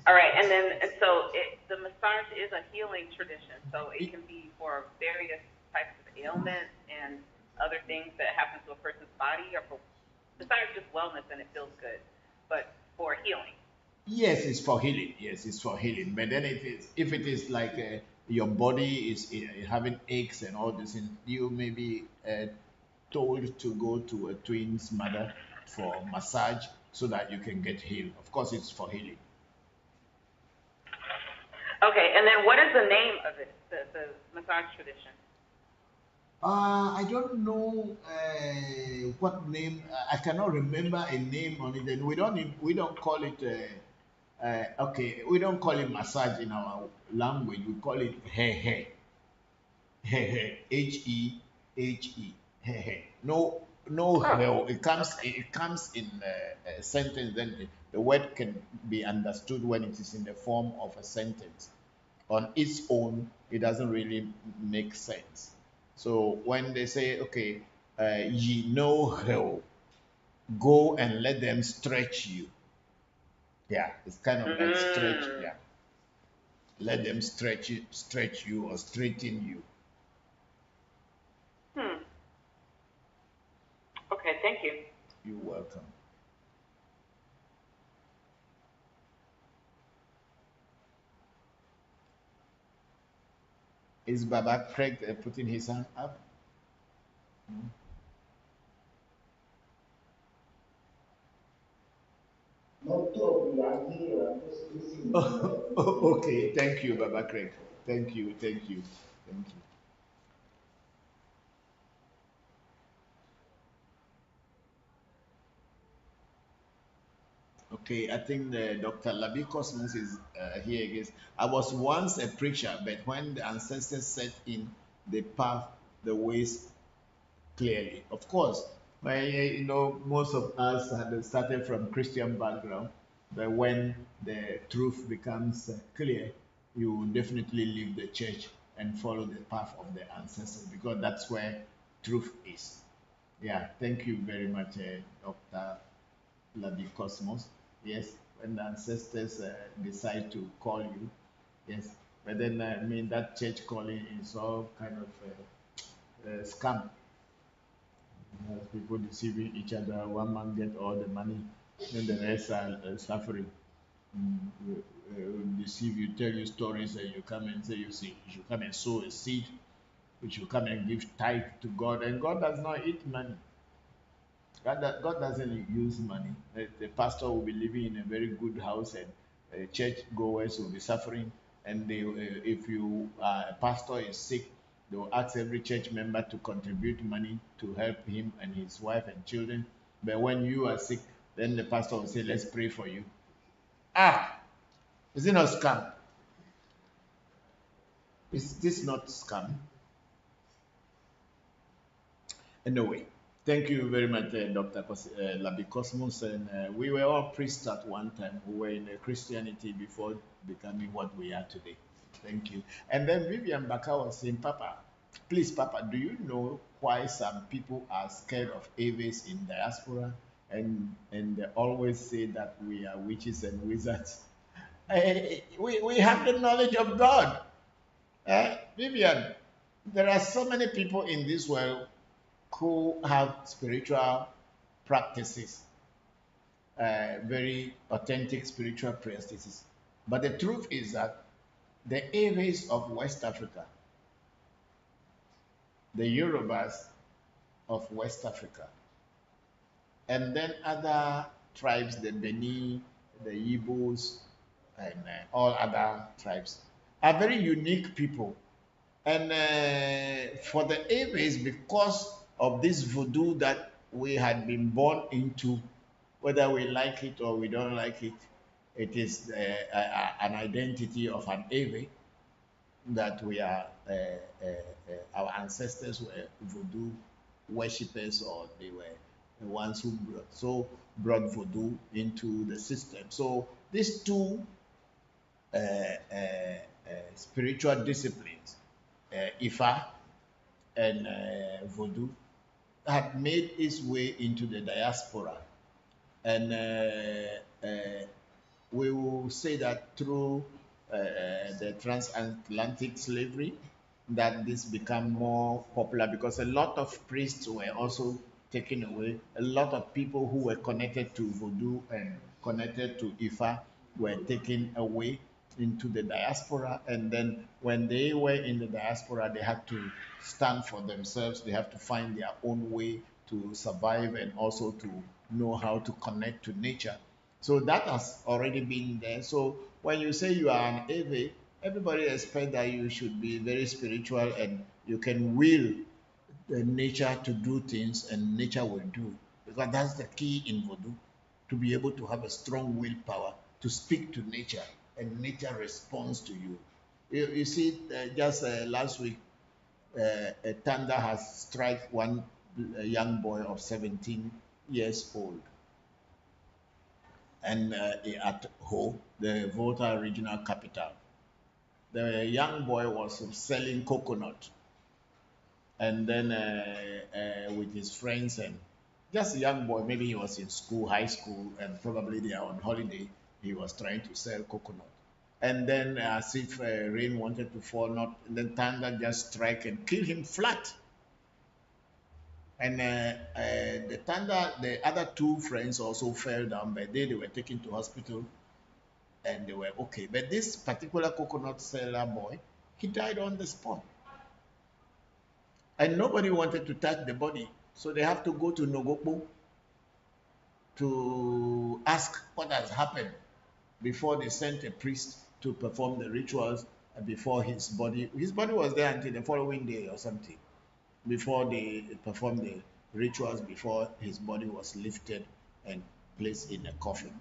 all right, and then and so the massage is a healing tradition, so it can be for various types of ailments and other things that happen to a person's body, or for besides just wellness and it feels good, but for healing. Yes, it's for healing. Yes, it's for healing. But then it is, if it is like your body is having aches and all this, and you may be told to go to a twins mother for massage so that you can get healed. Of course, it's for healing. Okay, and then what is the name of it, the massage tradition? I don't know what name. I cannot remember a name on it, and we don't call it. Okay, we don't call it massage in our language. We call it he he he he. No, no hell. It comes in a sentence. Then the word can be understood when it is in the form of a sentence. On its own, it doesn't really make sense. So when they say, okay, ye know hell, go and let them stretch you. Yeah, it's kind of like stretch. Yeah, let them stretch you or straighten you. Okay, thank you. You're welcome. Is Baba Craig putting his hand up? Not talking, I'm here, I'm just listening. Okay. Thank you, Baba Craig. Thank you. Thank you. Thank you. Okay, I think Dr. Labi Cosmos is here again. I was once a preacher, but when the ancestors set in, they path the ways clearly. Of course, most of us had started from Christian background, but when the truth becomes clear, you definitely leave the church and follow the path of the ancestors, because that's where truth is. Yeah, thank you very much, Dr. Labi Cosmos. Yes, when the ancestors decide to call you, yes, but then I mean that church calling is all kind of scam. People deceiving each other. One man get all the money, then the rest are suffering. Deceive you, tell you stories, and you come and say you see, you should come and sow a seed, you should come and give tithe to God, and God does not eat money. God doesn't use money. The pastor will be living in a very good house, and church goers will be suffering. And if a pastor is sick, they will ask every church member to contribute money to help him and his wife and children. But when you are sick, then the pastor will say, "Let's pray for you." Ah, is it not scam? Is this not scam? Anyway, thank you very much, Dr. Labi Cosmos. And we were all priests at one time who were in Christianity before becoming what we are today. Thank you. And then Vivian Baka was saying, Papa, please, Papa, do you know why some people are scared of Aves in diaspora? And they always say that we are witches and wizards. We have the knowledge of God. Vivian, there are so many people in this world who have spiritual practices, very authentic spiritual practices. But the truth is that the Aves of West Africa, the Yorubas of West Africa, and then other tribes, the Beni, the Igbos, and all other tribes, are very unique people. And for the Aves, because of this voodoo that we had been born into, whether we like it or we don't like it, it is an identity of an Ave that we are, our ancestors were voodoo worshippers, or they were the ones who brought voodoo into the system. So these two spiritual disciplines, Ifa and voodoo, had made its way into the diaspora. And we will say that through the transatlantic slavery, that this became more popular, because a lot of priests were also taken away. A lot of people who were connected to voodoo and connected to Ifa were taken away into the diaspora. And then when they were in the diaspora, they had to stand for themselves. They have to find their own way to survive and also to know how to connect to nature. So that has already been there. So when you say you are an Ave, everybody expects that you should be very spiritual and you can will the nature to do things, and nature will do. Because that's the key in voodoo, to be able to have a strong willpower to speak to nature, and nature responds to you. You see, just last week, a thunder has struck one young boy of 17 years old, and at Ho, the Volta regional capital. The young boy was selling coconut, and then with his friends, and just a young boy, maybe he was in school, high school, and probably they are on holiday. He was trying to sell coconut, and then as if rain wanted to fall, not, and then thunder just strike and kill him flat. And the thunder, the other two friends also fell down, but they were taken to hospital and they were okay. But this particular coconut seller boy, he died on the spot. And nobody wanted to touch the body. So they have to go to Nogokbo to ask what has happened before they sent a priest to perform the rituals before his body. His body was there until the following day or something, before they performed the rituals, before his body was lifted and placed in a coffin.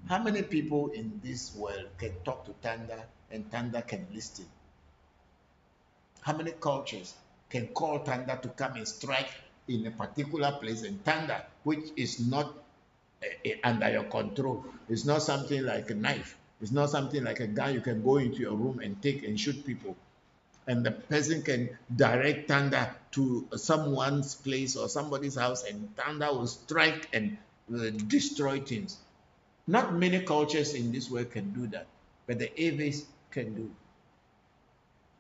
How many people in this world can talk to thunder and thunder can listen? How many cultures can call thunder to come and strike in a particular place, and thunder, which is not under your control, it's not something like a knife, it's not something like a gun you can go into your room and take and shoot people. and the person can direct thunder to someone's place or somebody's house, and thunder will strike and destroy things. Not many cultures in this world can do that, but the Aves can do.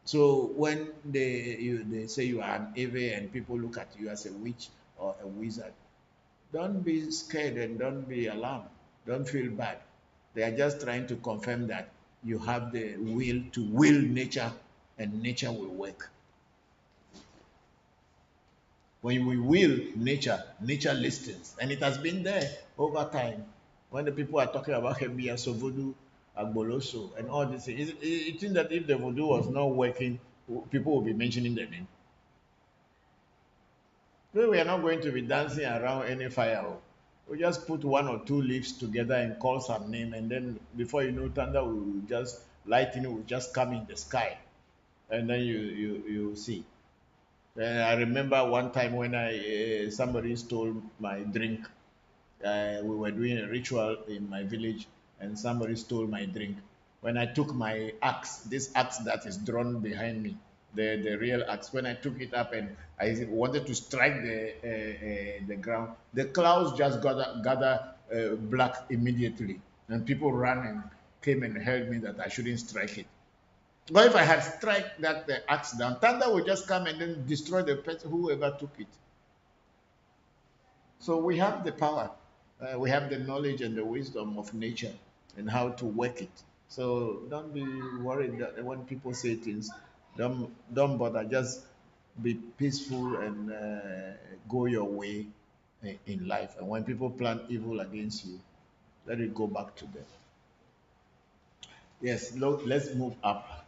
So when they say you are an Ave and people look at you as a witch or a wizard, don't be scared and don't be alarmed. Don't feel bad. They are just trying to confirm that you have the will to will nature, and nature will work. When we will nature, nature listens. And it has been there over time. When the people are talking about Hebia, Sovodu, Agboloso, and all these things, it think that if the voodoo was not working, people will be mentioning the name. We are not going to be dancing around any fire. We just put one or two leaves together and call some name, and then before you know, thunder will just lightning will just come in the sky, and then you see. I remember one time when I somebody stole my drink. We were doing a ritual in my village, and somebody stole my drink. When I took my axe, this axe that is drawn behind me, the real axe, when I took it up and I wanted to strike the ground, the clouds just gather black immediately, and people ran and came and held me that I shouldn't strike it. But if I had strike that axe down, thunder would just come and then destroy the person whoever took it. So we have the power, we have the knowledge and the wisdom of nature and how to work it. So don't be worried that when people say things, don't bother. Just be peaceful and go your way in life. And when people plan evil against you, let it go back to them. Yes, let's move up.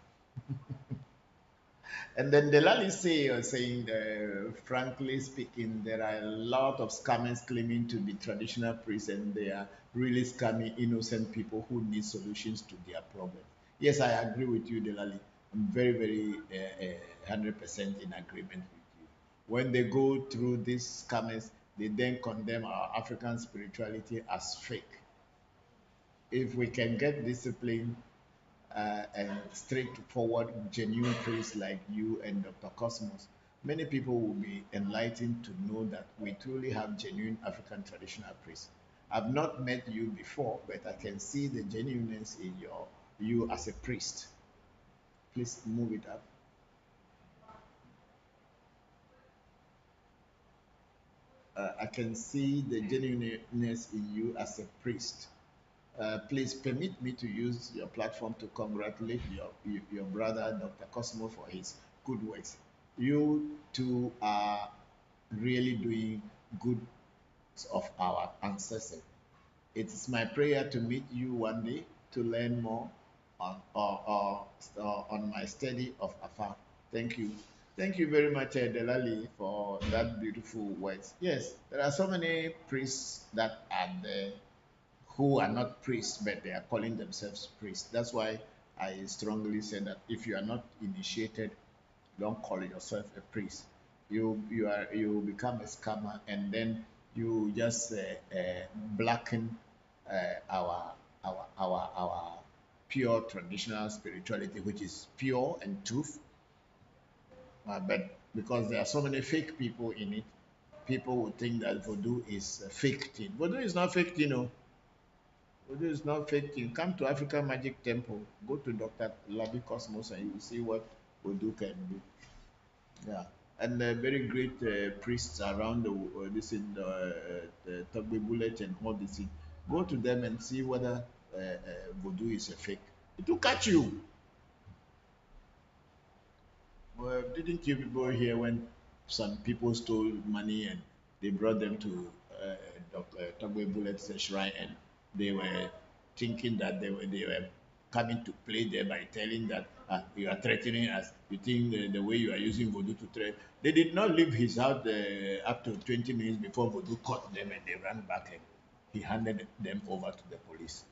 And then the Lali say, saying, frankly speaking, there are a lot of scammers claiming to be traditional priests, and they are really scamming innocent people who need solutions to their problems. Yes, I agree with you, Delali. I'm very, very 100% in agreement with you. When they go through these scammers, they then condemn our African spirituality as fake. If we can get discipline and straightforward, genuine priests like you and Dr. Cosmos, many people will be enlightened to know that we truly have genuine African traditional priests. I've not met you before, but I can see the genuineness in you as a priest. Please move it up. I can see the genuineness in you as a priest. Please permit me to use your platform to congratulate your brother, Dr. Cosmo, for his good works. You two are really doing good of our ancestors. It is my prayer to meet you one day to learn more on my study of Afar. Thank you. Thank you very much, Delali, for that beautiful words. Yes, there are so many priests that are there who are not priests, but they are calling themselves priests. That's why I strongly say that if you are not initiated, don't call yourself a priest. You become a scammer, and then you just blacken our pure traditional spirituality, which is pure and truth. But because there are so many fake people in it, people would think that voodoo is a fake thing. Voodoo is not fake, you know. Voodoo is not fake thing. Come to African Magic Temple, go to Dr. Labi Cosmos, and you will see what voodoo can do. Yeah, and very great priests around this in the Togbe Bullet and all this thing. Go to them and see whether voodoo is a fake. It will catch you. Well, didn't you people hear when some people stole money and they brought them to Togbe Bullet's shrine, and they were thinking that they were coming to play there by telling that you are threatening us. You think the way you are using voodoo to threaten. They did not leave his house up to 20 minutes before voodoo caught them, and they ran back and he handed them over to the police.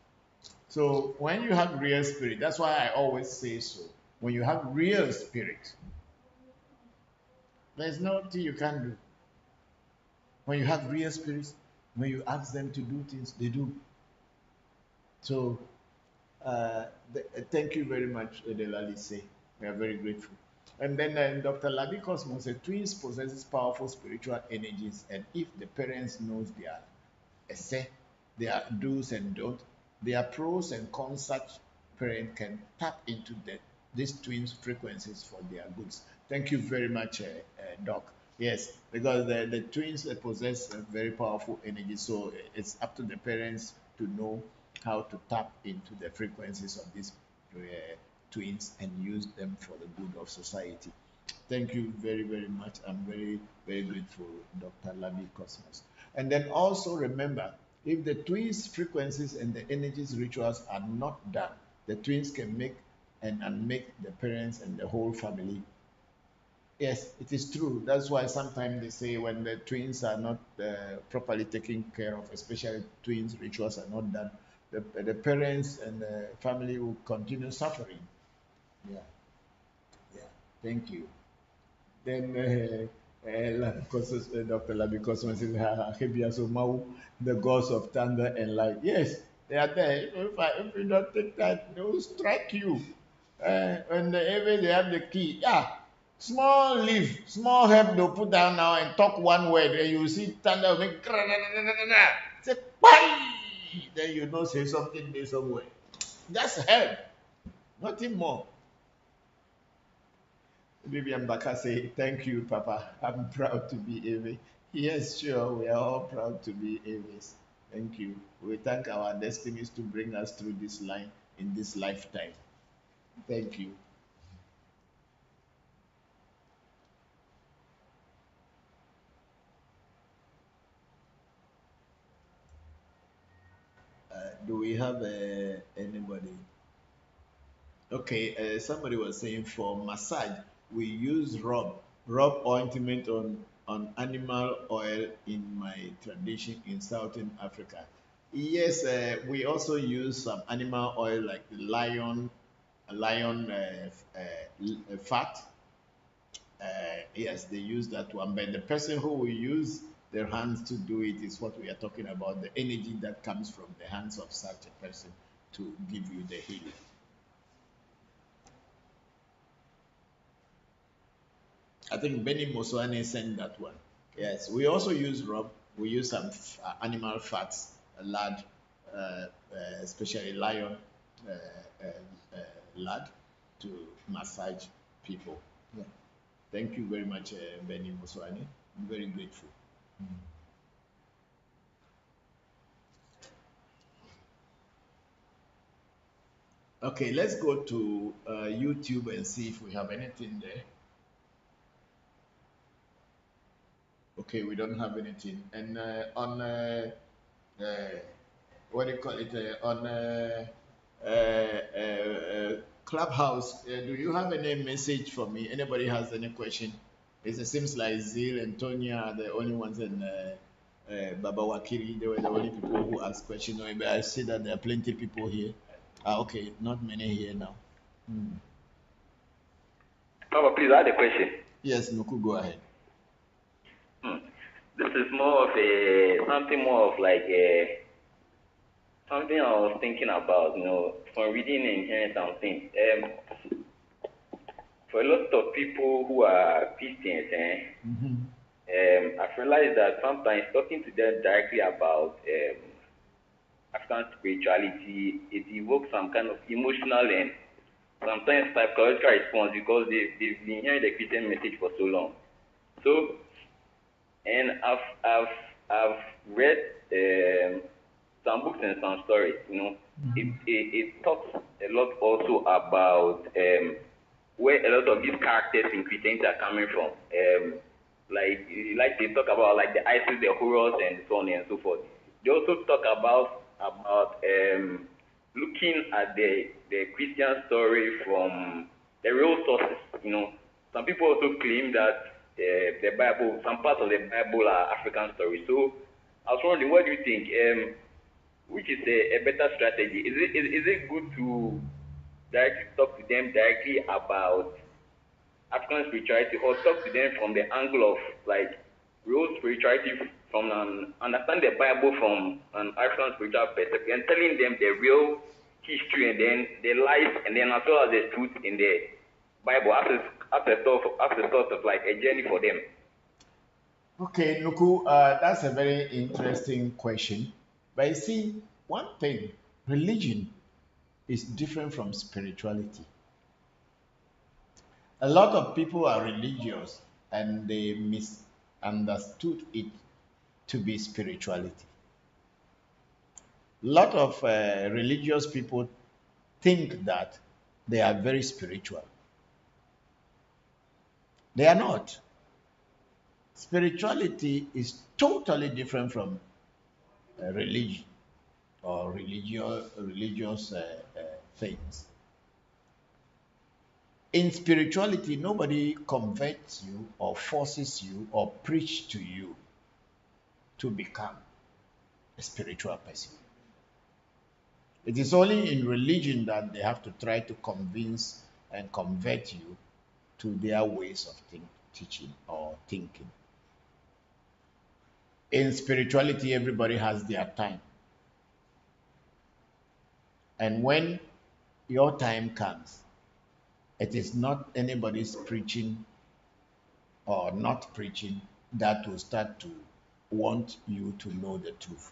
So when you have real spirit, that's why I always say so. When you have real spirit, there's nothing you can do. When you have real spirits, when you ask them to do things, they do. So thank you very much, Delali say. We are very grateful. And then Dr. Labi Cosmos said twins possesses powerful spiritual energies, and if the parents knows their do's and don'ts, their pros and cons, such parent can tap into these twins frequencies for their goods. Thank you very much, Doc. Yes, because the twins possess a very powerful energy, so it's up to the parents to know how to tap into the frequencies of these twins and use them for the good of society. Thank you very, very much. I'm very, very grateful, Dr. Labi Cosmos. And then also remember, if the twins frequencies and the energies rituals are not done, the twins can make and unmake the parents and the whole family. Yes, it is true. That's why sometimes they say when the twins are not properly taken care of, especially twins rituals are not done, the parents and the family will continue suffering. Yeah, yeah. Thank you. Then Dr. Labikos says, the gods of thunder and light. Yes, they are there. If you don't take that, they will strike you. Whenever they have the key, yeah, small leaf, small herb they'll put down now and talk one word, and you see thunder make say, bye! Then you know say something there somewhere. That's herb, nothing more. Vivian Baka say, thank you, Papa. I'm proud to be Eve. Yes, sure. We are all proud to be Aves. Thank you. We thank our destinies to bring us through this line in this lifetime. Thank you. Do we have anybody? Okay, somebody was saying for massage, we use rub ointment on animal oil in my tradition in Southern Africa. Yes, we also use some animal oil like the lion fat. Yes, they use that one, but the person who will use their hands to do it is what we are talking about, the energy that comes from the hands of such a person to give you the healing. I think Benny Moswane sent that one. Yes, we also use rub. We use some animal fats, lard, especially lion lard, to massage people. Yeah. Thank you very much, Benny Moswane. I'm very grateful. Okay, let's go to YouTube and see if we have anything there. Okay, we don't have anything. And on what do you call it? On Clubhouse, do you have any message for me? Anybody has any question? It seems like Zil and Tonya are the only ones, and Baba Wakiri, they were the only people who asked questions. But I see that there are plenty of people here. Okay, not many here now. Papa, please, I had a question. Yes, Nuku, go ahead. This is more of something I was thinking about, from reading and hearing something. For a lot of people who are Christians, I've realized that sometimes talking to them directly about African spirituality, it evokes some kind of emotional and sometimes psychological response because they've been hearing the Christian message for so long. So, and I've read some books and some stories. It talks a lot also about where a lot of these characters in Christianity are coming from. Like they talk about like the ISIS, the horrors, and so on and so forth. They also talk about looking at the Christian story from the real sources. Some people also claim that the Bible, some parts of the Bible are African stories. So I was wondering, what do you think? Which is a better strategy? Is it good to directly talk to them directly about African spirituality, or talk to them from the angle of like real spirituality, from understand the Bible from an African spiritual perspective, and telling them the real history and then the life and then as well as the truth in the Bible, as sort of like a journey for them? Okay, Nuku, that's a very interesting question. But you see, one thing, religion is different from spirituality. A lot of people are religious and they misunderstood it to be spirituality. A lot of religious people think that they are very spiritual. They are not. Spirituality is totally different from religion or religious things. In spirituality, nobody converts you or forces you or preach to you to become a spiritual person. It is only in religion that they have to try to convince and convert you to their ways of teaching or thinking. In spirituality, everybody has their time. And when your time comes, it is not anybody's preaching or not preaching that will start to want you to know the truth.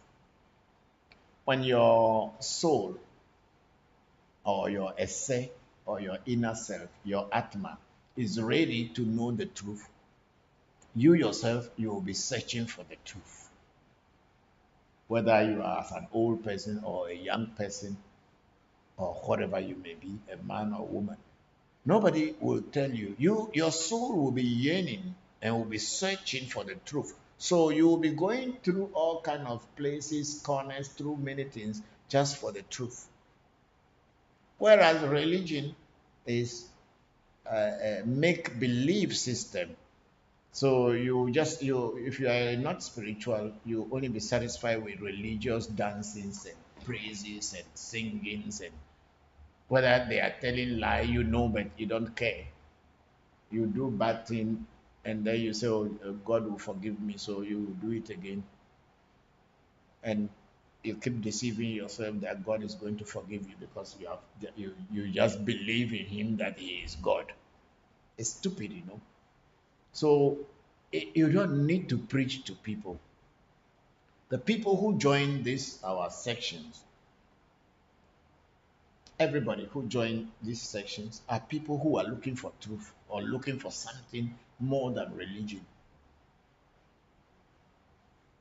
When your soul or your essay or your inner self, your atma, is ready to know the truth, you yourself, you will be searching for the truth. Whether you are as an old person or a young person or whatever you may be, a man or woman, nobody will tell you. Your soul will be yearning and will be searching for the truth. So you will be going through all kind of places, corners, through many things just for the truth. Whereas religion is a make-believe system. So if you are not spiritual, you only be satisfied with religious dancings and praises and singings, and whether they are telling lie, but you don't care. You do bad thing, and then you say, "Oh, God will forgive me," so you do it again, and you keep deceiving yourself that God is going to forgive you because you just believe in Him that He is God. It's stupid. So you don't need to preach to people. The people who join our sections, everybody who join these sections are people who are looking for truth or looking for something more than religion.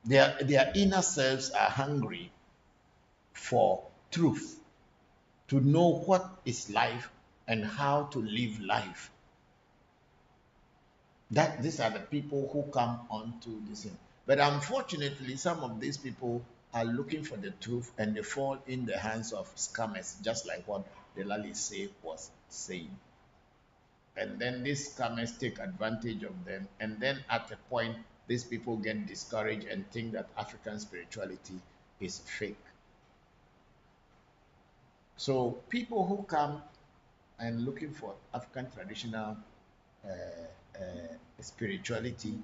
Their inner selves are hungry for truth, to know what is life and how to live life. These are the people who come onto this thing. But unfortunately, some of these people are looking for the truth and they fall in the hands of scammers, just like what the Lali was saying. And then these scammers take advantage of them. And then at a point, these people get discouraged and think that African spirituality is fake. So people who come and looking for African traditional spirituality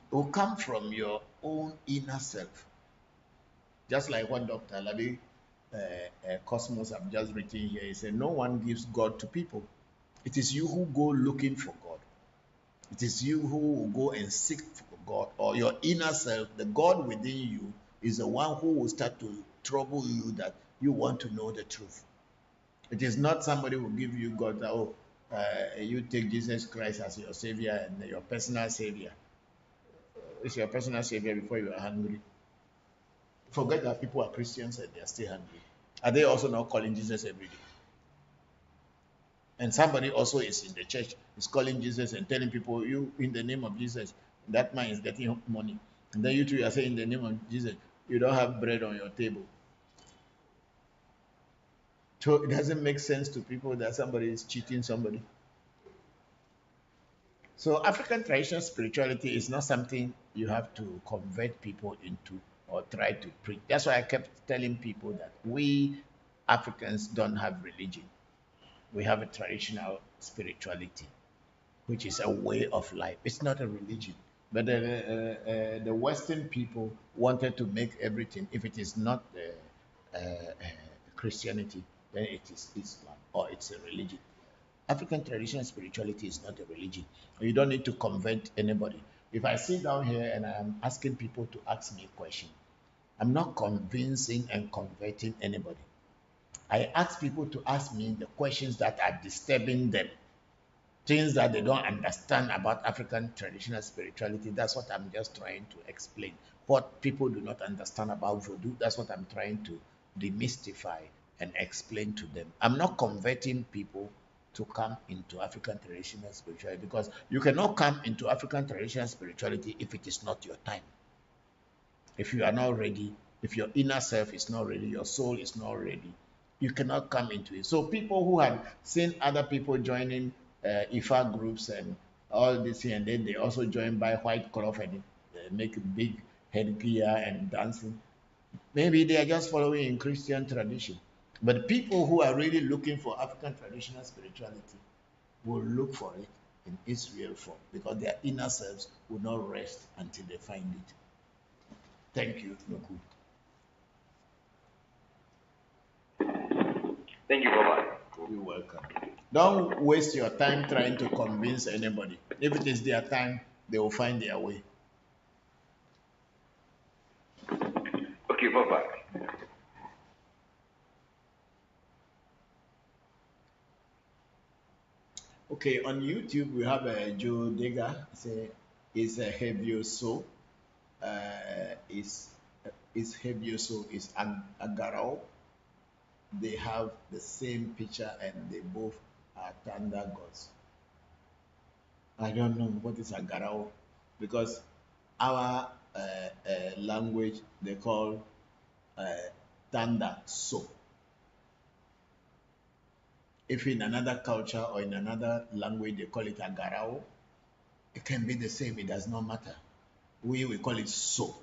will come from your own inner self. Just like what Dr. Alabi Cosmos have just written here. He said, no one gives God to people. It is you who go looking for God. It is you who will go and seek for God, or your inner self, the God within you, is the one who will start to trouble you that you want to know the truth. It is not somebody who will give you God that, you take Jesus Christ as your Savior and your personal Savior. It's your personal Savior before you are hungry. Forget that people are Christians and they are still hungry. Are they also not calling Jesus every day? And somebody also is in the church, is calling Jesus and telling people, you, in the name of Jesus, that man is getting money. And then you two are saying, in the name of Jesus, you don't have bread on your table. So it doesn't make sense to people that somebody is cheating somebody. So African traditional spirituality is not something you have to convert people into or try to preach. That's why I kept telling people that we Africans don't have religion. We have a traditional spirituality, which is a way of life. It's not a religion. But the Western people wanted to make everything, if it is not Christianity, then it is Islam or it's a religion. African traditional spirituality is not a religion. You don't need to convert anybody. If I sit down here and I'm asking people to ask me a question, I'm not convincing and converting anybody. I ask people to ask me the questions that are disturbing them, things that they don't understand about African traditional spirituality. That's what I'm just trying to explain. What people do not understand about voodoo, that's what I'm trying to demystify and explain to them. I'm not converting people to come into African traditional spirituality, because you cannot come into African traditional spirituality if it is not your time. If you are not ready, if your inner self is not ready, your soul is not ready, you cannot come into it. So people who had seen other people joining Ifa groups and all this, and then they also join by white cloth and make big headgear and dancing, maybe they are just following in Christian tradition. But people who are really looking for African traditional spirituality will look for it in its real form, because their inner selves will not rest until they find it. Thank you, Nuku. Thank you, bye-bye. You're welcome. Don't waste your time trying to convince anybody. If it is their time, they will find their way. Okay, bye-bye. Okay, on YouTube we have Joe Dega. Say is a Hebioso. Is Hebioso is Agarao. They have the same picture and they both are thunder gods. I don't know what is Agarao, because our language they call thunder so. If in another culture or in another language they call it Agarao, it can be the same, it does not matter. We call it so.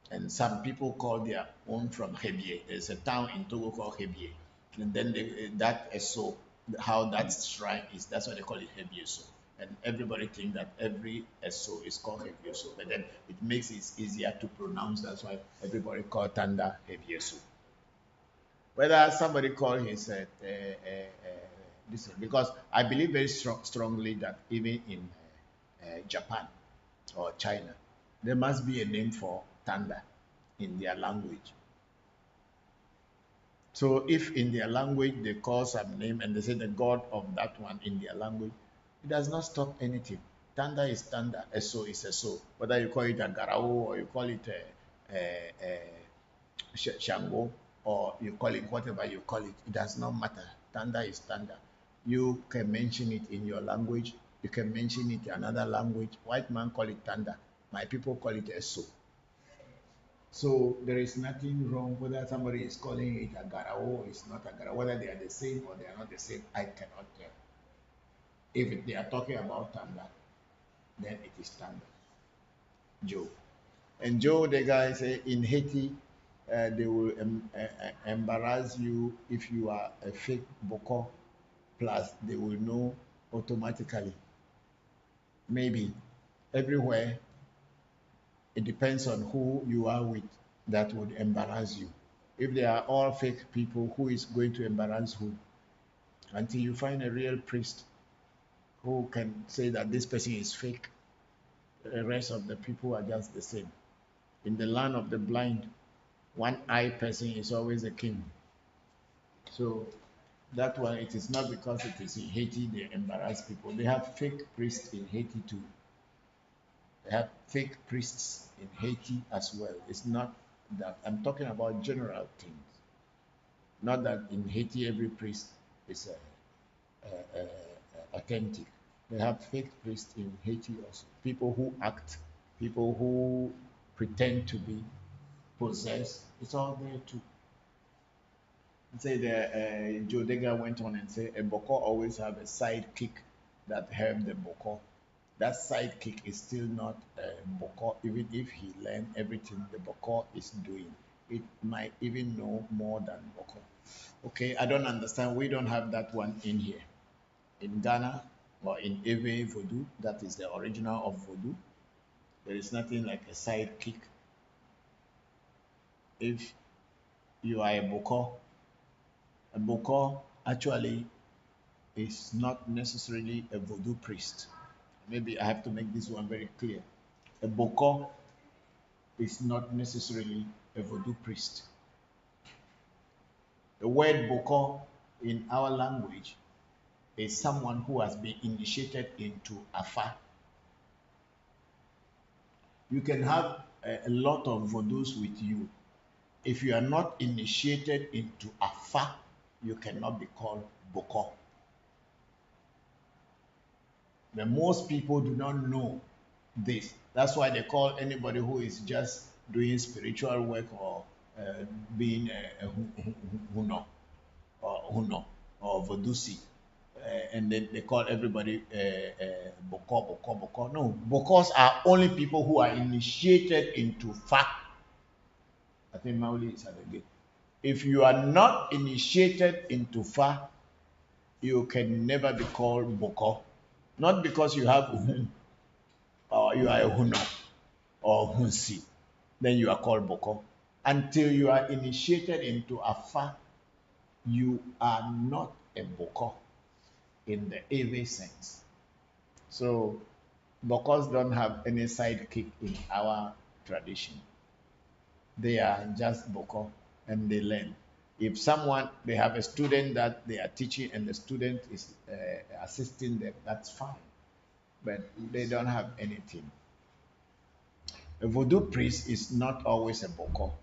And some people call their own from Hebie. There's a town in Togo called Hebie. And then that so, how that shrine is, that's what they call it Hebie so. And everybody thinks that every so is called Hebie so. But then it makes it easier to pronounce. That's why everybody call Tanda Hebie so. Whether somebody call his this, because I believe very strongly that even in Japan or China, there must be a name for thunder in their language. So if in their language they call some name and they say the god of that one in their language, it does not stop anything. Thunder is thunder, eso is eso. Whether you call it a garao or you call it a Shango or you call it whatever you call it, it does not matter. Thunder is thunder. You can mention it in your language, you can mention it in another language. White man call it thunder, my people call it eso. So there is nothing wrong whether somebody is calling it a garao or it's not a garao, whether they are the same or they are not the same, I cannot tell. If they are talking about thunder, then it is thunder. Joe. And Joe, the guy say in Haiti, they will embarrass you if you are a fake Bokor. Plus, they will know automatically. Maybe everywhere, it depends on who you are with that would embarrass you. If they are all fake people, who is going to embarrass who? Until you find a real priest who can say that this person is fake, the rest of the people are just the same. In the land of the blind, one eye person is always a king. So that one, it is not because it is in Haiti they embarrass people. They have fake priests in Haiti too. They have fake priests in Haiti as well. It's not that I'm talking about general things. Not that in Haiti every priest is authentic. They have fake priests in Haiti also. People who act, people who pretend to be possessed. It's all there too. Say the Joe Dega went on and said a Bokor always have a sidekick that help the Bokor. That sidekick is still not Bokor, even if he learned everything the Bokor is doing. It might even know more than Bokor. Okay, I don't understand. We don't have that one in here. In Ghana or in Ewe Voodoo, that is the original of Voodoo. There is nothing like a sidekick. If you are a Bokor actually is not necessarily a voodoo priest. Maybe I have to make this one very clear. A Bokor is not necessarily a voodoo priest. The word Bokor in our language is someone who has been initiated into Afa. You can have a lot of voodoos with you. If you are not initiated into Afa, you cannot be called Bokor. But most people do not know this. That's why they call anybody who is just doing spiritual work or being a huno or vodusi. And then they call everybody Bokor, Bokor, Bokor. No, Bokors are only people who are initiated into Fa. I think Mauli is at the gate. If you are not initiated into Fa, you can never be called Bokor. Not because you have Uhun or you are a Huno or Hunsi, then you are called Bokor. Until you are initiated into Afa, you are not a Bokor in the Ewe sense. So Bokors don't have any sidekick in our tradition. They are just Bokor and they learn. If someone, they have a student that they are teaching and the student is assisting them, that's fine. But they don't have anything. A voodoo priest is not always a Bokor.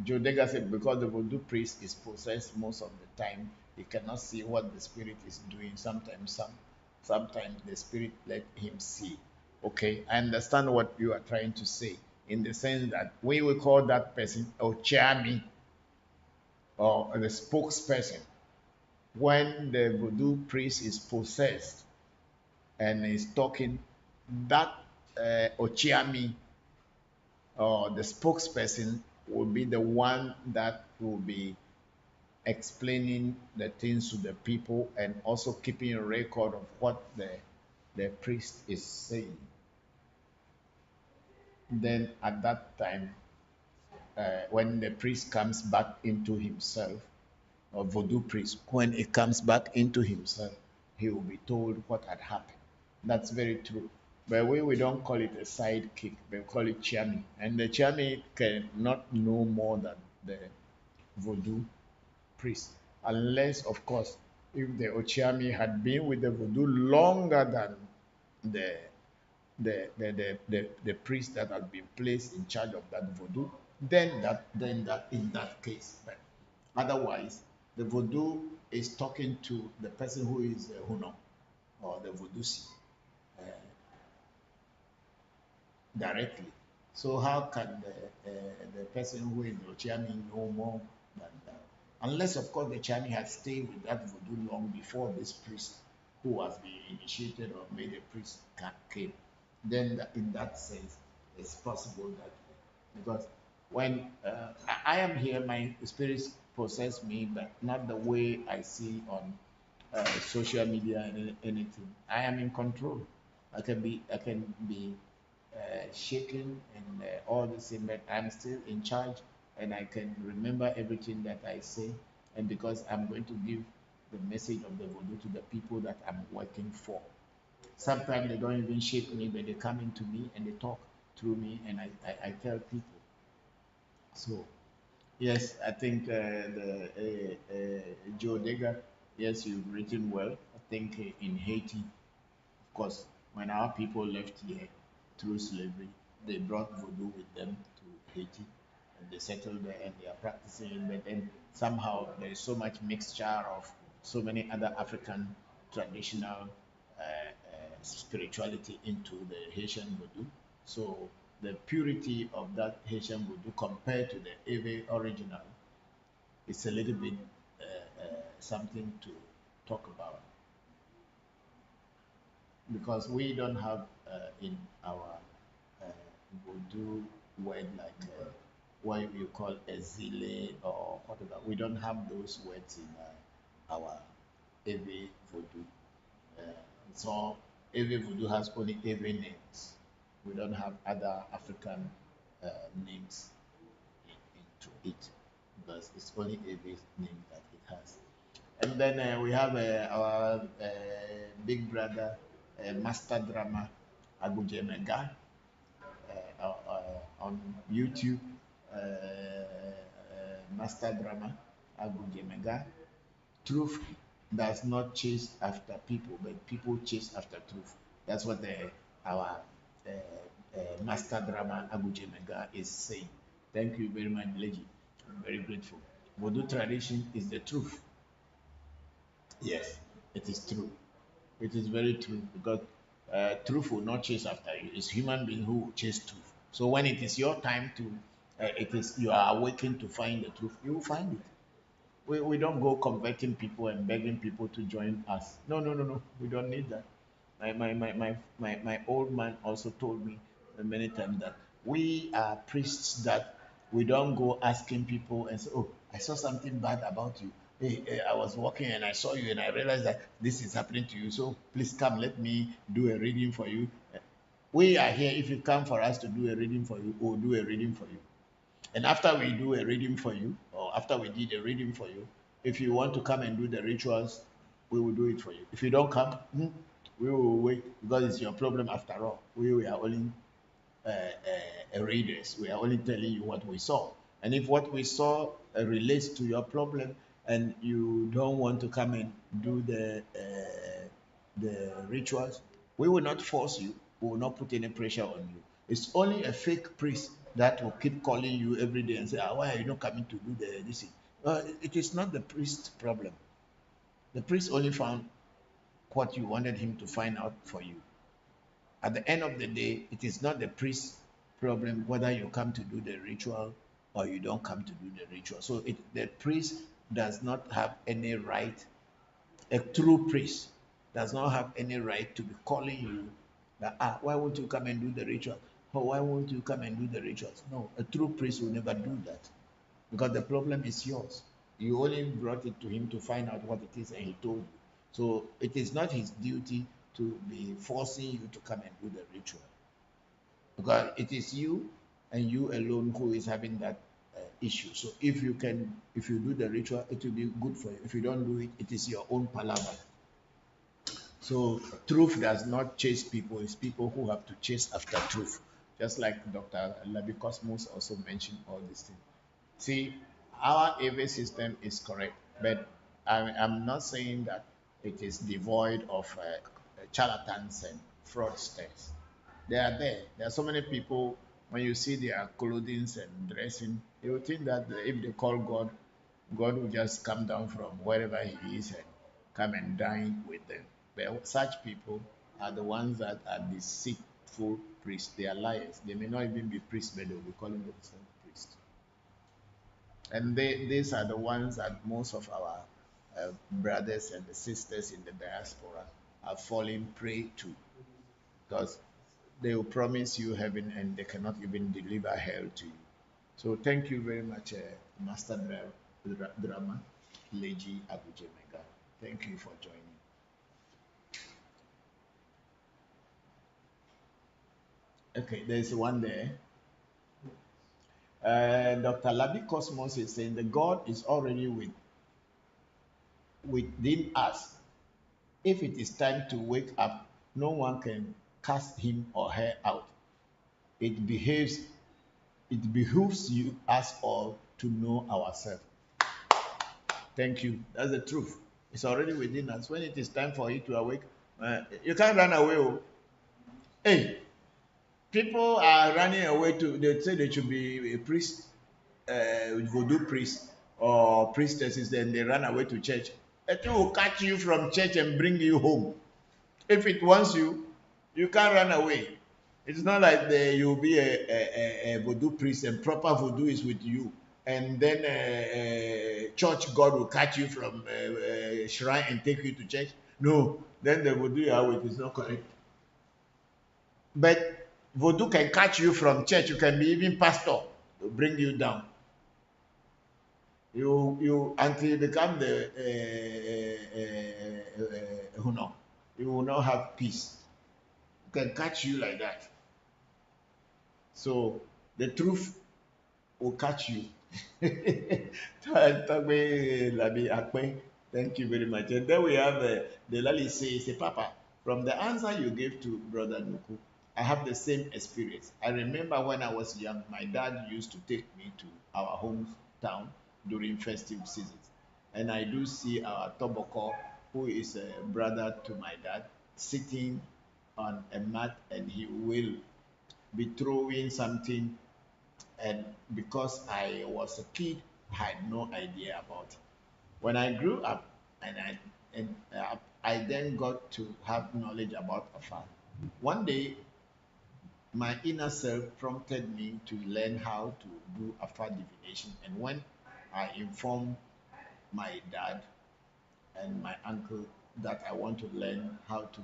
Joe Dega said because the voodoo priest is possessed most of the time, he cannot see what the spirit is doing. Sometimes the spirit let him see. Okay, I understand what you are trying to say in the sense that we will call that person Ochami or the spokesperson. When the voodoo priest is possessed and is talking, that Ochiami or the spokesperson will be the one that will be explaining the things to the people and also keeping a record of what the priest is saying. Then at that time, when the priest comes back into himself, or voodoo priest, when he comes back into himself, he will be told what had happened. That's very true. But we don't call it a sidekick, we call it chami. And the chami cannot know more than the voodoo priest. Unless, of course, if the Ochiami had been with the voodoo longer than the priest that had been placed in charge of that voodoo, then that in that case. But otherwise, the voodoo is talking to the person who is the Huno or the voodoosi directly. So how can the person who is the Ochiami know more than that? Unless, of course, the Chami had stayed with that voodoo long before this priest who has been initiated or made a priest came. Then in that sense, it's possible that because when I am here, my spirits possess me, but not the way I see on social media and anything. I am in control. I can be shaking and all the same, but I'm still in charge and I can remember everything that I say. And because I'm going to give the message of the voodoo to the people that I'm working for. Sometimes they don't even shake me, but they come into me and they talk through me, and I tell people. So, yes, I think Joe Dega, yes, you've written well. I think in Haiti, of course, when our people left here through slavery, they brought voodoo with them to Haiti and they settled there and they are practicing. But then somehow there is so much mixture of so many other African traditional spirituality into the Haitian voodoo. So the purity of that Haitian voodoo compared to the Ewe original is a little bit something to talk about because we don't have in our voodoo word like what you call exile or whatever. We don't have those words in our Ewe voodoo. So Ewe voodoo has only Ewe names. We don't have other African names into it because it's only Ewe name that it has. And then we have our big brother, Master Drama Agujemega, on YouTube. Master Drama Agujemega. Truth does not chase after people, but people chase after truth. That's what our Master Drama Agujemega is saying. Thank you very much, Leji. I'm very grateful. Voodoo tradition is the truth. Yes, it is true. It is very true because truth will not chase after you. It's human being who will chase truth. So when it is your time to, it is you are awakened to find the truth, you will find it. We don't go converting people and begging people to join us. No, no, no, no. We don't need that. My old man also told me many times that we are priests that we don't go asking people and say, oh, I saw something bad about you. Hey, I was walking and I saw you and I realized that this is happening to you. So please come, let me do a reading for you. We are here. If you come for us to do a reading for you, we'll do a reading for you. And after we do a reading for you, or after we did a reading for you, if you want to come and do the rituals, we will do it for you. If you don't come, we will wait because it's your problem after all. We are only readers. We are only telling you what we saw. And if what we saw relates to your problem and you don't want to come and do the rituals, we will not force you. We will not put any pressure on you. It's only a fake priest that will keep calling you every day and say, why are you not coming to do this thing? It is not the priest's problem. The priest only found what you wanted him to find out for you. At the end of the day, it is not the priest's problem whether you come to do the ritual or you don't come to do the ritual. So the priest does not have any right, a true priest does not have any right to be calling you that, why won't you come and do the ritual? Or why won't you come and do the rituals? No, a true priest will never do that because the problem is yours. You only brought it to him to find out what it is and he told you. So it is not his duty to be forcing you to come and do the ritual because it is you and you alone who is having that issue. So if you do the ritual, it will be good for you. If you don't do it, it is your own palaver. So truth does not chase people. It's people who have to chase after truth. Just like Dr. Labi Cosmos also mentioned all these things. See, our AV system is correct, but I'm not saying that it is devoid of charlatans and fraudsters. They are there. There are so many people, when you see their clothing and dressing, you will think that if they call God, God will just come down from wherever he is and come and dine with them. But such people are the ones that are deceitful priests. They are liars. They may not even be priests, but they will be calling themselves priests. And these are the ones that most of our brothers and sisters in the diaspora are falling prey to, because they will promise you heaven and they cannot even deliver hell to you. So thank you very much, Master Drama, Leji Abujemega. Thank you for joining. Okay, there's one there. Dr. Labi Cosmos is saying the God is already within us. If it is time to wake up, no one can cast him or her out. It behooves you us all to know ourselves. Thank you. That's the truth. It's already within us. When it is time for you to awake, you can't run away. Oh. Hey, people are running away they say they should be a priest, voodoo priest or priestesses, then they run away to church. It will catch you from church and bring you home. If it wants you, you can't run away. It's not like you'll be a voodoo priest and proper voodoo is with you. And then church God will catch you from shrine and take you to church. No, then the voodoo you are with is not correct. But voodoo can catch you from church. You can be even pastor to bring you down. You until you become you will not have peace. It can catch you like that. So the truth will catch you. Thank you very much. And then we have the Lali say, Papa, from the answer you gave to Brother Nuku, I have the same experience. I remember when I was young, my dad used to take me to our hometown during festive seasons. And I do see our Toboko, who is a brother to my dad, sitting on a mat and he will be throwing something. And because I was a kid, I had no idea about it. When I grew up and I then got to have knowledge about Afa, one day my inner self prompted me to learn how to do Afa divination. And when I informed my dad and my uncle that I want to learn how to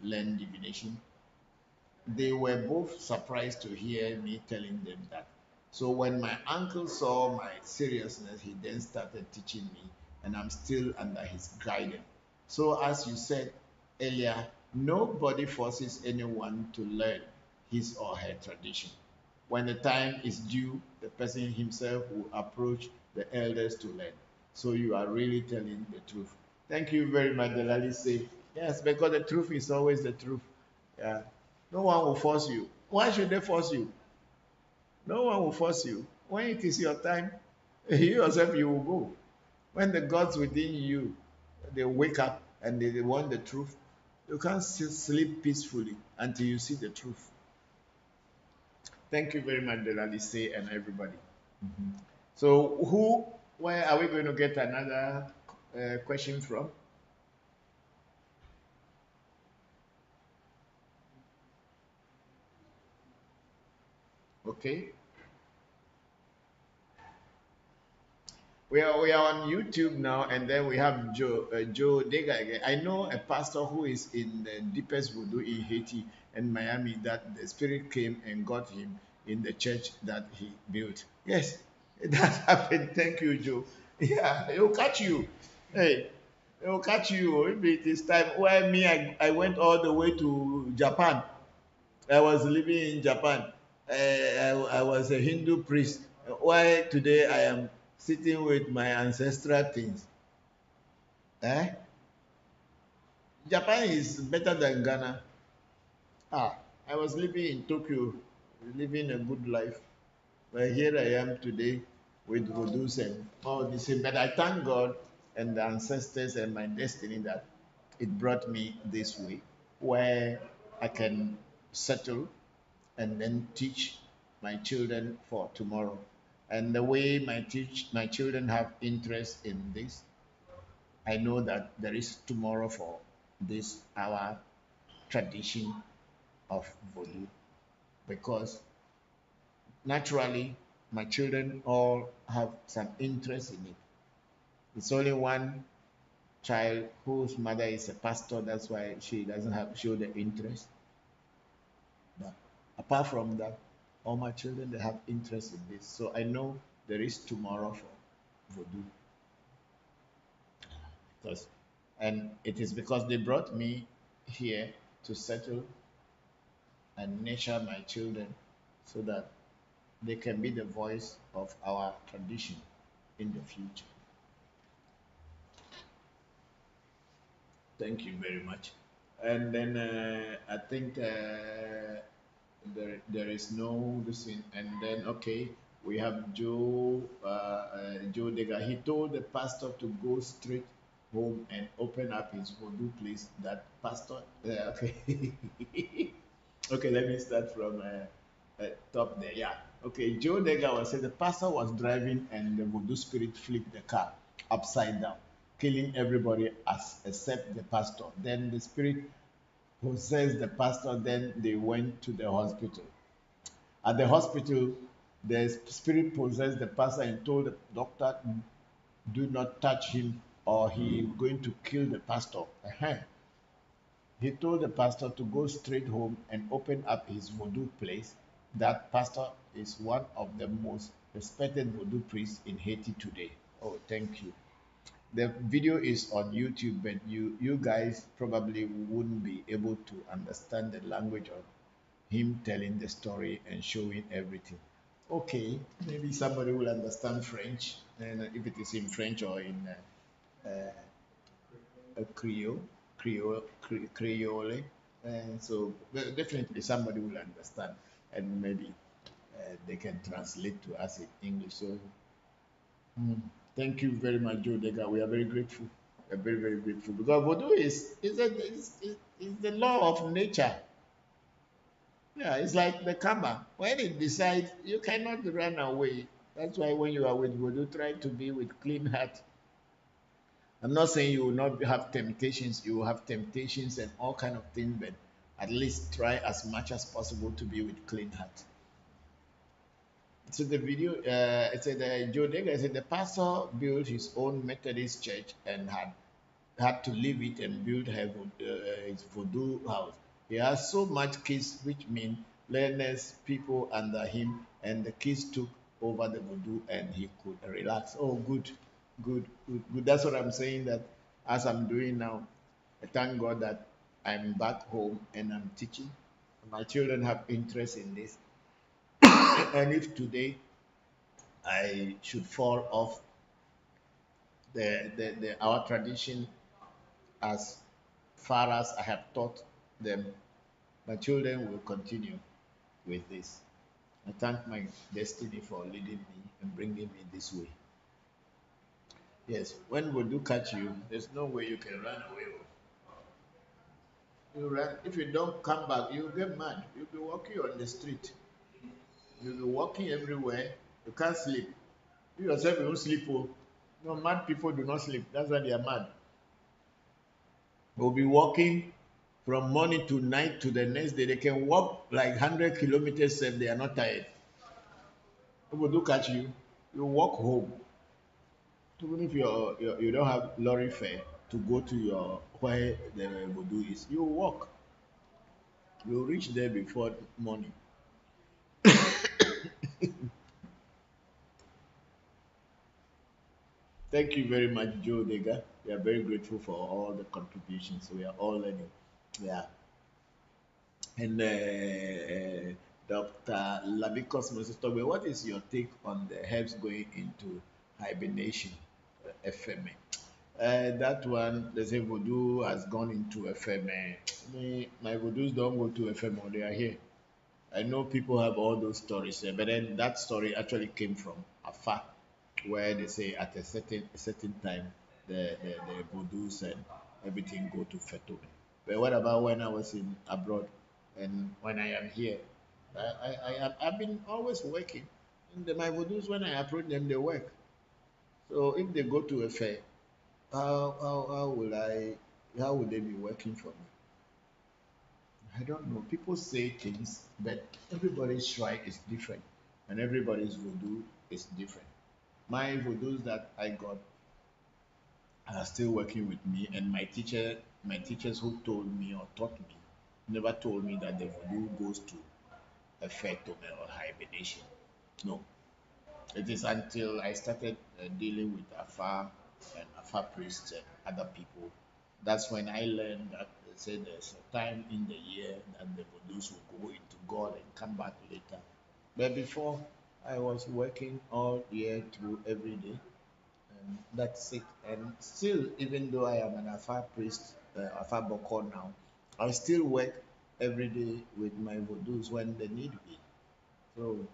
learn divination, they were both surprised to hear me telling them that. So when my uncle saw my seriousness, he then started teaching me, and I'm still under his guidance. So, as you said earlier, nobody forces anyone to learn his or her tradition. When the time is due, the person himself will approach the elders to learn. So, you are really telling the truth. Thank you very much, Delali say. Yes, because the truth is always the truth. Yeah. No one will force you. Why should they force you? No one will force you. When it is your time, you yourself you will go. When the gods within you they wake up and they want the truth, you can't sleep peacefully until you see the truth. Thank you very much, Delalice and everybody. So, where are we going to get another question from? Okay. We are on YouTube now, and then we have Joe Dega again. I know a pastor who is in the deepest voodoo in Haiti and Miami that the spirit came and got him in the church that he built. Yes, that happened. Thank you, Joe. Yeah, he'll catch you. Hey, he'll catch you. Maybe it is time. Why me? I went all the way to Japan. I was living in Japan. I was a Hindu priest. Why today I am sitting with my ancestral things? Eh? Japan is better than Ghana. Ah, I was living in Tokyo, living a good life. But here I am today with Vodus and all this. But I thank God and the ancestors and my destiny that it brought me this way, where I can settle and then teach my children for tomorrow. And the way my children have interest in this, I know that there is tomorrow for this our tradition of voodoo because naturally my children all have some interest in it. It's only one child whose mother is a pastor, that's why she doesn't have show the interest. But apart from that, all my children they have interest in this. So I know there is tomorrow for voodoo. Because and it is because they brought me here to settle and nurture my children so that they can be the voice of our tradition in the future. Thank you very much. And then I think there is no this in, and then okay, we have Joe Dega. He told the pastor to go straight home and open up his voodoo place. That pastor, okay, okay. Let me start from top there. Yeah, okay. Joe Dega was saying the pastor was driving and the voodoo spirit flipped the car upside down, killing everybody as except the pastor. Then the spirit possessed the pastor. Then they went to the hospital. At the hospital, the spirit possessed the pastor and told the doctor, "Do not touch him, or he is going to kill the pastor." He told the pastor to go straight home and open up his voodoo place. That pastor is one of the most respected voodoo priests in Haiti today. Oh, thank you. The video is on YouTube, but you guys probably wouldn't be able to understand the language of him telling the story and showing everything. Okay, maybe somebody will understand French, and if it is in French or in a Creole, and so definitely somebody will understand, and maybe they can translate to us in English. So thank you very much, Joe Dega. We are very grateful. We are very, very grateful because voodoo is the law of nature. Yeah, it's like the karma. When it decides, you cannot run away. That's why when you are with voodoo, try to be with clean heart. I'm not saying you will not have temptations. You will have temptations and all kind of things, but at least try as much as possible to be with clean heart. So the video, it said Joe Dega said the pastor built his own Methodist church and had to leave it and build his voodoo house. He has so much kids, which mean learners, people under him, and the kids took over the voodoo and he could relax. Oh, good, good, good, good. That's what I'm saying. That as I'm doing now, I thank God that I'm back home and I'm teaching. My children have interest in this, and if today I should fall off our tradition as far as I have taught them, my children will continue with this. I thank my destiny for leading me and bringing me this way. Yes, when we do catch you, there's no way you can run away. You run. If you don't come back, you get mad. You'll be walking on the street. You'll be walking everywhere. You can't sleep. You yourself, you don't sleep. Oh. No, mad people do not sleep. That's why they are mad. They'll be walking from morning to night to the next day. They can walk like 100 kilometers if they are not tired. People look at you, you walk home. Even if you don't have lorry fare to go to your where the voodoo is, you walk. You reach there before morning. Thank you very much, Joe Dega. We are very grateful for all the contributions. We are all learning. Yeah. And Dr. Labikos Moses Togbe, what is your take on the herbs going into hibernation, FMA? That one, they say voodoo has gone into FMA. My voodoos don't go to FMA, they are here. I know people have all those stories, but then that story actually came from Afar, where they say at a certain time the voodoos and everything go to Feto. But what about when I was in abroad and when I am here? I've been always working. And my voodoos, when I approach them, they work. So if they go to a fair, how will they be working for me? I don't know. People say things, but everybody's shrine is different, and everybody's voodoo is different. My voodoos that I got are still working with me, and my teachers who told me or taught me, never told me that the voodoo goes to effect or hibernation. No, it is until I started dealing with Afar and Afar priests and other people. That's when I learned that they say there's a time in the year that the voodoos will go into God and come back later. But before, I was working all year through every day, and that's it. And still, even though I am an Afar priest, Afar Bokor now, I still work every day with my voodoos when they need me. So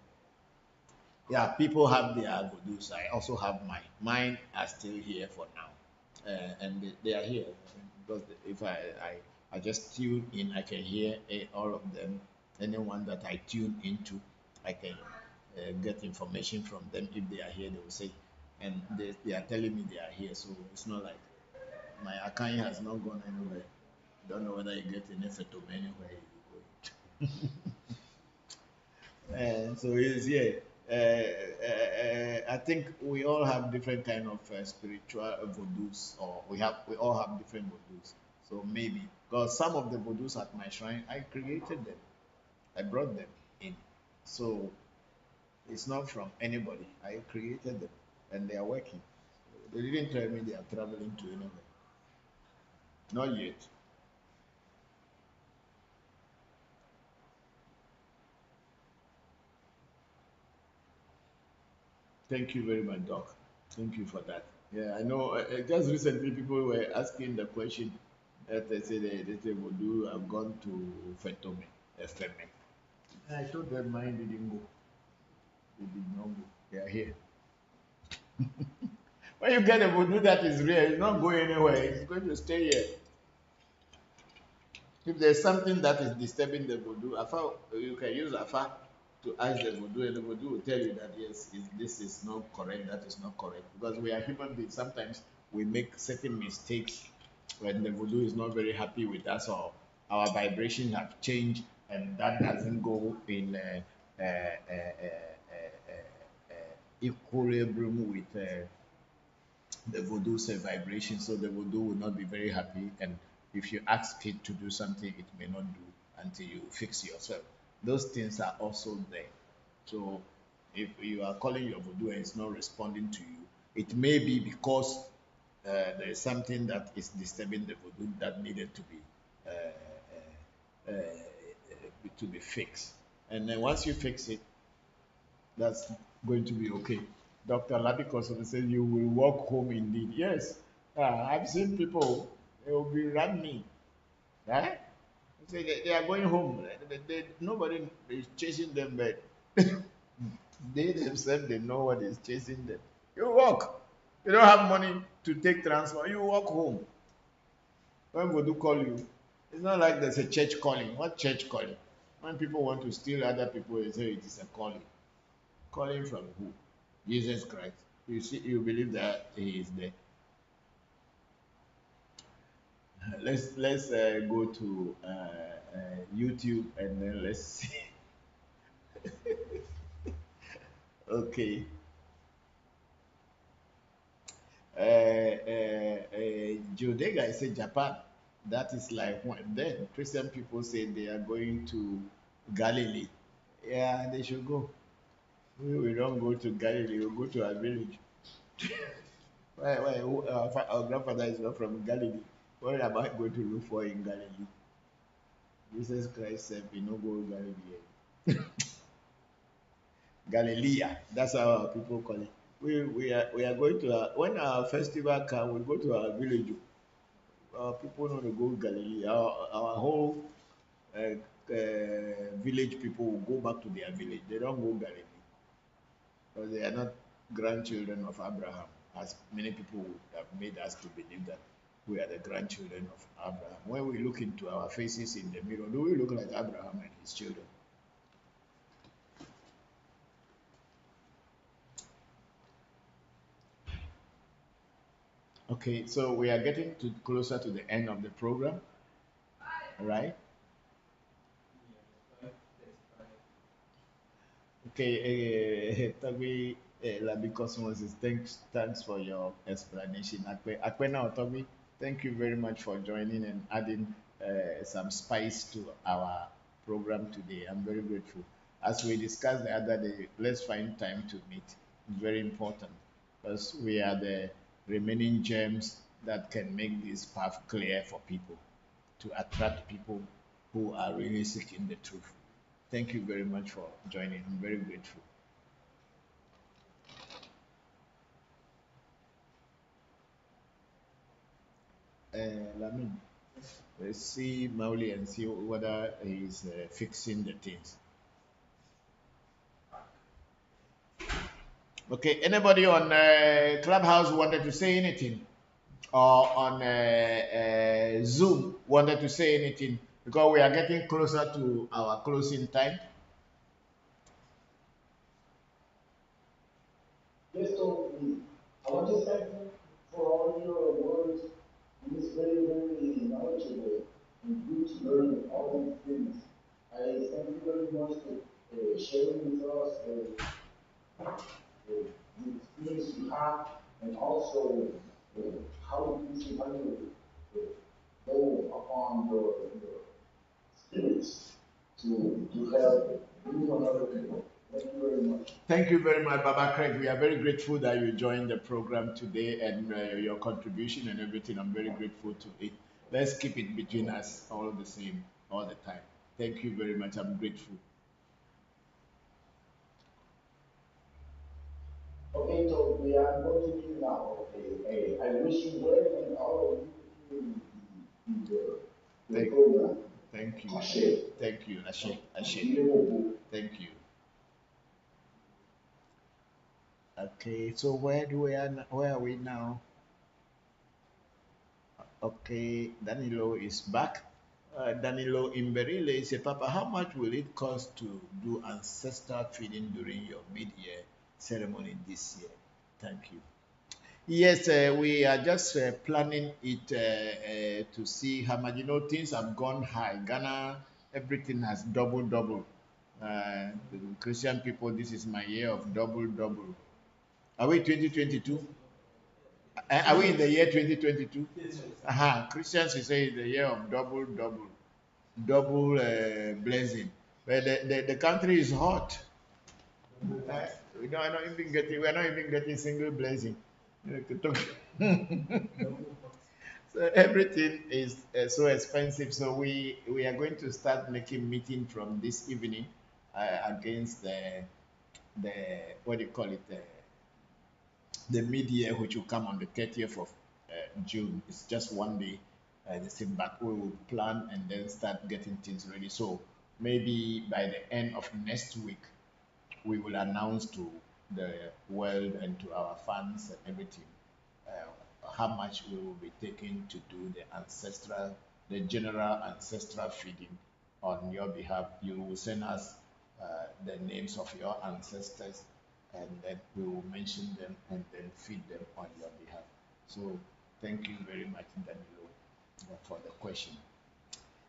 yeah, people have their voodoos. I also have mine. Mine are still here for now, and they are here because if I just tune in, I can hear all of them. Anyone that I tune into, I can get information from them. If they are here, they will say, and they are telling me they are here. So it's not like my account has not gone anywhere. Don't know whether you get any photo anywhere you go. And so it's here. I think we all have different kind of spiritual voodoos, or we all have different voodoos. So maybe because some of the voodoos at my shrine, I created them, I brought them in. So it's not from anybody. I created them, and they are working. They didn't tell me they are traveling to anywhere. Not yet. Thank you very much, Doc. Thank you for that. Yeah, I know. Just recently, people were asking the question that they say they would do. I've gone to Fetome, FMA. And I told them mine didn't go. They did not go. They are here. When you get a voodoo that is real, it's not going anywhere. It's going to stay here. If there's something that is disturbing the voodoo, Afa, you can use Afa to ask the voodoo, and the voodoo will tell you that yes, this is not correct, that is not correct. Because we are human beings. Sometimes we make certain mistakes when the voodoo is not very happy with us, or our vibrations have changed, and that doesn't go in uh, uh, uh, equilibrium with the voodoo's vibration, so the voodoo will not be very happy. And if you ask it to do something, it may not do until you fix yourself. Those things are also there. So if you are calling your voodoo and it's not responding to you, it may be because there is something that is disturbing the voodoo that needed to be fixed. And then once you fix it, that's going to be okay. Dr. Labikoso said, you will walk home indeed. Yes, I've seen people, they will be running. Right? They are going home. Nobody is chasing them, but they themselves, they know what is chasing them. You walk. You don't have money to take transport. You walk home. When Voodoo call you, it's not like there's a church calling. What church calling? When people want to steal other people, they say it is a calling. Calling from who? Jesus Christ. You see, you believe that He is there. Let's go to YouTube and then let's see. Okay. Jodega is in Japan. That is like when then Christian people say they are going to Galilee. Yeah, they should go. We don't go to Galilee, we go to our village. Why, our grandfather is not from Galilee. What am I going to look for in Galilee? Jesus Christ said, we no go Galilee. Galilee, that's how our people call it. We are going to, when our festival comes, we go to our village. Our people don't go Galilee. Our whole village people will go back to their village. They don't go Galilee. Because they are not grandchildren of Abraham, as many people would have made us to believe that we are the grandchildren of Abraham. When we look into our faces in the mirror, do we look like Abraham and his children? Okay, so we are getting closer to the end of the program, right? Okay, Toby Labi Cosmos, thanks for your explanation. Akpe now, Toby, thank you very much for joining and adding some spice to our program today. I'm very grateful. As we discussed the other day, let's find time to meet. It's very important because we are the remaining gems that can make this path clear for people, to attract people who are really seeking the truth. Thank you very much for joining. I'm very grateful. Let me let's see Mauli and see whether he's fixing the things. Okay, anybody on Clubhouse wanted to say anything? Or on Zoom wanted to say anything? Because we are getting closer to our closing time. Yes, so I want to thank you for all your words. It is very, very knowledgeable and good to learn all these things. I thank you very much for sharing with us the experience you have and also how you can go upon your spirits to help you and other people. Thank you very much. Thank you very much, Baba Craig. We are very grateful that you joined the program today and your contribution and everything. I'm very grateful to it. Let's keep it between us all the same, all the time. Thank you very much. I'm grateful. Okay. Okay, so we are continuing now. Okay, hey, I wish you well and all of you in the program. Thank you. Ashe. Thank you. Ashe. Ashe. Beautiful. Thank you. Okay, so where are we now? Okay, Danilo is back. Danilo Imberile said, Papa, how much will it cost to do ancestral feeding during your mid-year ceremony this year? Thank you. Yes, we are just planning it to see how much. You know, things have gone high. Ghana, everything has double. The Christian people, this is my year of double. Are we 2022? Are we in the year 2022? Christians, we say the year of double blessing. But the country is hot. We're not even getting single blessing. So everything is so expensive. So we are going to start making meeting from this evening against the what do you call it, the mid-year, which will come on the 30th of June. It's just one day. The same back we will plan and then start getting things ready. So maybe by the end of next week, we will announce to the world and to our fans and everything how much we will be taking to do the general ancestral feeding on your behalf. You will send us the names of your ancestors, and then we will mention them and then feed them on your behalf. So thank you very much, Danilo, for the question.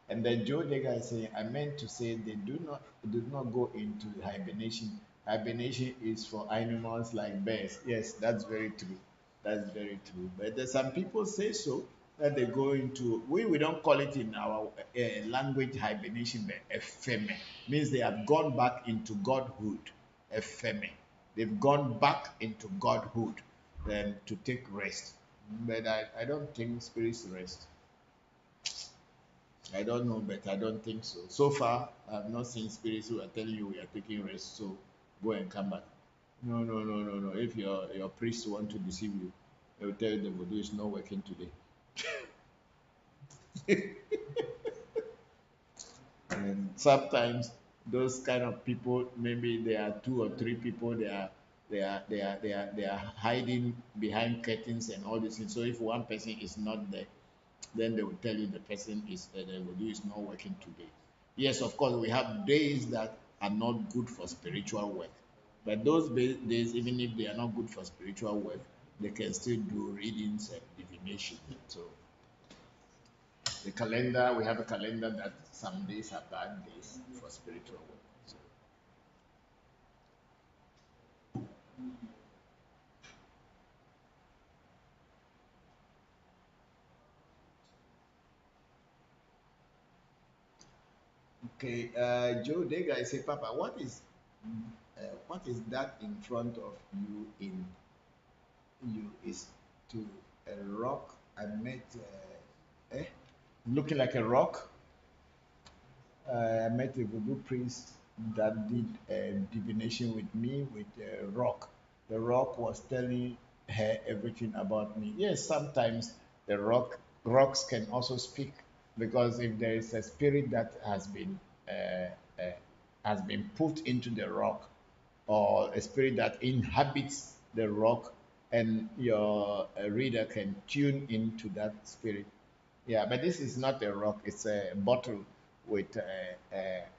And then Joe Dega is saying, I meant to say they do not go into hibernation. Hibernation is for animals like bears. Yes, that's very true. That's very true. But there's some people say so that they go into, we don't call it in our language hibernation, but epheme means they have gone back into godhood. Epheme, they've gone back into godhood, then to take rest. But I don't think spirits rest. I don't know, but I don't think so. So far, I've not seen spirits who are telling you we are taking rest, so go and come back. No. If your priest want to deceive you, they will tell you the voodoo is not working today. And sometimes those kind of people, maybe there are 2 or 3 people, they are hiding behind curtains and all these things. So if one person is not there, then they will tell you the person is the voodoo is not working today. Yes, of course, we have days that are not good for spiritual work, but those days, even if they are not good for spiritual work, they can still do readings and divination. So the calendar, we have a calendar that some days are bad days for spiritual work. So, okay, Joe Dega, I say, Papa, what is that in front of you in you is to a rock. I met looking like a rock. I met a voodoo priest that did a divination with me with a rock. The rock was telling her everything about me. Yes, sometimes the rocks can also speak, because if there is a spirit that uh, has been put into the rock, or a spirit that inhabits the rock, and your reader can tune into that spirit. Yeah, but this is not a rock, it's a bottle with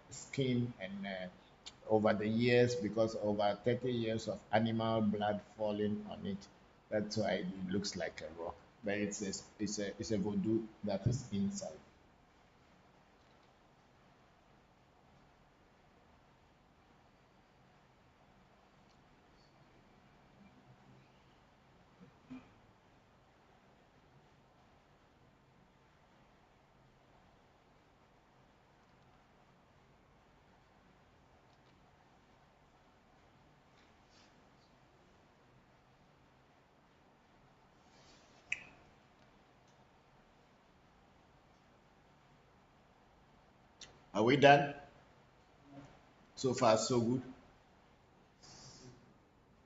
skin, and over the years, because over 30 years of animal blood falling on it, that's why it looks like a rock. But it's a voodoo that is inside. Are we done? So far, so good.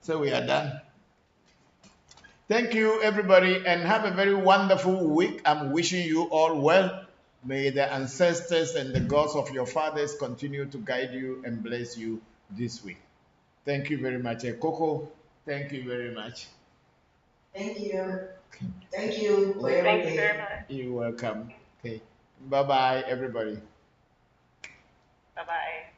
So we are done. Thank you, everybody, and have a very wonderful week. I'm wishing you all well. May the ancestors and the gods of your fathers continue to guide you and bless you this week. Thank you very much. Coco, thank you very much. Thank you. Thank you for everything. Thank you very much. You're welcome. Okay. Bye-bye, everybody. Bye-bye.